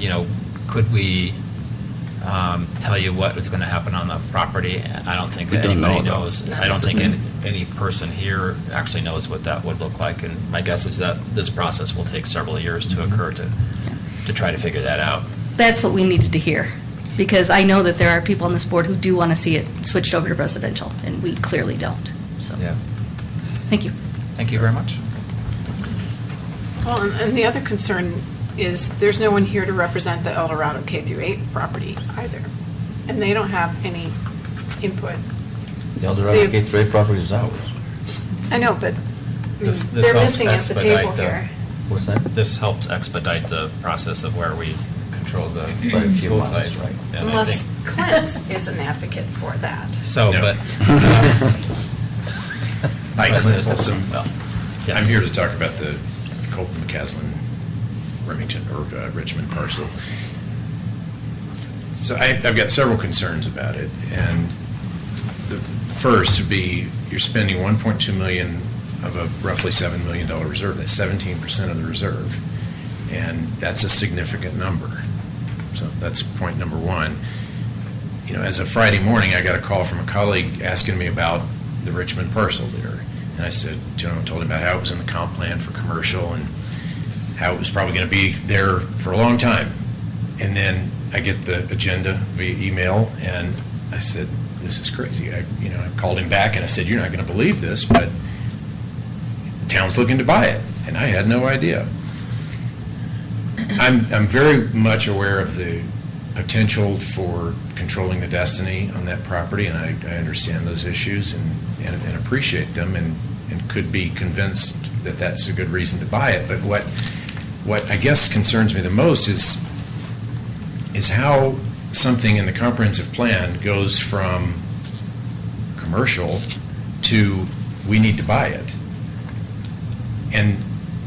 could we tell you what is going to happen on the property? I don't think that anybody knows. I don't think any person here actually knows what that would look like, and my guess is that this process will take several years to occur to try to figure that out. That's what we needed to hear, because I know that there are people on this board who do want to see it switched over to residential, and we clearly don't, so. Yeah. Thank you. Thank you very much. Well, and the other concern is there's no one here to represent the El Dorado K through 8 property either, and they don't have any input. The El Dorado K through 8 property is ours. I know, but This they're helps missing at the table expedite here. What's that? This helps expedite the process of where we control the By a few school miles, site. right. And I Unless think- Clint is an advocate for that. So, but. Well, Yes. I'm here to talk about the Colton McCaslin Remington or Richmond parcel. So I've got several concerns about it, and the first would be you're spending 1.2 million of a roughly $7 million reserve. That's 17% of the reserve, and that's a significant number. So that's point number one. As of Friday morning, I got a call from a colleague asking me about the Richmond parcel there. And I said, told him about how it was in the comp plan for commercial and how it was probably going to be there for a long time. And then I get the agenda via email, and I said, this is crazy. I called him back and I said, you're not going to believe this, but the town's looking to buy it. And I had no idea. I'm very much aware of the potential for controlling the destiny on that property, and I understand those issues and appreciate them and could be convinced that that's a good reason to buy it. But what I guess concerns me the most is how something in the comprehensive plan goes from commercial to we need to buy it. And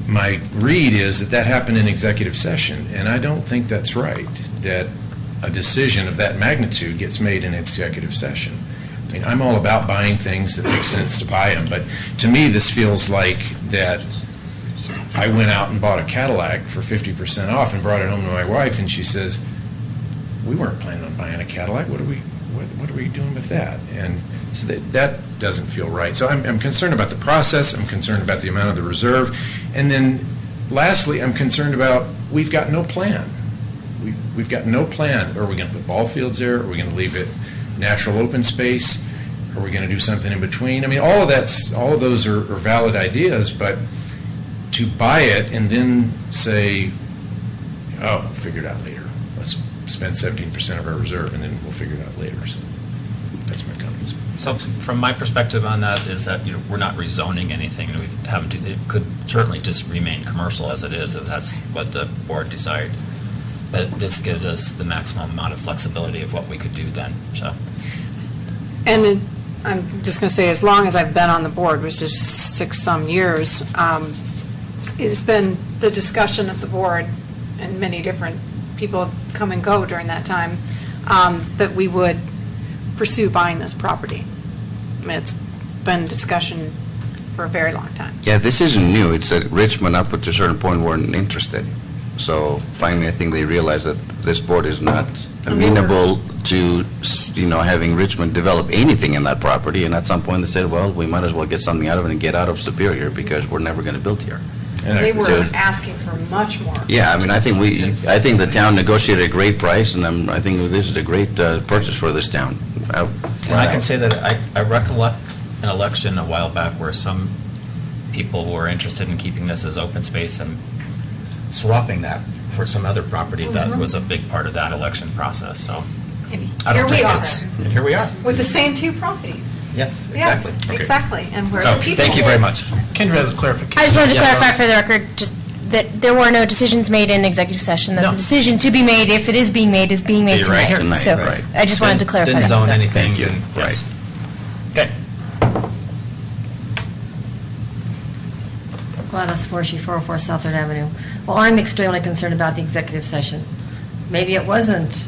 my read is that happened in executive session, and I don't think that's right, that a decision of that magnitude gets made in executive session. I mean, I'm all about buying things that make sense to buy them, but to me, this feels like that I went out and bought a Cadillac for 50% off and brought it home to my wife, and she says, we weren't planning on buying a Cadillac. What are we doing with that? And so that doesn't feel right. So I'm concerned about the process. I'm concerned about the amount of the reserve. And then lastly, I'm concerned about we've got no plan. We've got no plan. Are we going to put ball fields there? Are we going to leave it natural open space? Are we going to do something in between? I mean, all of those are valid ideas, but to buy it and then say, oh, we'll figure it out later. Let's spend 17% of our reserve and then we'll figure it out later. So that's my comments. So from my perspective on that is that we're not rezoning anything. It could certainly just remain commercial as it is if that's what the board decided. But this gives us the maximum amount of flexibility of what we could do then. So. And I'm just going to say, as long as I've been on the board, which is 6-some years, it's been the discussion of the board, and many different people have come and go during that time, that we would pursue buying this property. I mean, it's been discussion for a very long time. Yeah, this isn't new. It's that Richmond, up to a certain point, weren't interested. So finally, I think they realized that this board is not amenable to, having Richmond develop anything in that property, and at some point they said, well, we might as well get something out of it and get out of Superior, because we're never going to build here. They were So- asking for much more. Yeah, I mean, I think the town negotiated a great price, and I think this is a great purchase for this town. And I can say that I recollect an election a while back where some people were interested in keeping this as open space and swapping that for some other property that was a big part of that election process, so. I Here don't we think are. and here we are. With the same two properties. Yes, exactly. Yes, Okay. exactly, and we're So, the people. thank you very much. Kendra has a clarification. I just wanted to Yes. clarify for the record, just that there were no decisions made in executive session, that No. the decision to be made, if it is being made, is being made You're right. tonight. Tonight, So right. I just wanted to clarify that. Didn't zone anything. Thank you. and- yes. Okay. Gladys Forshee, 404 South Third Avenue. Well, I'm extremely concerned about the executive session. Maybe it wasn't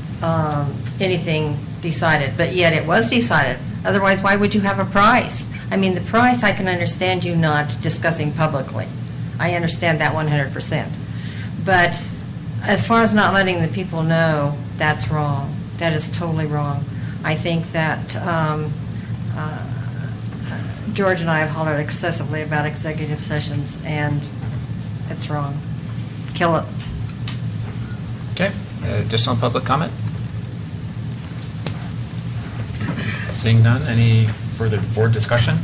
anything decided, but yet it was decided. Otherwise, why would you have a price? I mean, the price, I can understand you not discussing publicly. I understand that 100%. But as far as not letting the people know, that's wrong. That is totally wrong. I think that George and I have hollered excessively about executive sessions, and it's wrong. Kill it. Okay, additional public comment? Seeing none, any further board discussion?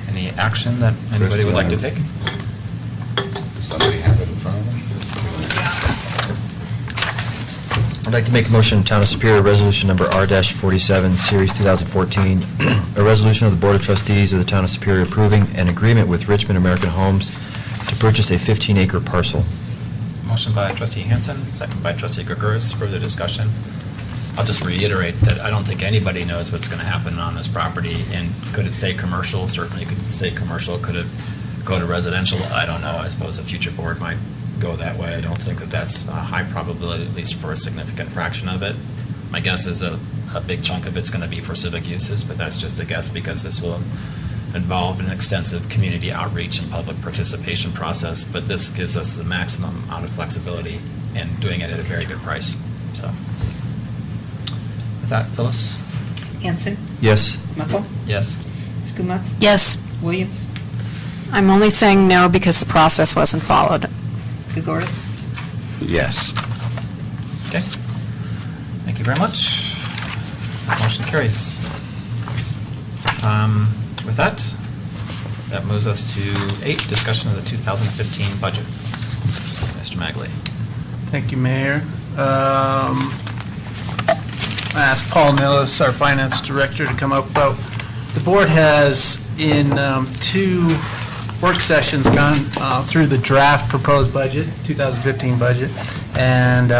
Any action that anybody would like to take? Does somebody have it in front of them? I'd like to make a motion, Town of Superior Resolution Number R-47, Series 2014, a resolution of the Board of Trustees of the Town of Superior approving an agreement with Richmond American Homes to purchase a 15-acre parcel. Motion by trustee Hanson, second by trustee Gregorus. Further discussion? I'll just reiterate that I don't think anybody knows what's going to happen on this property, and could it stay commercial? Certainly could stay commercial. Could it go to residential? I don't know. I suppose a future board might go that way. I don't think that that's a high probability, at least for a significant fraction of it. My guess is that a big chunk of it's going to be for civic uses, but that's just a guess because this will involve an extensive community outreach and public participation process, but this gives us the maximum amount of flexibility and doing it at a very good price. So, with that, Phyllis? Hanson? Yes. Muckle? Yes. Skumatz? Yes. Williams? I'm only saying no because the process wasn't followed. Gregorus? Yes. Okay. Thank you very much. Motion carries. With that moves us to 8, discussion of the 2015 budget. Mr. Magley. Thank you, Mayor. I asked Paul Millis, our finance director, to come up. The board has, in 2 work sessions, gone through the draft proposed budget, 2015 budget, and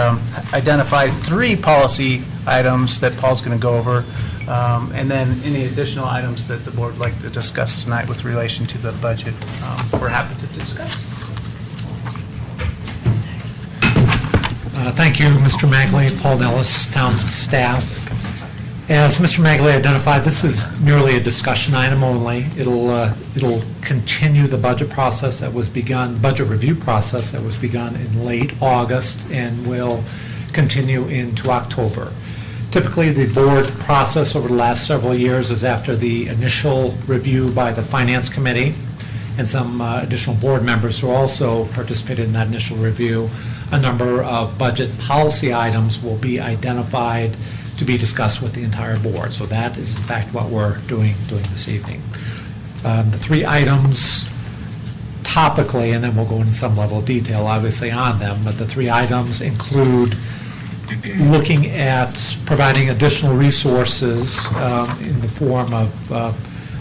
identified 3 policy items that Paul's going to go over, and then any additional items that the board would like to discuss tonight with relation to the budget. We're happy to discuss. Thank you, Mr. Magley, Paul Nellis, town staff. As Mr. Magley identified, this is merely a discussion item only. It'll continue the budget process that was begun, budget review process that was begun in late August and will continue into October. Typically, the board process over the last several years is after the initial review by the Finance Committee and some additional board members who also participated in that initial review. A number of budget policy items will be identified to be discussed with the entire board. So that is in fact what we're doing this evening. The 3 items topically, and then we'll go into some level of detail obviously on them, but the 3 items include looking at providing additional resources in the form of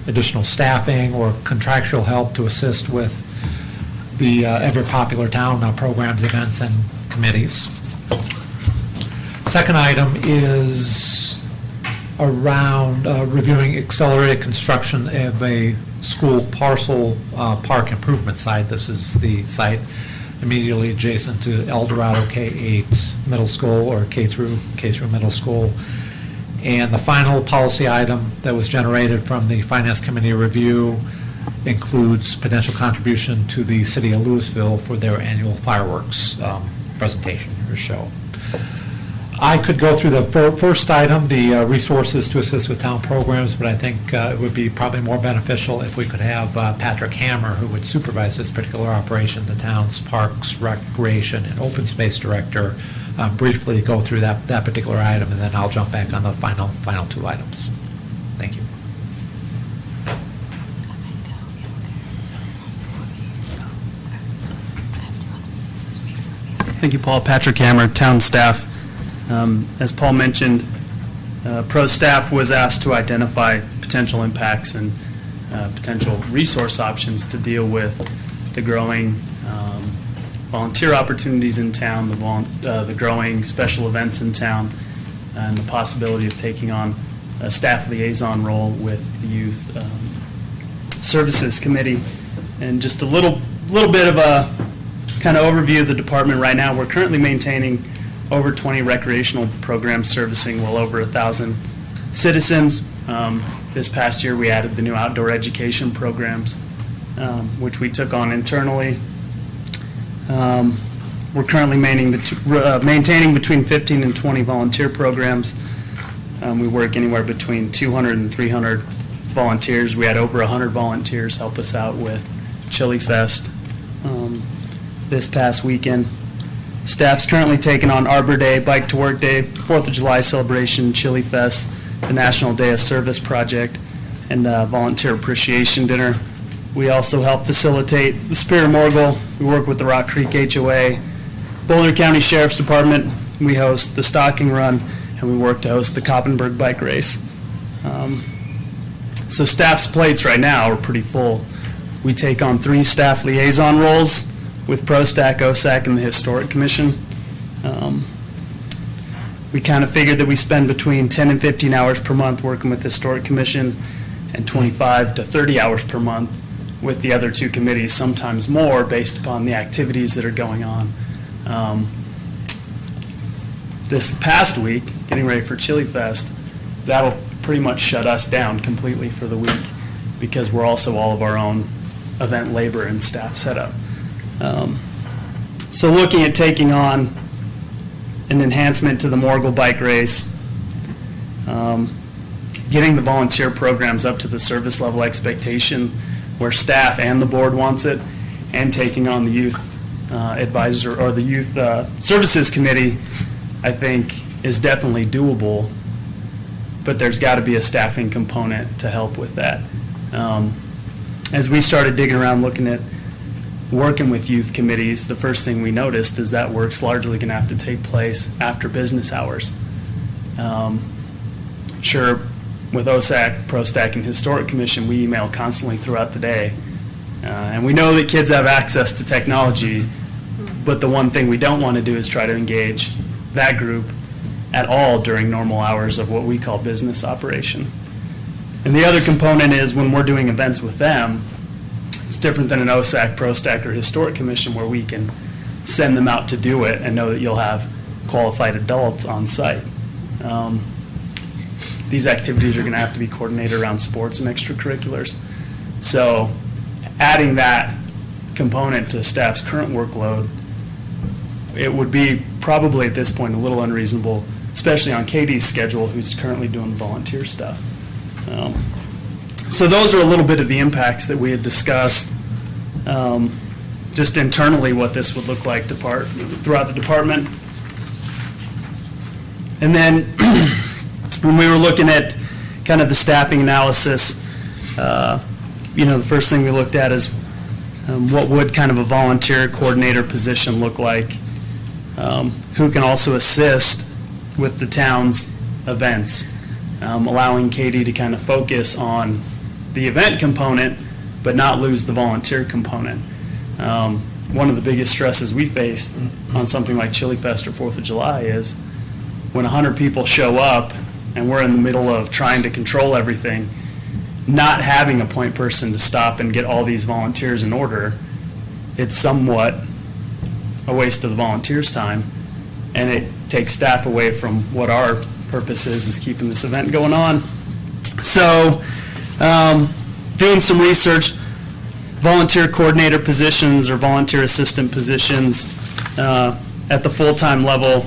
additional staffing or contractual help to assist with the ever popular town programs, events, and committees. Second item is around reviewing accelerated construction of a school parcel park improvement site. This is the site immediately adjacent to El Dorado K-8 Middle School, or K through Middle School. And the final policy item that was generated from the Finance Committee review includes potential contribution to the city of Louisville for their annual fireworks presentation or show. I could go through the first item, the resources to assist with town programs, but I think it would be probably more beneficial if we could have Patrick Hammer, who would supervise this particular operation, the town's Parks, Recreation, and Open Space Director, briefly go through that particular item, and then I'll jump back on the final two items. Thank you. Thank you, Paul. Patrick Hammer, town staff. As Paul mentioned, pro staff was asked to identify potential impacts and potential resource options to deal with the growing volunteer opportunities in town, the growing special events in town, and the possibility of taking on a staff liaison role with the Youth Services Committee. And just a little bit of a kind of overview of the department right now. We're currently maintaining over 20 recreational programs servicing well over 1,000 citizens. This past year we added the new outdoor education programs, which we took on internally. We're currently maintaining between 15 and 20 volunteer programs. We work anywhere between 200 and 300 volunteers. We had over 100 volunteers help us out with Chili Fest this past weekend. Staff's currently taking on Arbor Day, Bike to Work Day, 4th of July celebration, Chili Fest, the National Day of Service Project, and Volunteer Appreciation Dinner. We also help facilitate the Spear Morgul. We work with the Rock Creek HOA, Boulder County Sheriff's Department. We host the Stocking Run, and we work to host the Koppenberg Bike Race. So staff's plates right now are pretty full. We take on 3 staff liaison roles with ProStac, OSAC, and the Historic Commission. We kind of figured that we spend between 10 and 15 hours per month working with the Historic Commission and 25 to 30 hours per month with the other 2 committees, sometimes more based upon the activities that are going on. This past week, getting ready for Chili Fest, that'll pretty much shut us down completely for the week because we're also all of our own event labor and staff setup. So looking at taking on an enhancement to the Morgul Bike Race, getting the volunteer programs up to the service level expectation where staff and the board wants it, and taking on the youth advisor or the youth services committee, I think is definitely doable, but there's got to be a staffing component to help with that. As we started digging around looking at working with youth committees, the first thing we noticed is that work's largely going to have to take place after business hours. Sure, with OSAC, ProStac, and Historic Commission, we email constantly throughout the day. And we know that kids have access to technology, but the one thing we don't want to do is try to engage that group at all during normal hours of what we call business operation. And the other component is when we're doing events with them, it's different than an OSAC, ProStac, or Historic Commission where we can send them out to do it and know that you'll have qualified adults on site. These activities are going to have to be coordinated around sports and extracurriculars. So adding that component to staff's current workload, it would be probably at this point a little unreasonable, especially on Katie's schedule, who's currently doing the volunteer stuff. So those are a little bit of the impacts that we had discussed, just internally what this would look like throughout the department. And then when we were looking at kind of the staffing analysis, the first thing we looked at is what would kind of a volunteer coordinator position look like, who can also assist with the town's events, allowing Katie to kind of focus on the event component, but not lose the volunteer component. One of the biggest stresses we face on something like Chili Fest or 4th of July is when 100 people show up and we're in the middle of trying to control everything, not having a point person to stop and get all these volunteers in order, it's somewhat a waste of the volunteers' time, and it takes staff away from what our purpose is keeping this event going on. So doing some research, volunteer coordinator positions or volunteer assistant positions at the full-time level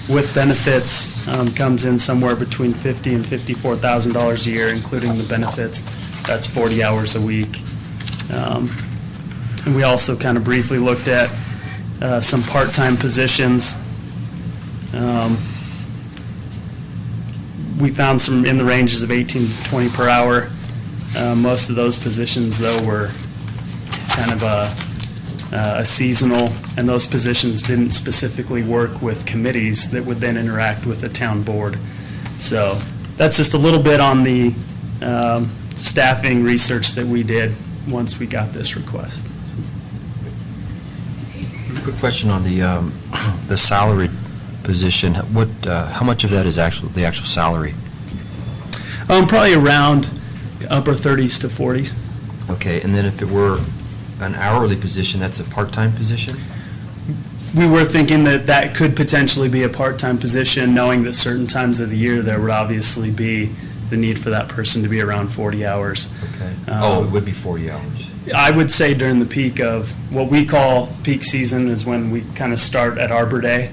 with benefits comes in somewhere between $50,000 and $54,000 a year, including the benefits. That's 40 hours a week. And we also kind of briefly looked at some part-time positions. We found some in the ranges of 18 to 20 per hour. Most of those positions, though, were kind of a seasonal, and those positions didn't specifically work with committees that would then interact with the town board. So that's just a little bit on the staffing research that we did once we got this request. Quick question on the salaried position. How much of that is the actual salary? Probably around upper 30s to 40s. Okay, and then if it were an hourly position, that's a part-time position? We were thinking that that could potentially be a part-time position, knowing that certain times of the year there would obviously be the need for that person to be around 40 hours. Okay. It would be 40 hours. I would say during the peak of what we call peak season is when we kind of start at Arbor Day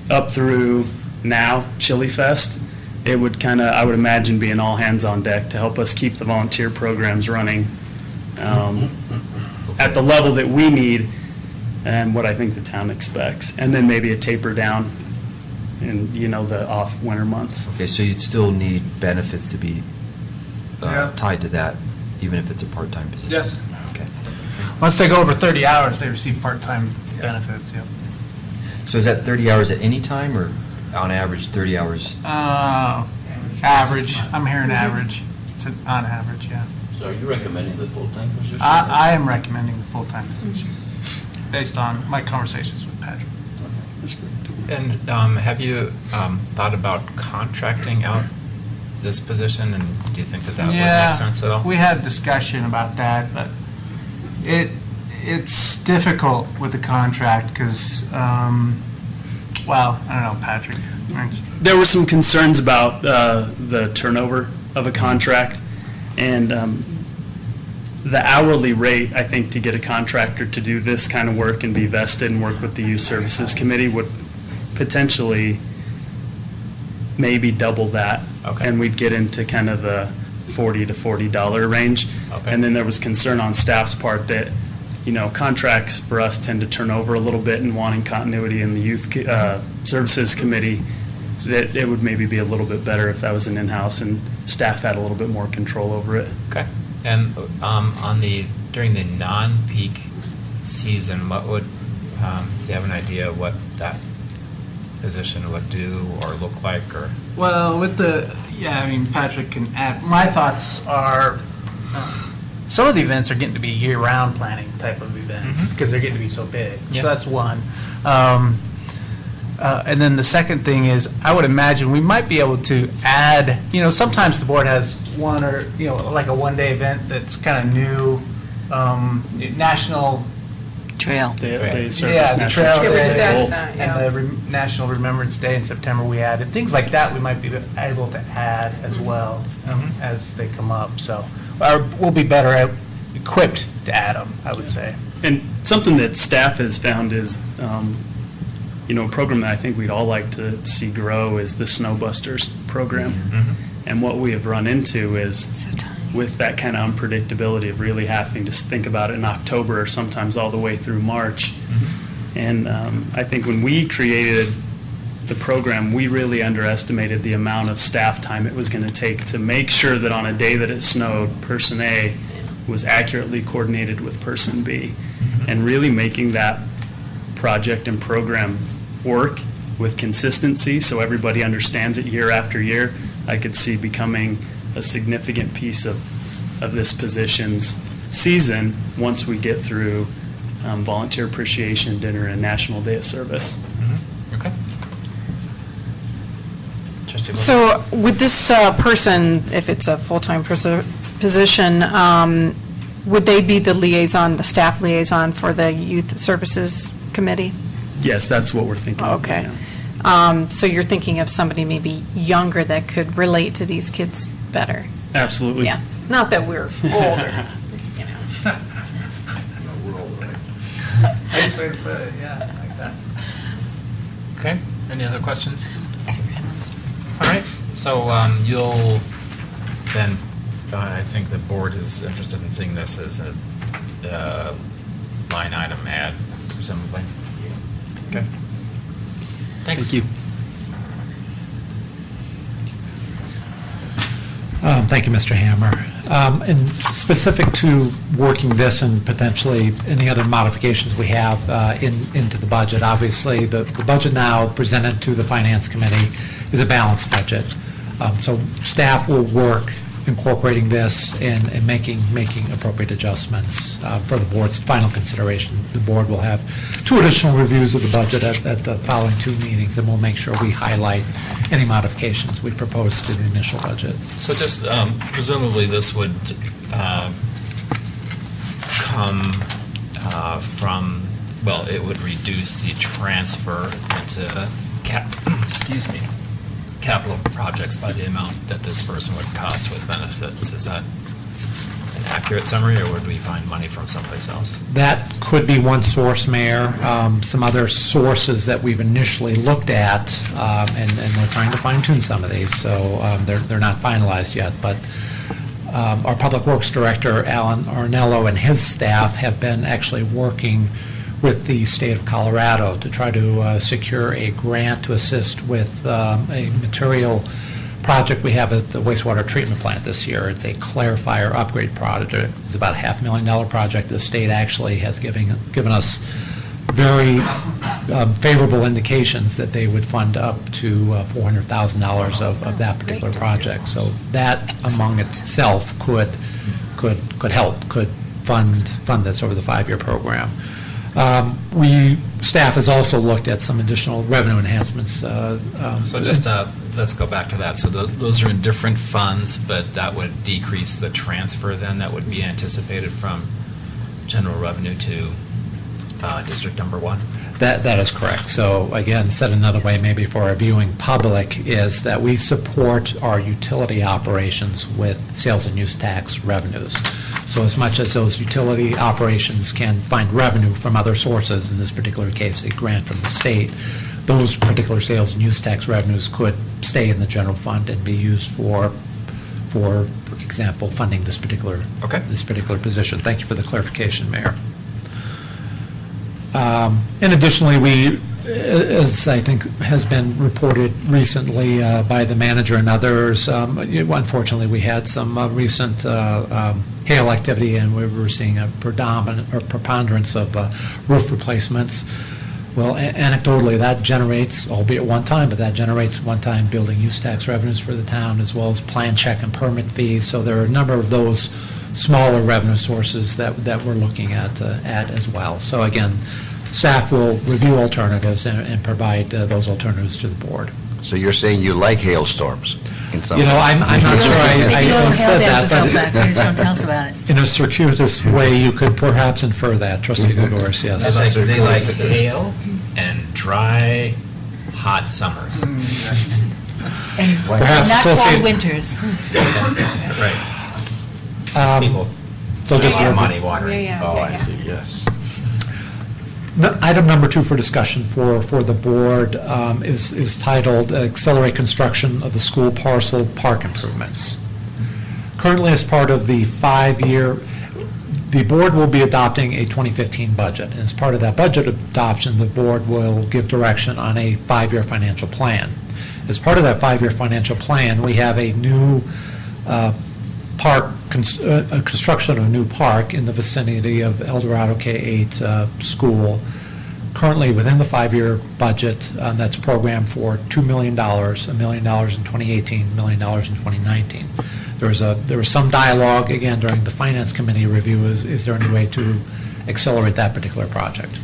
up through now, Chili Fest. It would kind of, I would imagine, be an all hands on deck to help us keep the volunteer programs running at the level that we need and what I think the town expects. And then maybe a taper down in, the off winter months. Okay, so you'd still need benefits to be tied to that, even if it's a part-time position? Yes. Okay. Once they go over 30 hours, they receive part-time benefits, yep. So is that 30 hours at any time, or on average 30 hours? Average. I'm hearing average. It's on average, yeah. So are you recommending the full-time position? I am recommending the full-time position, based on my conversations with Patrick. That's great. And have you thought about contracting out this position, and do you think that would make sense at all? We had a discussion about that, but it's difficult with the contract because, well, I don't know, Patrick. There were some concerns about the turnover of a contract, and the hourly rate, I think, to get a contractor to do this kind of work and be vested and work with the Youth Services Committee would potentially maybe double that. Okay. And we'd get into kind of the $40 to $40 range. Okay. And then there was concern on staff's part that, contracts for us tend to turn over a little bit and wanting continuity in the Youth Services Committee, that it would maybe be a little bit better if that was an in-house and staff had a little bit more control over it. Okay. And during the non-peak season, what would, do you have an idea what that position would do or look like, or? Well, Patrick can add. My thoughts are, some of the events are getting to be year-round planning type of events because they're getting to be so big. Yeah. So that's one. And then the second thing is, I would imagine we might be able to add, sometimes the board has one or, like a one-day event that's kind of new, national Trail. They serve yeah, as the national Trail treasures. Day Both. and the National Remembrance Day in September we added. Things like that we might be able to add as well as they come up. So we'll be better equipped to add them, I would say. And something that staff has found is, a program that I think we'd all like to see grow is the Snow Busters program. And what we have run into is, with that kind of unpredictability of really having to think about it in October or sometimes all the way through March. And I think when we created the program, we really underestimated the amount of staff time it was going to take to make sure that on a day that it snowed, person A was accurately coordinated with person B. And really making that project and program work with consistency so everybody understands it year after year, I could see becoming a significant piece of this position's season once we get through Volunteer Appreciation Dinner and National Day of Service. Okay. So with this person, if it's a full-time position, would they be the liaison, the staff liaison for the Youth Services Committee? Yes, that's what we're thinking. Okay. So you're thinking of somebody maybe younger that could relate to these kids better? Absolutely. Yeah. Not that we're older, Nice way to put it, yeah, I like that. Okay, any other questions? All right, so you'll then, I think the board is interested in seeing this as a line item add, presumably. Okay. Thanks. Thank you. Thank you, Mr. Hammer. And specific to working this and potentially any other modifications we have into the budget, obviously, the budget now presented to the Finance Committee is a balanced budget. So staff will work incorporating this and making appropriate adjustments for the board's final consideration. The board will have 2 additional reviews of the budget at the following 2 meetings, and we'll make sure we highlight any modifications we propose to the initial budget. So just presumably this would come from, well, it would reduce the transfer into capital projects by the amount that this person would cost with benefits. Is that an accurate summary, or would we find money from someplace else? That could be one source, Mayor. Some other sources that we've initially looked at, and we're trying to fine-tune some of these, so they're not finalized yet, but our Public Works Director, Alan Arnello, and his staff have been actually working with the state of Colorado to try to secure a grant to assist with a material project we have at the wastewater treatment plant this year. It's a clarifier upgrade project. It's about a $500,000 project. The state actually has given us very favorable indications that they would fund up to $400,000 of that particular project. So that among itself could help, could fund this over the 5-year program. Staff has also looked at some additional revenue enhancements. So just let's go back to that. So those are in different funds, but that would decrease the transfer then that would be anticipated from general revenue to District Number 1? That is correct. So again, said another way, maybe for our viewing public, is that we support our utility operations with sales and use tax revenues. So as much as those utility operations can find revenue from other sources, in this particular case, a grant from the state, those particular sales and use tax revenues could stay in the general fund and be used for example, funding this particular position. Thank you for the clarification, Mayor. And additionally, we, as I think has been reported recently by the manager and others, unfortunately, we had some recent hail activity, and we were seeing a preponderance of roof replacements. Well, anecdotally, that generates, albeit one time, but that generates one-time building use tax revenues for the town, as well as plan check and permit fees. So there are a number of those smaller revenue sources that we're looking at as well. So again, staff will review alternatives and provide those alternatives to the board. So you're saying you like hailstorms? In some I'm not sure I said that, but please don't tell us about it. In a circuitous way, you could perhaps infer that, Trustee Gregorius, yes. They like hail and dry, hot summers. And Perhaps not cold associate- winters. Right. People So just spend money watering. I see, yes. Item number 2 for discussion for the board is titled Accelerate Construction of the School Parcel Park Improvements. Currently, as part of the 5-year, the board will be adopting a 2015 budget. And as part of that budget adoption, the board will give direction on a 5-year financial plan. As part of that 5-year financial plan, we have a new construction of a new park in the vicinity of El Dorado K-8 school. Currently, within the 5-year budget, that's programmed for $2 million, $1 million in 2018, $1 million in 2019. There was some dialogue, again, during the Finance Committee review, is there any way to accelerate that particular project?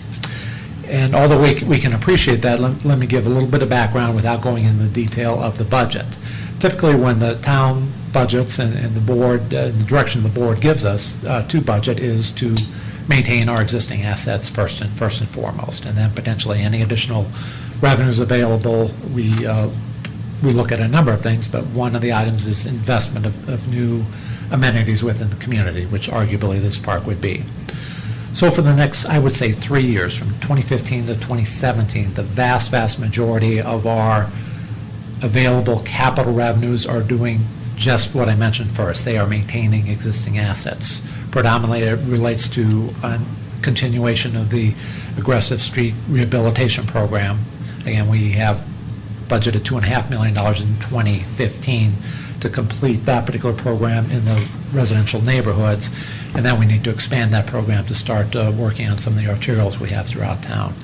And although we can appreciate that, let me give a little bit of background without going into the detail of the budget. Typically, when the town budgets and the board, the direction the board gives us to budget is to maintain our existing assets first and foremost, and then potentially any additional revenues available. We look at a number of things, but one of the items is investment of new amenities within the community, which arguably this park would be. So for the next, I would say, 3 years, from 2015 to 2017, the vast, vast majority of our available capital revenues are doing just what I mentioned first. They are maintaining existing assets. Predominantly, it relates to a continuation of the aggressive street rehabilitation program. Again, we have budgeted $2.5 million in 2015 to complete that particular program in the residential neighborhoods, and then we need to expand that program to start working on some of the arterials we have throughout town.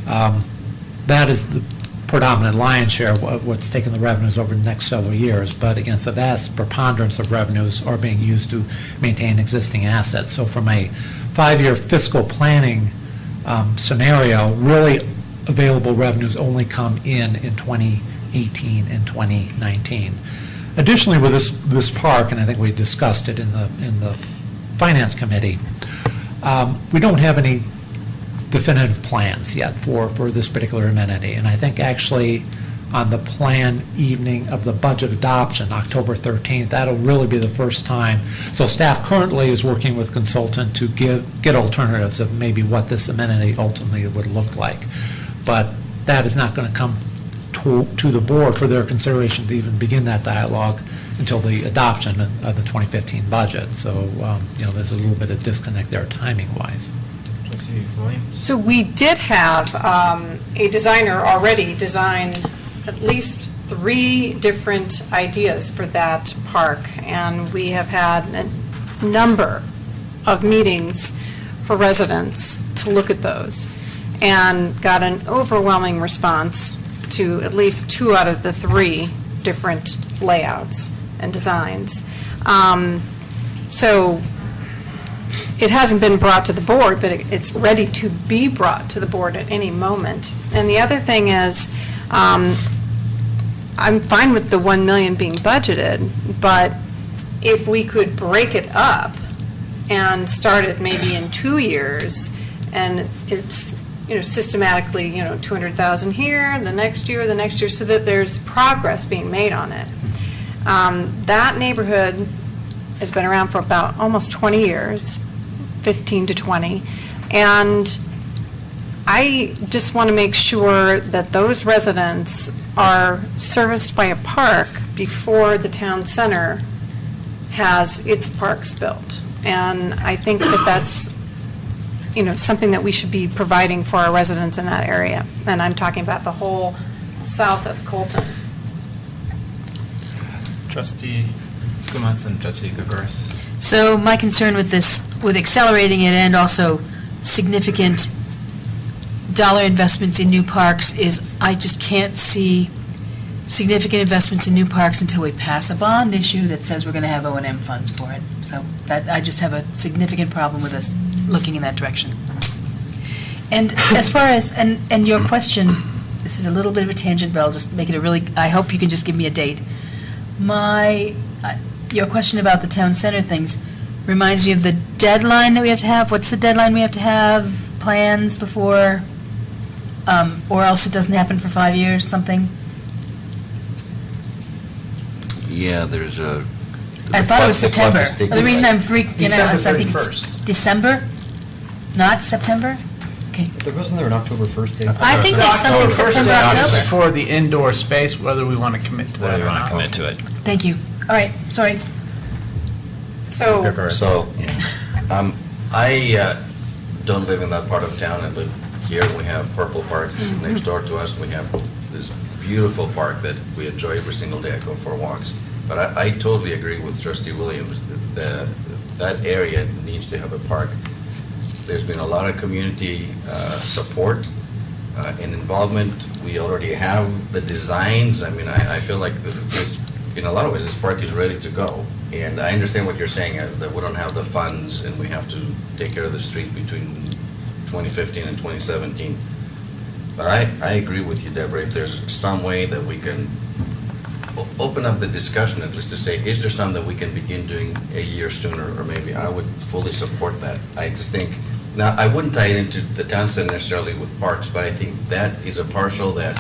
That is the predominant lion's share of what's taken the revenues over the next several years, but against a vast preponderance of revenues are being used to maintain existing assets. So from a 5-year fiscal planning scenario, really available revenues only come in 2018 and 2019. Additionally, with this park, and I think we discussed it in the Finance Committee, we don't have any definitive plans yet for this particular amenity. And I think actually on the plan evening of the budget adoption, October 13th, that'll really be the first time. So staff currently is working with consultant to get alternatives of maybe what this amenity ultimately would look like. But that is not going to come to the board for their consideration to even begin that dialogue until the adoption of the 2015 budget. So, there's a little bit of disconnect there timing-wise. So we did have a designer already design at least 3 different ideas for that park, and we have had a number of meetings for residents to look at those, and got an overwhelming response to at least 2 out of the 3 different layouts and designs. So it hasn't been brought to the board, but it's ready to be brought to the board at any moment. And the other thing is, I'm fine with the 1 million being budgeted, but if we could break it up and start it maybe in 2 years, and it's systematically 200,000 here, the next year, so that there's progress being made on it. That neighborhood has been around for about almost 20 years, 15 to 20, and I just want to make sure that those residents are serviced by a park before the town center has its parks built. And I think that that's something that we should be providing for our residents in that area. And I'm talking about the whole south of Colton. Trustee Skumas and Trustee Gagaris. So my concern with this, with accelerating it and also significant dollar investments in new parks is I just can't see significant investments in new parks until we pass a bond issue that says we're going to have O&M funds for it. So that I just have a significant problem with us looking in that direction. And as far as, and your question, this is a little bit of a tangent, but I'll just make it I hope you can just give me a date. Your question about the town center things reminds me of the deadline that we have to have. What's the deadline we have to have plans before, or else it doesn't happen for 5 years, something? Yeah, there's a... I thought it was September. The reason I'm freaking out is I think it's December 31st. December, not September? Okay. Wasn't there an October 1st date? I think there's something September, October. For the indoor space, whether we want to commit to that Whether or we want not. to commit to it. Thank you. All right, sorry. So, I don't live in that part of town. I live here. We have Purple Park next door to us. We have this beautiful park that we enjoy every single day. I go for walks. But I totally agree with Trustee Williams. That area needs to have a park. There's been a lot of community support and involvement. We already have the designs. I mean, I feel like this, in a lot of ways, this park is ready to go. And I understand what you're saying, that we don't have the funds and we have to take care of the street between 2015 and 2017. But I agree with you, Deborah. If there's some way that we can open up the discussion, at least to say, is there something that we can begin doing a year sooner, or maybe I would fully support that. I just think, now, I wouldn't tie it into the town center necessarily with parks, but I think that is a parcel that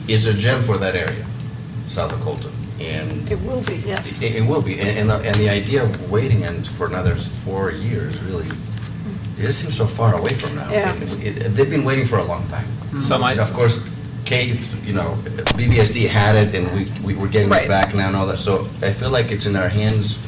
is a gem for that area, south of Colton. And It will be, yes. it will be, and the idea of waiting for another 4 years, really, it just seems so far away from now. Yeah. They've been waiting for a long time. So my- And of course, BBSD had it, and we were getting Right. it back now and all that, so I feel like it's in our hands.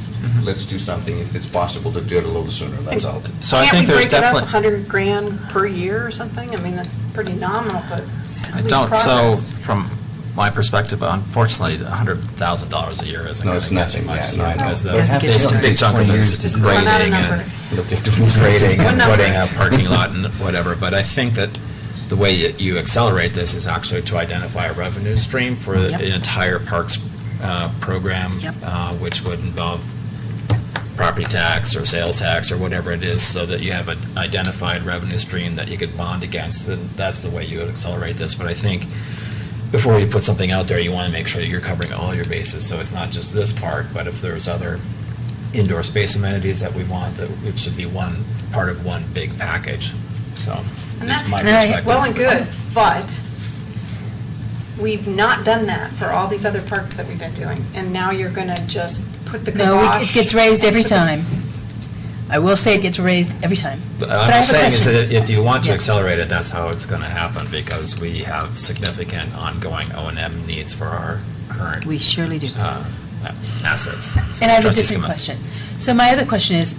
Let's do something if it's possible to do it a little sooner, that's all. So I think there's Can't we break it up definitely. 100 grand per year or something? I mean, that's pretty nominal, but it's I at least don't, so progress. from my perspective, unfortunately, $100,000 a year isn't No, going it's to get you nothing, much. yeah, no, I know. Because the But have to big chunk of it 20 is years just to do it. grading Run out of and number. grading What and number? putting a parking lot and whatever. But I think that the way you accelerate this is actually to identify a revenue stream for Yep. the entire parks program, Yep. which would involve property tax or sales tax or whatever it is, so that you have an identified revenue stream that you could bond against, and that's the way you would accelerate this. But I think before you put something out there, you want to make sure that you're covering all your bases, so it's not just this park, but if there's other indoor space amenities that we want, that it should be one, part of one big package, so And that's that's my perspective. well and good, but we've not done that for all these other parks that we've been doing. And now you're going to just put the No, kibosh. it gets raised every and put the- time. I will say it gets raised every time. But But I I'm have a saying is question. that if you want to Yeah. accelerate it, that's how it's going to happen, because we have significant ongoing O&M needs for our current We surely do. assets. And I have a Trustee different Simmons. question. So my other question is,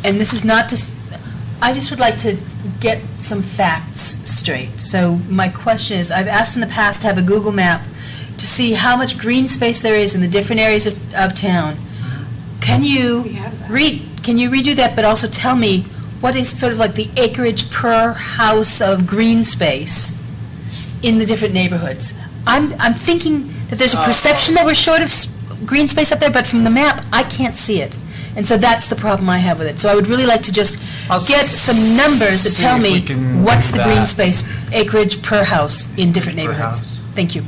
and this is not to, I just would like to get some facts straight. So my question is, I've asked in the past to have a Google map to see how much green space there is in the different areas of town. Can you redo that, but also tell me what is sort of like the acreage per house of green space in the different neighborhoods? I'm thinking that there's a perception that we're short of green space up there, but from the map, I can't see it. And so that's the problem I have with it. So I would really like to just get some numbers that see tell if we me can what's do the green that. space acreage per house in different Per neighborhoods. house. Thank you.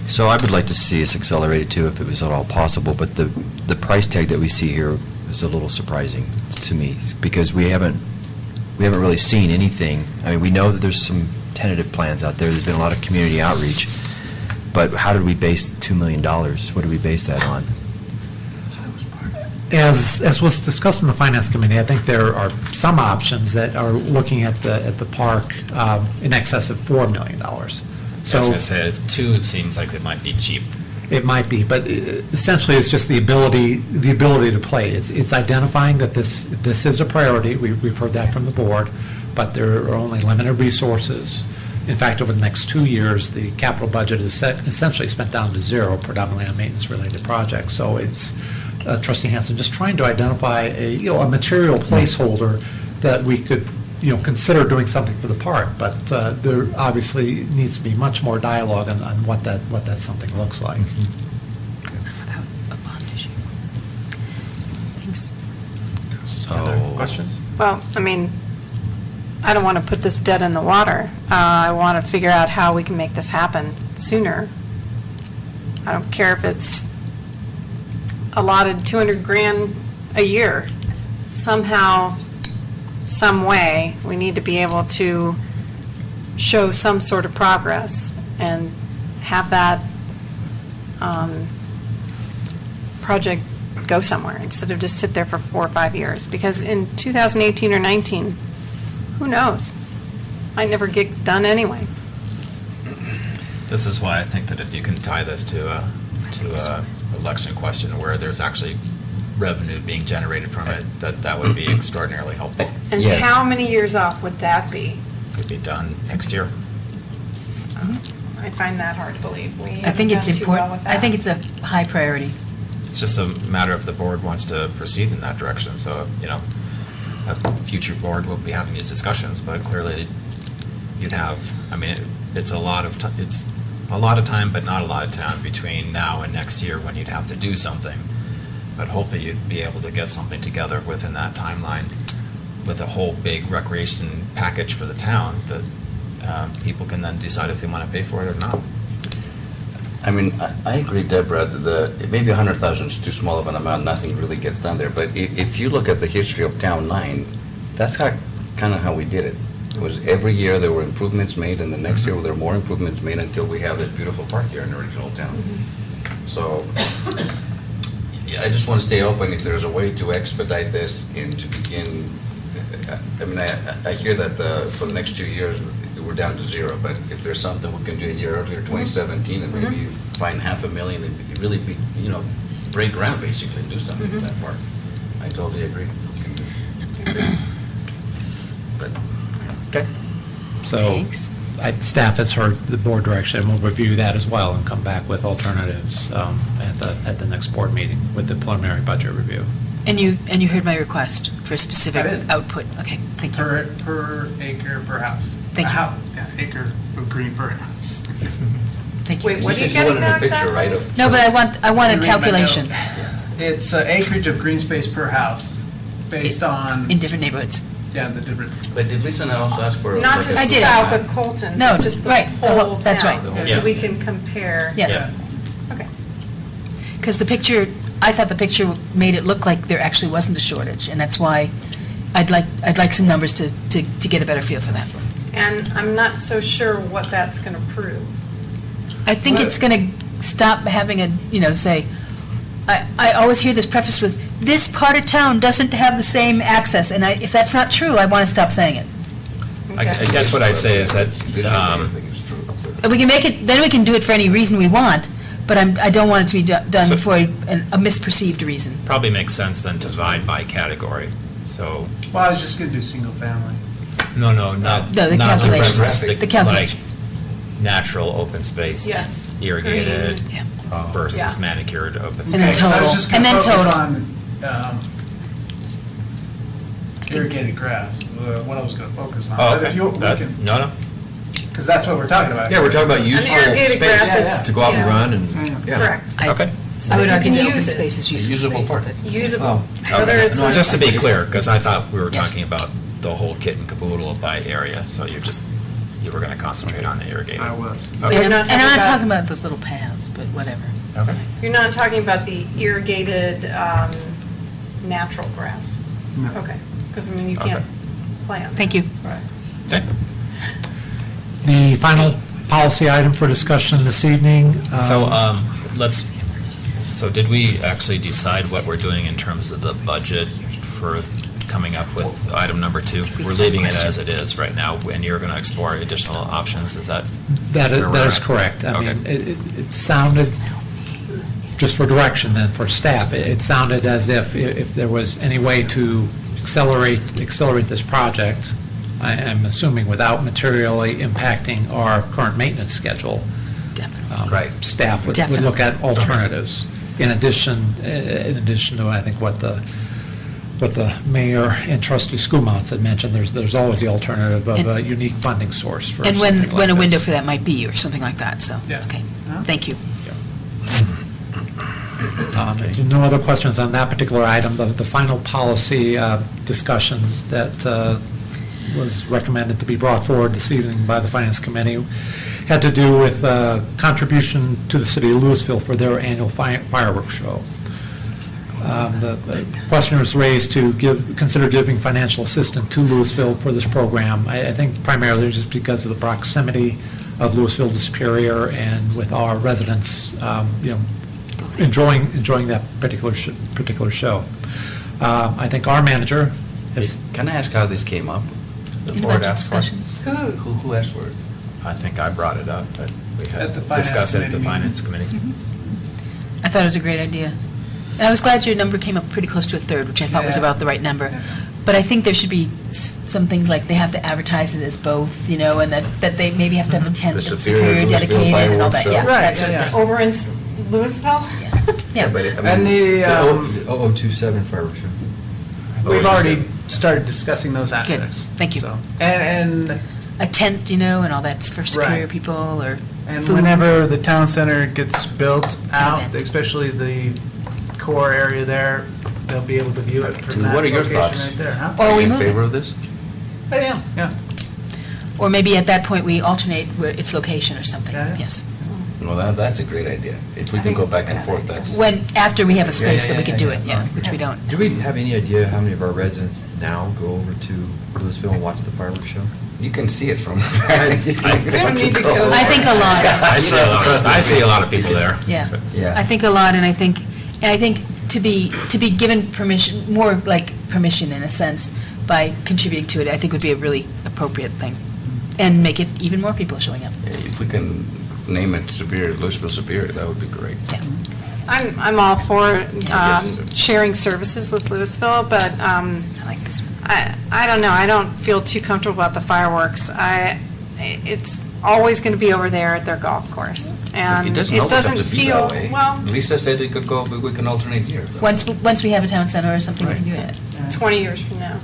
So I would like to see us accelerate too, if it was at all possible, but the price tag that we see here is a little surprising to me, because we haven't really seen anything. I mean, we know that there's some tentative plans out there, there's been a lot of community outreach, but how did we base $2 million? What did we base that on? As was discussed in the Finance Committee, I think there are some options that are looking at the park in excess of $4 million. I was So going to say, 2 seems like it might be cheap. it might be, but essentially it's just the ability to play. It's identifying that this is a priority. We've heard that from the board, but there are only limited resources. In fact, over the next 2 years, the capital budget is essentially spent down to zero, predominantly on maintenance-related projects. So it's, Trustee Hanson, just trying to identify a material placeholder that we could, consider doing something for the park. But there obviously needs to be much more dialogue on what that something looks like. Without a bond issue. Thanks. Other questions? Well, I mean, I don't want to put this dead in the water. I want to figure out how we can make this happen sooner. I don't care if it's allotted 200 grand a year. Somehow, some way, we need to be able to show some sort of progress and have that project go somewhere instead of just sit there for 4 or 5 years. Because in 2018 or 19, who knows? Might never get done anyway. This is why I think that if you can tie this to a election question where there's actually revenue being generated from it, that would be extraordinarily helpful. And how many years off would that be? Could be done next year. I find that hard to believe. We I think haven't it's done too well important. with I that. think it's a high priority. It's just a matter of the board wants to proceed in that direction. So, a future board will be having these discussions, but clearly you'd have, it's a lot of time, but not a lot of time between now and next year when you'd have to do something. But hopefully you'd be able to get something together within that timeline with a whole big recreation package for the town that people can then decide if they want to pay for it or not. I agree, Deborah, maybe 100,000 is too small of an amount, nothing really gets done there. But if you look at the history of Town 9, that's kind of how we did it. It was every year there were improvements made, and the next year there were more improvements made until we have this beautiful park here in the original town. So, yeah, I just want to stay open if there's a way to expedite this and to begin, I mean, I hear that for the next 2 years, we're down to zero, but if there's something we can do a year earlier, 2017, and maybe find $500,000 and really be, break ground basically, and do something with that park. I totally agree. But Okay. So, staff has heard the board direction, and we'll review that as well and come back with alternatives at the next board meeting with the preliminary budget review. And you heard my request for a specific I did. output. Okay, thank you. Per acre per house. Thank you. Acre of green per house. Thank you. Wait, what are you getting now exactly? No, but I want a calculation. It's acreage of green space per house, based on... In different neighborhoods. Yeah, the different... But did Lisa not also ask for... Not just I did. south of Colton, No, but just the right, whole town. that's right. So we can compare. Yes. Okay. Because I thought the picture made it look like there actually wasn't a shortage, and that's why I'd like some numbers to get a better feel for that. And I'm not so sure what that's going to prove. I think it's going to stop having say, I always hear this prefaced with, this part of town doesn't have the same access, and if that's not true, I want to stop saying it. I guess what I'd say is that, We can make it, then we can do it for any reason we want, but I don't want it to be done for a misperceived reason. probably makes sense then to divide by category. So, Well, I was just going to do single family. no, not No, the not calculations. residential, The calculations. Like natural open space, Yes. irrigated Green. versus Yeah. manicured open space. And then total. I was just And going then to focus total. on irrigated grass, what I was going to focus on. Oh, But if okay. you- we That's- can- No. Because that's what we're talking about. Yeah, we're talking about useful irrigated grass space is, to go out and you know, run and, yeah. Correct. Okay. So I would that you argue can the open use it. space is useful Usable space, part. but- Usable. Oh, Whether Okay. it's No, a- just to be clear, because I thought we were talking about the whole kit and caboodle by area, so you were going to concentrate on the irrigated. I was. So you're not And I'm not talking talking about, about those little paths, but whatever. Okay. you're not talking about the irrigated natural grass? No. Okay, because I mean, you can't Okay. plant. Thank you. Right. Okay. The final policy item for discussion this evening. So did we actually decide what we're doing in terms of the budget for coming up with item number 2? We're leaving it as it is right now, and you're going to explore additional options, is that? That where we're is at? correct. I Okay. mean, it sounded, just for direction then for staff, it sounded as if there was any way to accelerate this project, I am assuming without materially impacting our current maintenance schedule. Definitely. Right. Staff would look at alternatives. In addition to, I think, what the mayor and trustee Schumanns had mentioned, there's always the alternative of a unique funding source for And something like when a window this. for that might be, or something like that, so, Yeah. okay. Thank you. No other questions on that particular item. The final policy discussion that was recommended to be brought forward this evening by the Finance Committee had to do with contribution to the city of Louisville for their annual fireworks show. The question was raised to consider giving financial assistance to Louisville for this program. I think primarily just because of the proximity of Louisville to Superior and with our residents, enjoying that particular show. I think our manager has. Can I ask how this came up? The board asked for it. Who asked for it? I think I brought it up, but we At had the Finance discussed it at the Committee Finance Committee. I thought it was a great idea. And I was glad your number came up pretty close to a third, which I thought was Yeah. about the right number. But I think there should be some things like they have to advertise it as both, and that they maybe have to have a tent The that's Superior Superior Louisville dedicated and all fireworks that, show? yeah. Right, that sort of thing. over in Louisville? Yeah. But it- I And mean, the, 0027 fireworks show. we've already started discussing those aspects. Thank you. So, And A tent, and all that's for Superior Right. people, or And food. whenever the town center gets built out, Event. especially the core area there, they'll be able to view it from that What are your location thoughts? right there, huh? Or Are we you in move it. favor of this? I am, yeah. Or maybe at that point, we alternate its location or something, Yeah. yes. Well, that's a great idea. If we can go back and forth, that's. After we have a space yeah, that we can yeah, do yeah. it, yeah, which we don't. Do we have any idea how many of our residents now go over to Louisville and watch the fireworks show? You can see it from the back. You don't need to go. I think a lot. I see a lot of people there. Yeah. Yeah. I think a lot, and I think to be given permission, more like permission in a sense, by contributing to it, I think would be a really appropriate thing, and make it even more people showing up. If we can name it Superior, Louisville Superior, that would be great. Yeah. I'm all for Yes. sharing services with Louisville, but I like this one. I don't know, I don't feel too comfortable about the fireworks. It's always going to be over there at their golf course, and It doesn't always have to be feel, that way. well, Lisa said it could go, we can alternate years. Once we have a town center or something, we can do it. 20 years from now.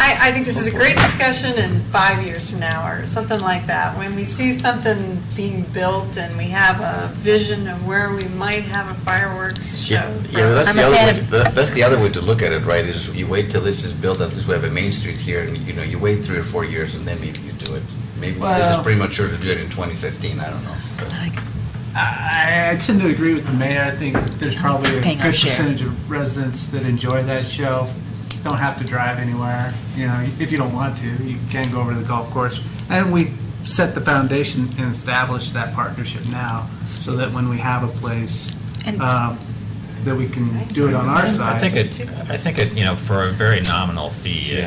I think this is a great discussion in 5 years from now, or something like that. When we see something being built and we have a vision of where we might have a fireworks show. Yeah, that's the other way, that's the other way to look at it, right, is you wait till this is built, at least we have a Main Street here, and, you know, you wait 3 or 4 years and then maybe you do it. Maybe this is Well- premature to do it in 2015, I don't know. But- I tend to agree with the mayor. I think there's probably a Paying good our share. percentage of residents that enjoy that show. Don't have to drive anywhere, you know, if you don't want to, you can go over to the golf course. And we set the foundation and established that partnership now, so that when we have a place, And- that we can do it on our side. I think it, you know, for a very nominal fee,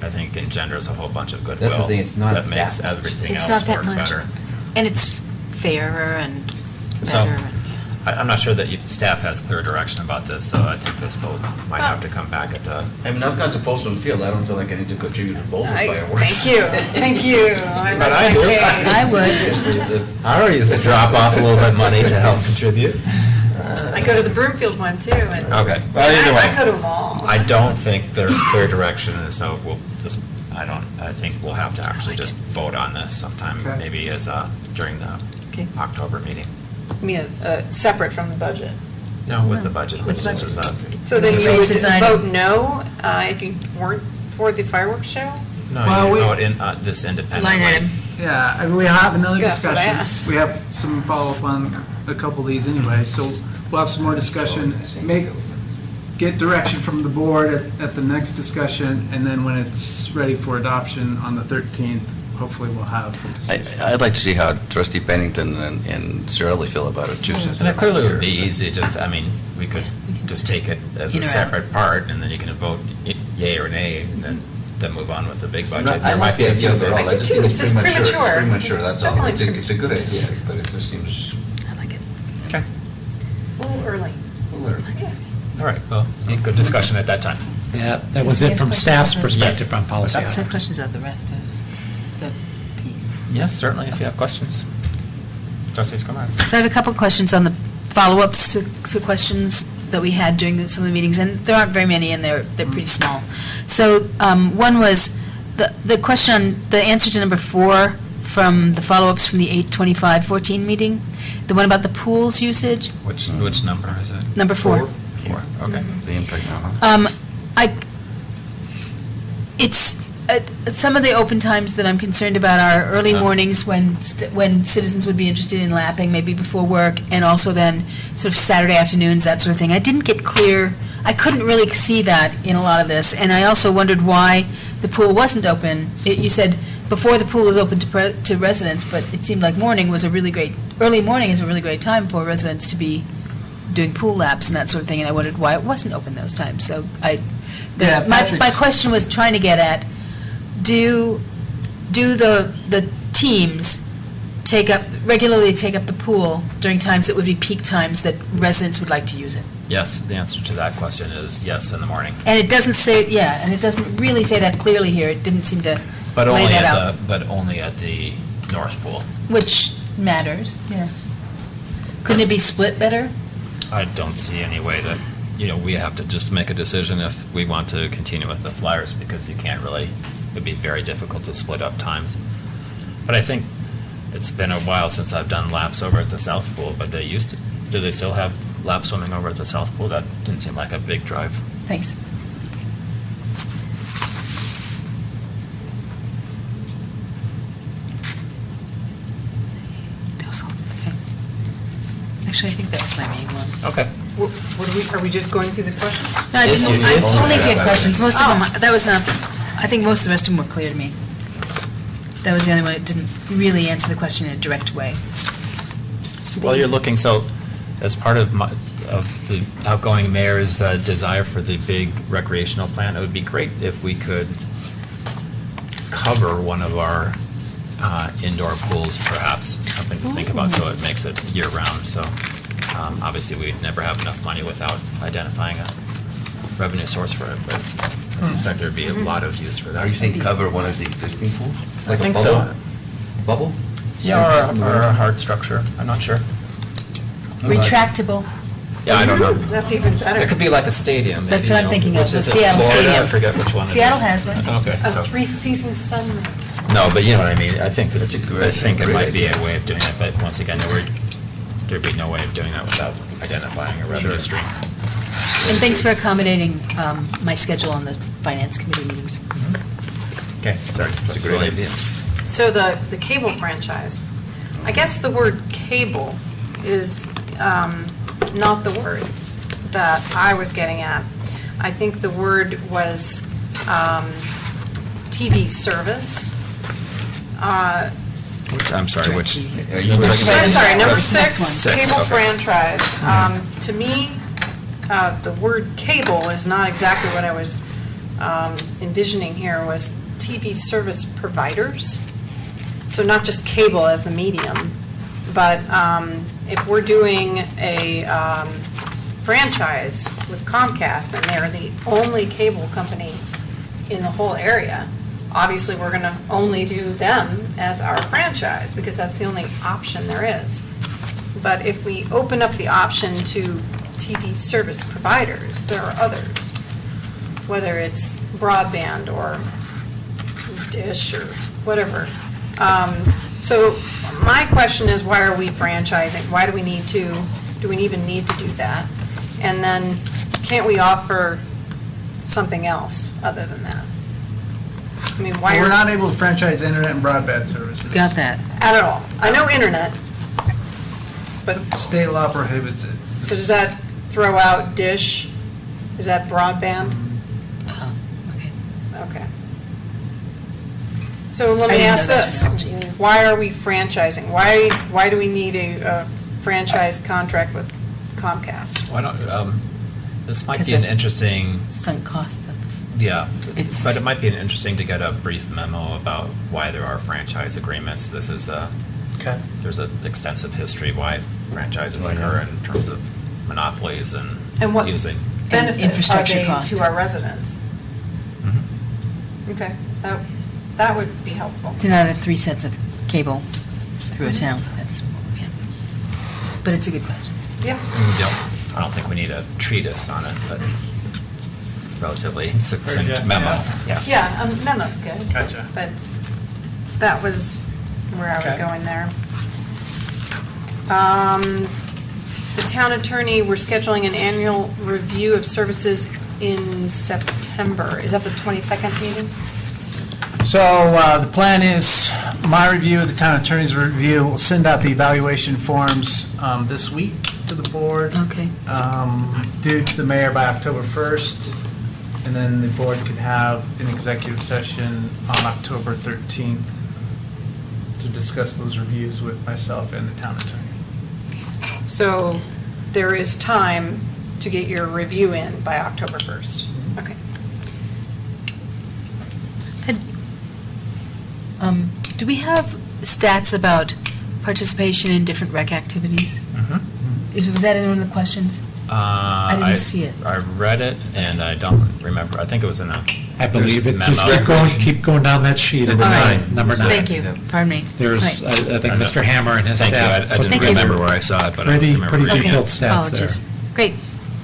I think engenders a whole bunch of goodwill. That's the thing, it's not that makes that much. everything It's else not work that much. better. And it's fairer and So, better. I'm not sure that staff has clear direction about this, so I think this vote might have to come back at the. I mean, I've gone to Folsom Field, I don't feel like I need to contribute to both the fireworks. Thank you, thank you. I But rest I my do. I case. would. Seriously, it's- I already used to drop off a little bit of money to help contribute. I go to the Broomfield one too, and Okay, well, either way. I go to them all. I don't think there's clear direction, and so we'll just, I think we'll have to actually just vote on this sometime, Okay. maybe during the Okay. October meeting. I mean, separate from the budget. No, with the budget. With the this is budget. So then Okay. you would Decided. vote no if you weren't for the fireworks show? No, Well, you we- vote in this independently. Line item. Yeah, I mean, we have another That's what I discussion. asked. We have some follow-up on a couple of these anyway, so we'll have some more discussion. Get direction from the board at the next discussion, and then when it's ready for adoption on the 13th, hopefully we'll have a decision. I'd like to see how Trustee Pennington and Shirley feel about it too, since And it they're clearly here. would be easy, just, I mean, we could just take it as a Interact. separate part, and then you can vote yay or nay, and then move on with the big budget. I There like might be the a few idea overall, I things. just think it's It's just premature. It's premature. premature, that's It's all. definitely It's a good idea, but it just seems I like it. Okay, A little early. a little. all right, well, good discussion at that time. Yeah, that So was we it have from questions staff's about the rest? perspective Yes. on policy What's that? Some items. questions about the rest of the piece. Yes, certainly, if you have questions. Trustee Scomaz. So I have a couple of questions on the follow-ups to questions that we had during some of the meetings, and there aren't very many, and they're pretty small. So one was, the question on, the answer to number 4 from the follow-ups from the 8/25/14 meeting, the one about the pools usage, Which number is it? number 4. 4, okay. The impact now. It's, some of the open times that I'm concerned about are early mornings when citizens would be interested in lapping, maybe before work, and also then sort of Saturday afternoons, that sort of thing. I didn't get clear, I couldn't really see that in a lot of this, and I also wondered why the pool wasn't open. You said before the pool is open to residents, but it seemed like morning was a really great, early morning is a really great time for residents to be doing pool laps and that sort of thing, and I wondered why it wasn't open those times. So Yeah, my Patrick's- question was trying to get at, do the teams regularly take up the pool during times that would be peak times that residents would like to use it? Yes, the answer to that question is yes in the morning. And it doesn't say, and it doesn't really say that clearly here. It didn't seem to But lay only that at out, but only at the north pool. which matters, yeah. Couldn't it be split better? I don't see any way that, we have to just make a decision if we want to continue with the Flyers, because you can't really, it'd be very difficult to split up times. But I think it's been a while since I've done laps over at the south pool, but do they still have lap swimming over at the south pool? That didn't seem like a big drive. Thanks. Actually, I think that was my main one. Okay. Are we just going through the questions? No, I didn't, I only had questions, most of them, that was not, I think most of the rest of them were clear to me. That was the only one that didn't really answer the question in a direct way. Well, you're looking, so as part of the outgoing mayor's desire for the big recreational plan, it would be great if we could cover one of our indoor pools, perhaps, something to think about, so it makes it year-round. So obviously, we'd never have enough money without identifying a revenue source for it, but I suspect there'd be a lot of use for that. Are you saying cover one of the existing pools? I Like a think bubble? so. Bubble? Yeah, or a hard structure, I'm not sure. Retractable. Yeah, I don't know. That's even better. It could be like a stadium. That's maybe, what I'm you know, thinking of, which the is it, Seattle Florida? Stadium. I forget which one it is. Seattle has one. Okay, A so, 3-season sunroom. no, but you know what I mean, I think That's a great- it great might be idea. a way of doing it, but once again, there'd be no way of doing that without identifying a revenue stream. And thanks for accommodating my schedule on the finance committee meetings. Okay, sorry. That's a great idea. So the cable franchise, I guess the word cable is not the word that I was getting at. I think the word was TV service. I'm sorry, which? I'm sorry, number six, Six, cable okay. franchise. To me, the word cable is not exactly what I was envisioning here, was TV service providers. So not just cable as the medium, but if we're doing a franchise with Comcast and they're the only cable company in the whole area, obviously we're going to only do them as our franchise because that's the only option there is. But if we open up the option to TV service providers, there are others, whether it's broadband or Dish or whatever. So my question is, why are we franchising? Why do we even need to do that? And then, can't we offer something else other than that? I mean, why We're are... not able to franchise internet and broadband services. Got that. At all. I know internet, but, State law prohibits it. so does that throw out Dish? Is that broadband? Oh, okay. Okay. So let I me didn't ask know that this. terminology. Why are we franchising? Why do we need a franchise contract with Comcast? Why don't, this might 'Cause be an of interesting, Sunk cost. yeah, It's- but it might be interesting to get a brief memo about why there are franchise agreements. This is Okay. there's an extensive history of why franchises occur in terms of monopolies and what using. benefit are infrastructure they cost. to our residents? Mhm. Okay, that would be helpful. To not have 3 sets of cable through a town, that's, yeah. But it's a good question. Yeah. I don't think we need a treatise on it, but it's a relatively succinct good, memo. yeah. Yeah, memo's good. Gotcha. But that was where I was Okay. going there. The town attorney, we're scheduling an annual review of services in September. Is that the 22nd meeting? So the plan is, my review, the town attorney's review, we'll send out the evaluation forms this week to the board. Okay. Due to the mayor by October 1st, and then the board could have an executive session on October 13th to discuss those reviews with myself and the town attorney. So there is time to get your review in by October 1st. Okay. Do we have stats about participation in different rec activities? Was that in one of the questions? I didn't see it. I read it, and I don't remember. I think it was in a I believe it. memo. Just keep going down that sheet. It's number 9. Thank you, pardon me. There's, Right. I think Mr. Hammer and his Thank you. staff. I didn't remember where I saw it, but I Pretty remember reading it. detailed stats there. Apologies. Great.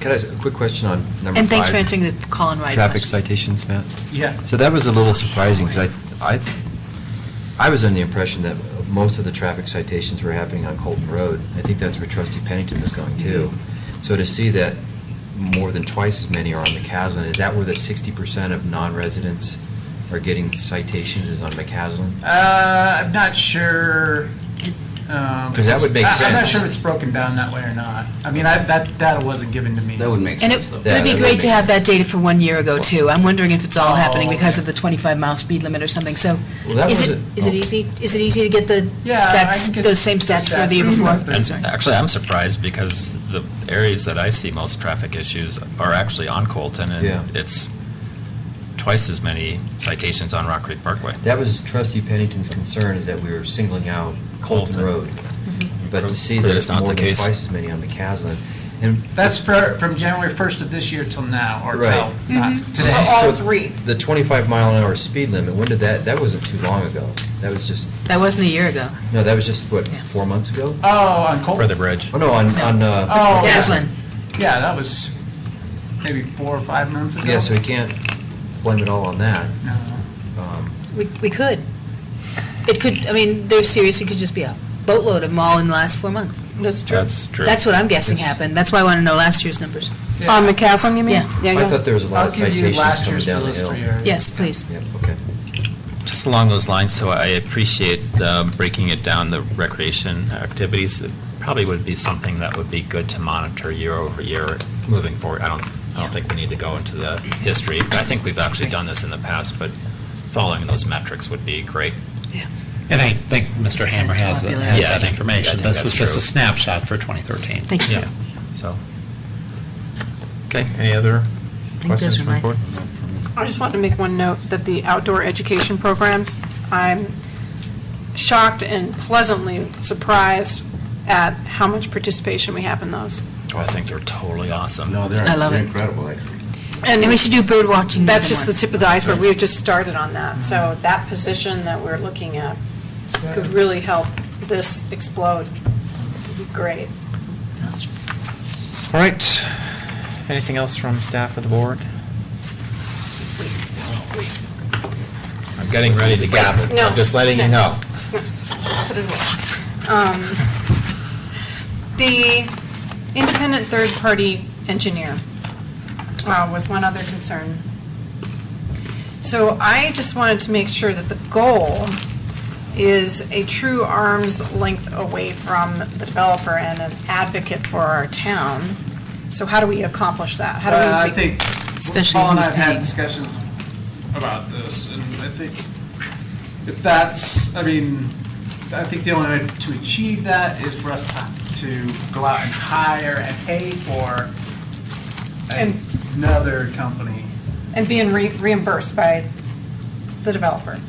Could I ask a quick question on number 5? And thanks for answering the call and ride Traffic question. citations, Matt? Yeah. So that was a little surprising, because I was under the impression that most of the traffic citations were happening on Colton Road. I think that's where Trustee Pennington was going too. So to see that more than twice as many are on McCaslin, is that where the 60% of non-residents are getting citations is on McCaslin? I'm not sure. 'Cause that would make I'm not sense. sure if it's broken down that way or not. I mean, that data wasn't given to me. That would make And sense, it though. would be that great would to make have that data for 1 year ago, too. I'm wondering if it's all happening Oh, because okay. of the 25-mile speed limit or something, so. Well, that Is it, wasn't- is it easy, is it easy to get the, Yeah, I can get those same stats for the year stats. before? And Sorry. actually, I'm surprised because the areas that I see most traffic issues are actually on Colton, Yeah. and it's twice as many citations on Rock Creek Parkway. That was Trustee Pennington's concern, is that we were singling out Colton Colton. Road. But to see So that it's it's not more the than case. twice as many on McCaslin. And That's from January 1st of this year till now, or Right. till not today. All So three. The 25-mile-an-hour speed limit, when did that wasn't too long ago. That was just, That wasn't a year ago. no, that was just, what, 4 months ago? Oh, on Colton? For the bridge. Oh, no, on, Oh, yeah. Gaslin. Yeah, that was maybe 4 or 5 months ago. yeah, so we can't blame it all on that. No. We could. It could, I mean, there seriously could just be a boatload of them all in the last 4 months. That's true. That's true. That's what I'm guessing happened. That's why I want to know last year's numbers. Yeah. On McCaslin, you mean? Yeah. I thought there was a lot of I'll give you citations last coming year's down for the those hill. 3 areas. Yes, please. Yep, okay. Just along those lines, so I appreciate breaking it down, the recreation activities. It probably would be something that would be good to monitor year over year moving forward. I don't think we need to go into the history. I think we've actually done this in the past, but following those metrics would be great. And I think Mr. Hammer has Yeah, I that think- information. I think This that's was just a true. snapshot for 2013. Thank you. Yeah, so. Okay, any other questions from the board? I just wanted to make one note that the outdoor education programs, I'm shocked and pleasantly surprised at how much participation we have in those. Oh, I think they're totally awesome. No, I love it. incredible, actually. And we should do bird watching. That's just the tip of the iceberg. Yes. We've just started on that. So that position that we're looking at could really help this explode. It'd be great. All right. Anything else from staff or the board? I'm getting ready to gavel. No. I'm just letting you know. Put it away. The independent third-party engineer was one other concern. So I just wanted to make sure that the goal is a true arm's length away from the developer and an advocate for our town. So how do we accomplish that? How do we? I think Especially Paul and I who's have had paying. discussions about this, and I think if that's, I think the only way to achieve that is for us to go out and hire and pay for another company. And being reimbursed by the developer.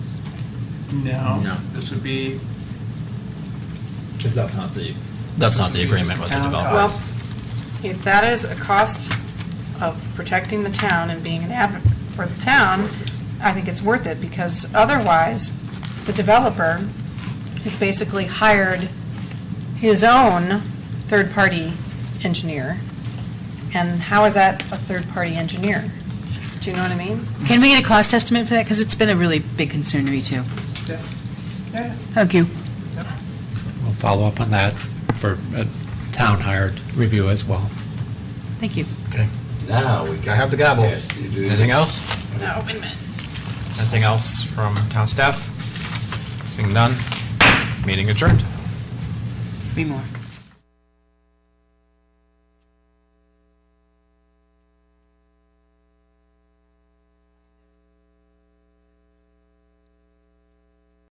No. This would be. Because that's not the agreement with the Town developer. Well, if that is a cost of protecting the town and being an advocate for the town, I think it's worth it, because otherwise, the developer has basically hired his own third-party engineer. And how is that a third-party engineer? Do you know what I mean? Can we get a cost estimate for that? Because it's been a really big concern to me, too. Yeah. Thank you. We'll follow up on that for a town-hired review as well. Thank you. Okay. Now, I have the gavel. Yes, you do. Anything else? No, wait a minute. Anything else from town staff? Seeing none, meeting adjourned. 3 more.